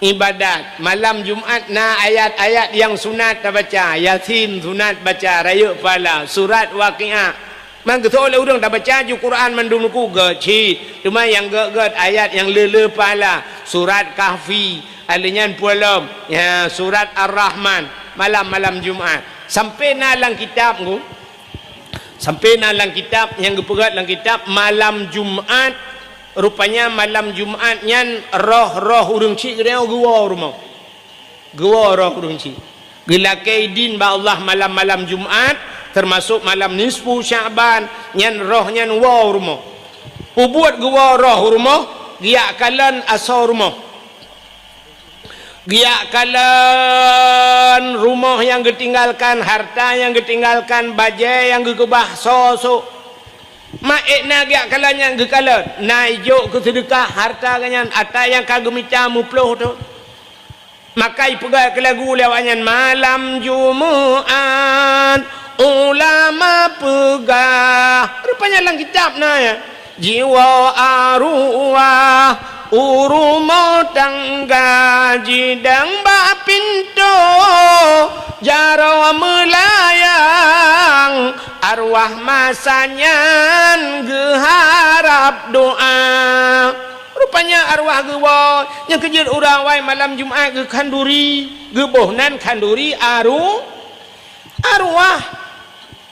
ibadat. Malam Jumaat na ayat-ayat yang sunat baca, Yasin sunat baca, raya pala, surat Waqiah. Man kata oleh orang dah baca je Quran mandunuku gecit. Cuma yang ged ayat yang lele pala, surat Kahfi, alinyan pualam, ya surat Ar-Rahman, malam Jumaat. Sampai nalang kitab ku. Sampai nalang kitab yang gepegat lang kitab malam Jumaat, rupanya malam Jumaat nyan roh urang cik dia gua rumah. Gua roh urang cik. Gelakai din ba Allah malam Jumaat, termasuk malam nisfu Sya'ban, nyan roh nyan wow rumah. Ubuat gua roh rumah, giak kalan asar rumah. Giak kalan rumah yang ditinggalkan, harta yang ditinggalkan, bajai yang gekebah sosok. Maikna giak kalan yang gekalan, naijuk ke sedekah harta kanyan, ata yang kagemica muploh tu. Maka ipegat ke lagu lewanyan malam Jumaat ulama pegah, rupanya dalam kitab na ya, jiwa arwah urumo tangga jidang ba pintu jaro melayang arwah masanya geharap doa. Rupanya arwah gewa yang kejut orang wai malam Jumaat ge kanduri gebohnan kanduri arwah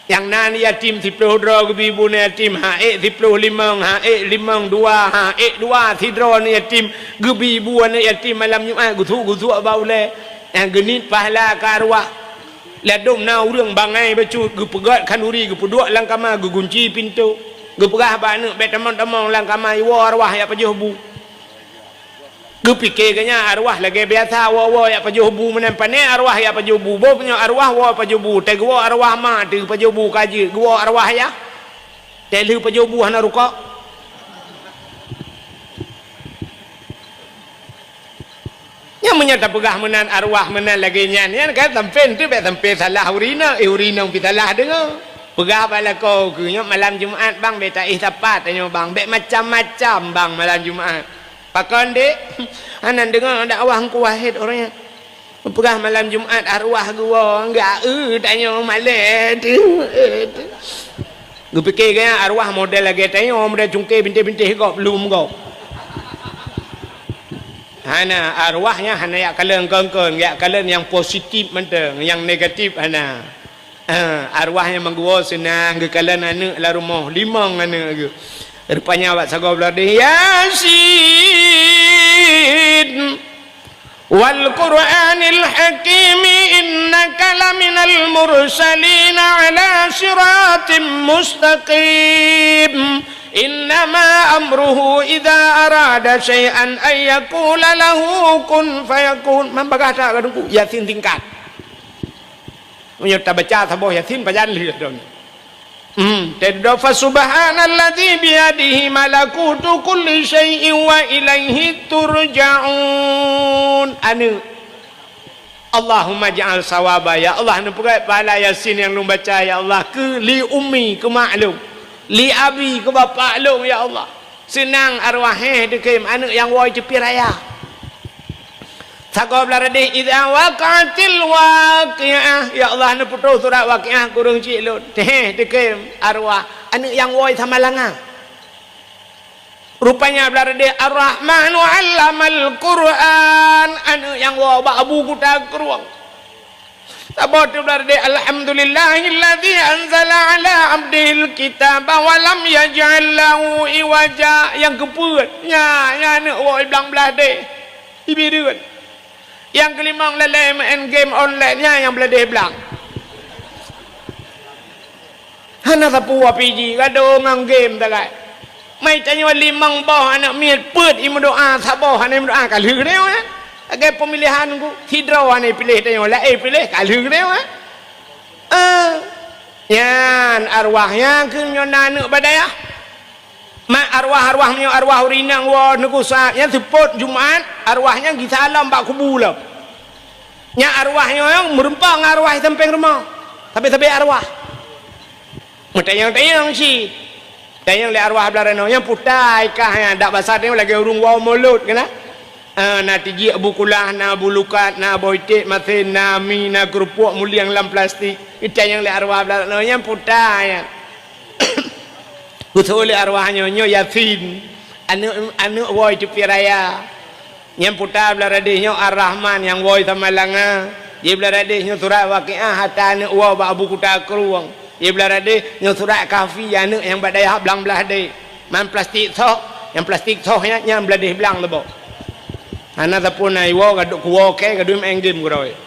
yang nan yatim 32 ibu ni yatim haik 35 haik 52 haik 2 tidro ni yatim gebi ibu ni yatim malam Jumaat gutu baule yang genit pahala ke arwah ladom na urang bangai bacu gepegat kanduri gepeduk lang kamar gegunci pintu gepegah bana bet temang lang kamar iwa arwah ya pajuh bu gepikir kanya arwah lagi biasa wa ya pajuh bu menampane arwah ya pajuh bu bo punya arwah wa pajuh bu te gua arwah ma te pajuh bu kaji gua arwah ya te lu pajuh bu hana ruka yang menyata pegah menan arwah menan lagi nyan kan sampai tu bet sampai salah urina pitalah dengar pegah bala kau kunya malam Jumaat bang beta tepat tanya bang bet macam-macam bang malam Jumaat pakan dek anan dengar ada awah ku wahid orangnya pegah malam Jumaat arwah gua enggak tanya malam tu gua fikir kan arwah model lagi tanya model cungkir bintik-bintik kau belum kau hana arwahnya hana ya kalen kengkeng ya kalen yang positif menteng yang negatif hana arwahnya mengguo senang ke kalian anak la rumah limang anak ke rupanya awak sagau beladih Yasin wal Qur'anil Hakim innaka laminal mursalin ala siratim mustaqim innama amruhu idza arada syai'an ay yaqula lahu kun fayakun membagah tak kadungku Yasin tingkat menyerta baca taboh Yasin pajan lihat dong tadfa subhanallazi biyadihi malakutu kulli syai'in wa ilaihi turja'un anu Allahumma ja'al sawaba ya Allah anu pegat pahala Yasin yang lu baca ya Allah ke li ummi ke maklum li abi ke bapa long ya Allah senang arwah dekem anu yang woi cepi raya Sagob larade idza waqatil waqiah ya Allah anu putus surat waqiah kurang cilun teh dekem arwah anu yang woi samalanga rupanya larade ar-rahmanu 'allamal qur'an anu yang woi abu kuta keruang sabot larade alhamdulillahilladzi anzala ala abdil kitaba wa lam yaj'al lahu iwaja yang kepuat nya anu woi blang belah de ibirut yang kelima lelai main game online nya yang beladih belang hana sapu PG kado ngang game takai mai tanya limang boh anak miat put imu doa saboh ane doa kalih deu ya agai pemilihan ku hidro ane pilih tanya la pilih kalih deu yan arwahnya ke nyonana badaya mak arwah nyo arwah urinang wa negusa yang sepot Jumat arwahnya gisalam bak kubu lah nya arwahnya yang merempang arwah tempeng rumah tapi arwah tayang si tayang le arwah belarano yang putai kah ya dak basar ni lagi urung wa mulut kena na tiji bukulah na bulukat na boitik masin na mi na kerupuk muliang lam plastik tayang le arwah belarano yang putai betul le arwahnya nyo Yasin anu woi cepi raya yang putar beladihnya ar-rahman yang woi tamalanga ye beladihnya surat waqiah hatta anu wa abu kuta keruang ye beladihnya surat kahfi anu yang badaya belang belah de man plastik sok yang plastik sok yang beladih belang lebo ana tapun ai wo gaduk kuwo ke gadum enggem groi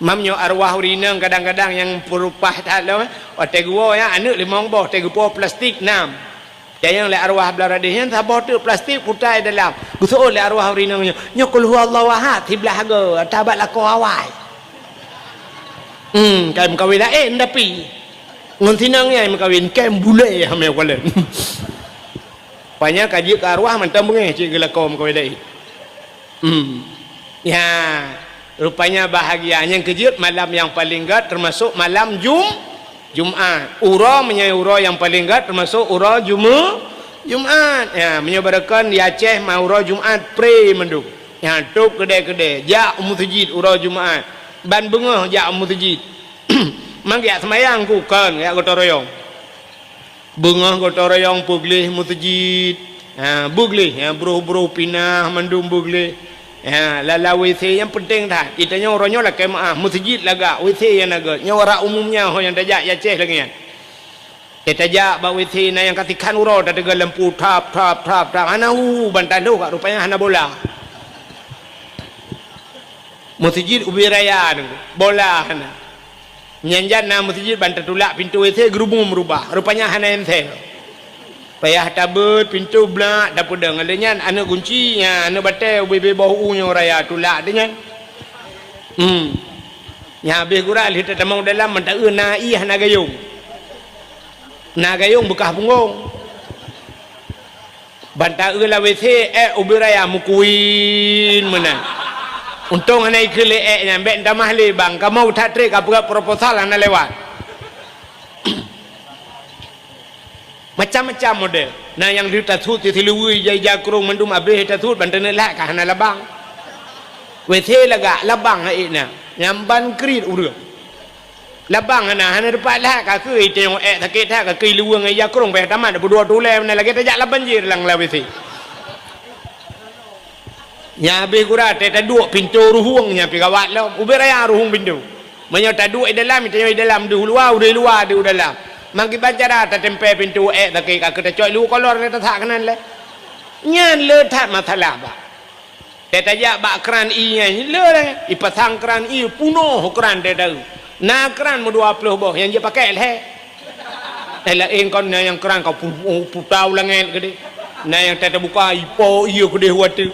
mamnyo arwah urinang kadang-kadang yang perupah tak lo ote gua ya anu limong boh te gua plastik nam yang le arwah beladihnya sabot tu plastik putai dalam gusul le arwah urinang nyo kul huwallahu ahad tiblah go tabat la ko awai kai mkawin lain tapi ngon tinang nyai mkawin kem bule hame kwalen banyak kaji ke arwah mantam bengeh cik gelako mkawin lain ya rupanya bahagianya kejut malam yang paling gat termasuk malam Jumat. Ura menyai ura yang paling gat termasuk ura Jumat. Ya, menyebarkan di Aceh mau ura Jumat pre menduk. Ya, tuk kedai-kedai. Jak musjid ura Jumat. Ban bengah jak musjid. Mang ya semayang ku kan ya gotong royong. Bengah gotong royong puglih musjid. Ha, buglih ya bro-bro pinah mandum buglih. Ya, lala WC yang penting dah. Kita nya orangnya lah kemaah masjid laga WC yang naga. Nya orang umumnya ho yang tajak ya ceh lagi kan. Kita tajak ba WC na yang katikan uro dah tegak lampu tap. Ana bantan tu kat rupanya hana bola. Masjid ubi raya tu. Bola hana. Nyanjan na masjid bantan tulak pintu WC gerubung merubah. Rupanya hana ente. Payah tabut pintu blak dapur deng adanya anak kuncinya anak batai bebe bau nya raya tulak dengan ya habis gura kita tamang dalam mentak na ih na gayung bekah punggung banta la WC ubi raya mukuin mana untung ana ikele nya mbek ndamah le bang kamu tak trek apa proposal ana lewat macam-macam model. Nah yang ditatut tilui jaya kurung mendum abih tatut bantene lak ka hana labang. WC laga labang haina. Nyamban krit urang. Labang hana depat lak ka kui tengok sakit tak ka kui luang jaya kurung pe tamat berdua tule na lagi tajak la banjir lang la WC. Nya abih kura te taduk pintu ruhungnya pi kawat la uberaya ruhung pintu. Menyo taduk dalam tengok dalam du luar dalam. mangki bancara ta tempe pintu tak ke ka coy lu kolor le ta thak kanan le nyan le that masalah ba te ta ya ba kran i le i pasang kran i puno kran de dah na kran mo 20 boh yang dia pakai le lah kon yang kran kau putau langen gede na yang te buka ipo iyo gede watu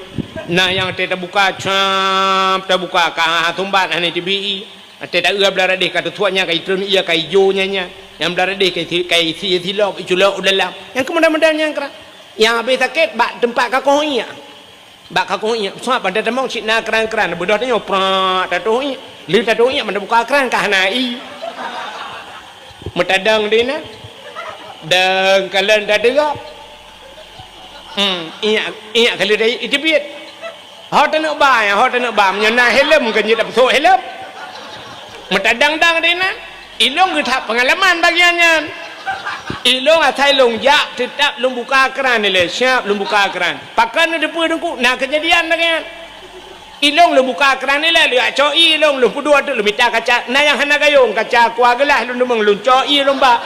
na yang te buka cap te buka ka tumbat ane tibi te ta ua blara de ka tuanya kai trun iya kai jo nya yang blara de kai si lok iculok dalam yang kemudian yang kran yang habis sakit bak tempat kakoh iya bak kakoh iya sebab pada temong cik na kran bodoh tanya pra tatuh iya li tatuh iya mana buka kran ka hanai metadang dina dan kalian dah dengar iya kali dah itu biat hot nak ba menyana helm kan jadi betul helm metadang-dang dina ilong kita pengalaman bagiannya ilong atai long ya tetap long buka keran ni le siap long buka keran pakan ada pun dengku nak kejadian lagi ilong long buka keran ni le dia coi ilong long pudua tu long minta kaca na yang hana gayung kaca kuah gelas long demang long coi long ba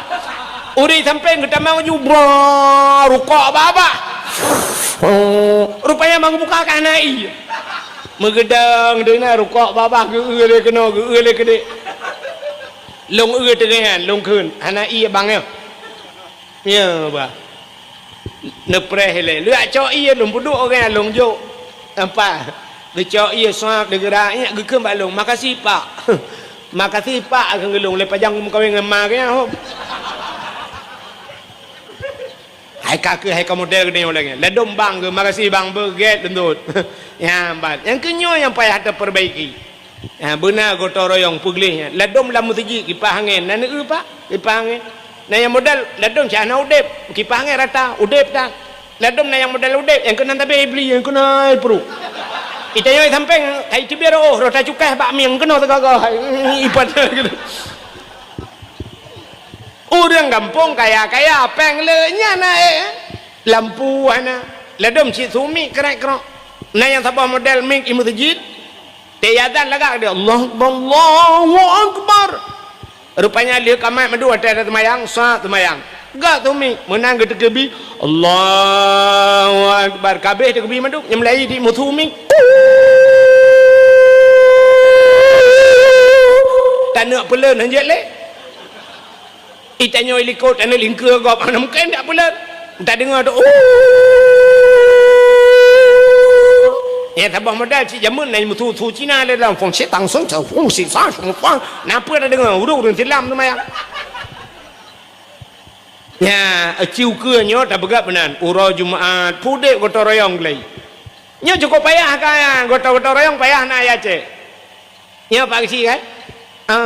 uri sampai kita mau jubro rukuk baba rupanya mau buka kanai megedang dena rukuk baba ge le kena ge le kede long tengah long kun hana iya bang ya ba nepre hele lu cho iya long puduk orang long jo apa de cho iya swak de geraknya ge ke balong makasih pak makasih pak ke long le pajang kawin ngema ke ho hai kak hai model gede oleh ledom bang ke makasih bang berget tentut ya bat yang kenyo yang payah terperbaiki ya benar gotong royong puglihnya ledom lam mutiji kipas angin nan pak kipas angin nah yang modal ledom cana udep kipas angin rata udep tak ledom nah yang modal udep yang kena tapi beli yang kena perlu itayo sampai kai tibero oh rota cukai bak mi yang kena tegak ipat gitu orang kampung kaya peng lenya na lampu ana ledom si sumi kerek nah yang sabah model mik imutjid tiadan lagak dia Allahu akbar rupanya dia kamai madu ada temayang sa temayang gak tumi menang gede kebi Allahu akbar kabeh de kebi madu nyemlai di muthumi tanak pelen hanjat le itanyo ilikot ana lingkeur gop ana mungkin tak pula tak dengar tu ya tabah modal si jamun nai mutu tu Cina le dalam fong si tang song chao fong si sa song fang napa dah dengar urung tilam tu mayang ya aciu ke nyo tak begap benan uro Jumaat pudek gotong royong lei nyo cukup payah kan gotong royong payah na ya ce nyo pak si kan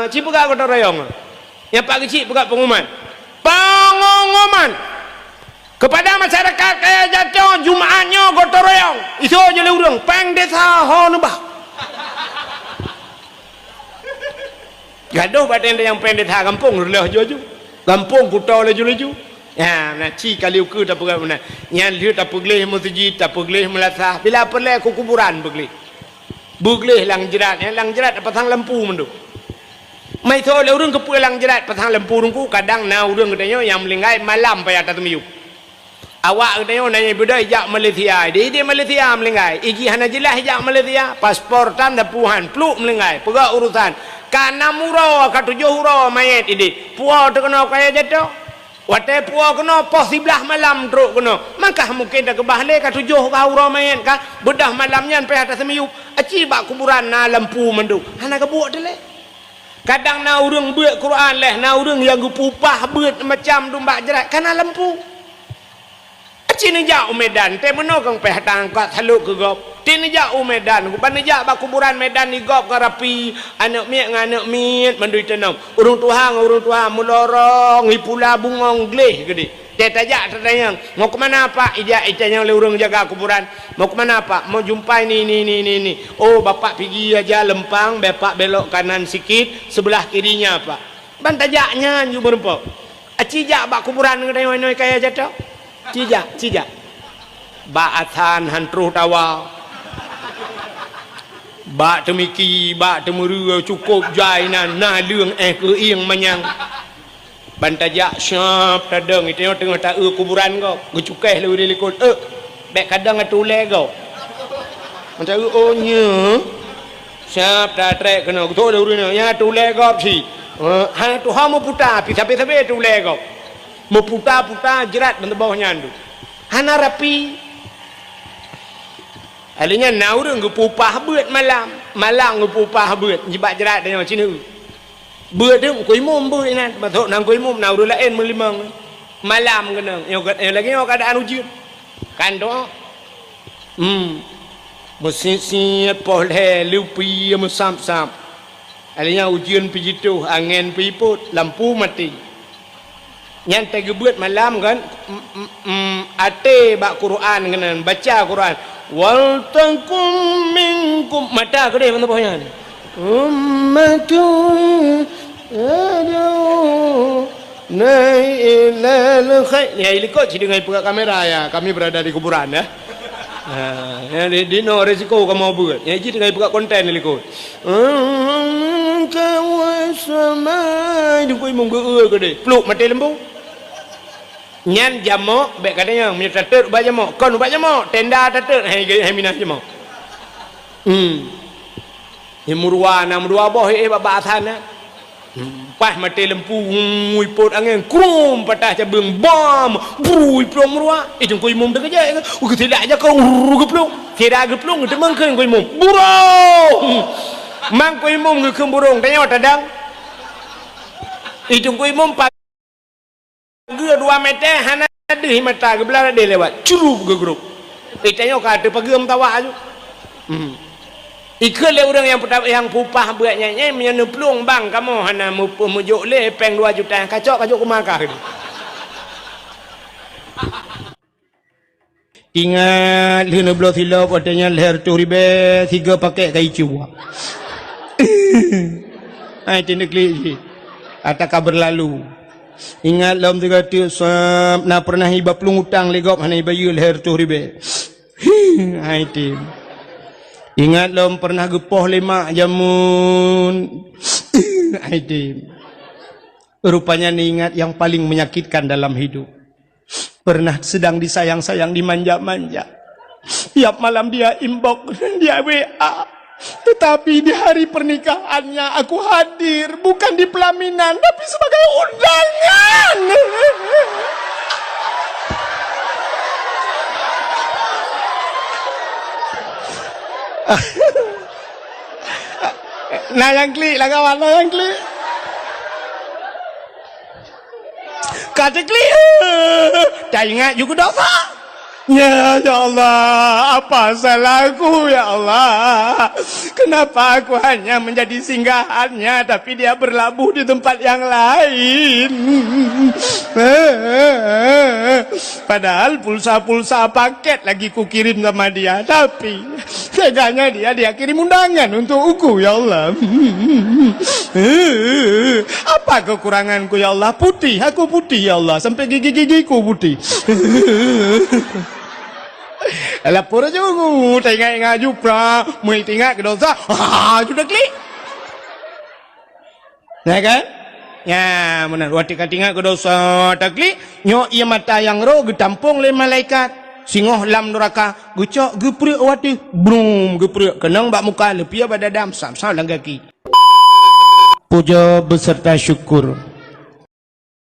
ci buka gotong royong yang Pak Kecil buka pengumuman kepada masyarakat kaya jatuh Jumaatnya gotong royong itu aja le urang peng desa ho nubah gaduh badan yang peng desa kampung leh jojo kampung kutau leju ya na ci kali uku tak pegang mana yang lihat tak pegleh masjid tak pegleh melasah bila perle ku kuburan begleh lang jerat apa tang lampu mendu mai tho le urang kepu lang jerat patang lempu rungku kadang na urang katanya yang melingkai malam payah tak temiu awak katanya nanya beda hijak Malaysia dia Malaysia melingkai igi hana jelas hijak Malaysia paspor tanda puhan pluk melingkai pegak urusan kana muro ka 7 huro mayat ini puau terkena kaya jatuh wate puau kena pos 11 malam teruk kena maka mungkin dah kebah le ka 7 ka huro mayat ka bedah malamnya payah tak temiu aci bak kuburan na lempu mendu hana kebuat dele kadang na urang buat Quran leh na urang yang gupupah buat macam domba jerat kana lampu cini jauh Medan te meno kang peh tangkat haluk ke gop tini jauh Medan ban ja ba kuburan Medan ni gop karapi anak miak nganak miat mandui tenam urang tuhan mulorong hipula bungong gleh gede dia tajak tertanya mau ke mana pak ijanya oleh urang jaga kuburan mau ke mana pak mau jumpai ni oh bapak pergi aja lempang bapak belok kanan sikit sebelah kirinya pak ban tajaknya ju berempat acijak bak kuburan ngai kaya jatuh cijak ba athan hantruh tawa ba temiki ba temuru cukup jainan na lương ke ieng manyang bantajak syap tadang itu tengah tak kuburan kau gucukai lu dia likut bek kadang atule kau macam oh nya syap tak trek kena tu dah urang nya atule kau si ha tu ha mau putar tapi atule kau mau putar jerat dan bawahnya andu hana rapi alinya naurang gupupah beut malang gupupah beut jibak jerat dia macam ni beut dia kuih mum beut nan batok nang kuih mum naur lain melimang malam kena yang lagi yang keadaan ujian kan doa mesti polhe lupi musam-sam alinya ujian pijitu angin piput lampu mati yang tege beut malam kan ate bak Quran kena baca Quran wal takum minkum mata gede mana bawahnya ummatun nailal khair ya ilikot si dengan buka kamera ya kami berada di kuburan ya di no resiko kamu buat ya jadi dengan buka konten ilikot kawasama di koi munggu gede peluk mati lembu nyan jamok bek katanya minyak tater ubah jamok kon ubah jamok tenda tater hai minah jamok murwa boh baba sana pas mati lempu ngui pot angin krum patah cabang bom brui plong murwa itu koi mum dah kerja tidak aja kau geplong tidak geplong itu mangken koi mum burung mang koi mum gekem burung tanya tadang itu koi mum Gua 2 meter hana ada mata ke belah dia lewat curup ke grup tanya kata pagem tawa aju ikut le orang yang pupah buatnya menyanu pelung bang kamu hana mujuk le peng 2 juta kacok ke makah ingat lina belah silap adanya leher tu ribe 3 paket kai cuba ai tindak li ataka berlalu ingat dalam 3 tiap nak pernah hibah pelung utang legop hana bayu leher tu ribe hai tim ingat dalam pernah gepoh lemak jamun hai tim rupanya ni ingat yang paling menyakitkan dalam hidup pernah sedang disayang-sayang dimanja-manja tiap malam dia inbox dia WA tetapi di hari pernikahannya aku hadir bukan di pelaminan tapi sebagai undangan. Nah yang klik lah kawan, nah yang klik kata klik tak ingat juga dosa. Ya Allah, apa salahku ya Allah? Kenapa aku hanya menjadi singgahannya tapi dia berlabuh di tempat yang lain? Padahal pulsa-pulsa paket lagi ku kirim sama dia, tapi teganya dia kirim undangan untuk aku ya Allah. Apa kekuranganku ya Allah? Putih, aku putih ya Allah, sampai gigi-gigiku putih. Lapor aja aku, tengok jupra, mulai tengok ke dosa, sudah klik. Nah kan? Ya, benar. Waktu tengok ke dosa, tak klik. Nyok ia mata yang roh, getampung le malaikat. Singoh lam neraka, gucok, geprek waktu, brum, geprek. Kenang bak muka, lepia badadam, sam-sam lang kaki. Puja beserta syukur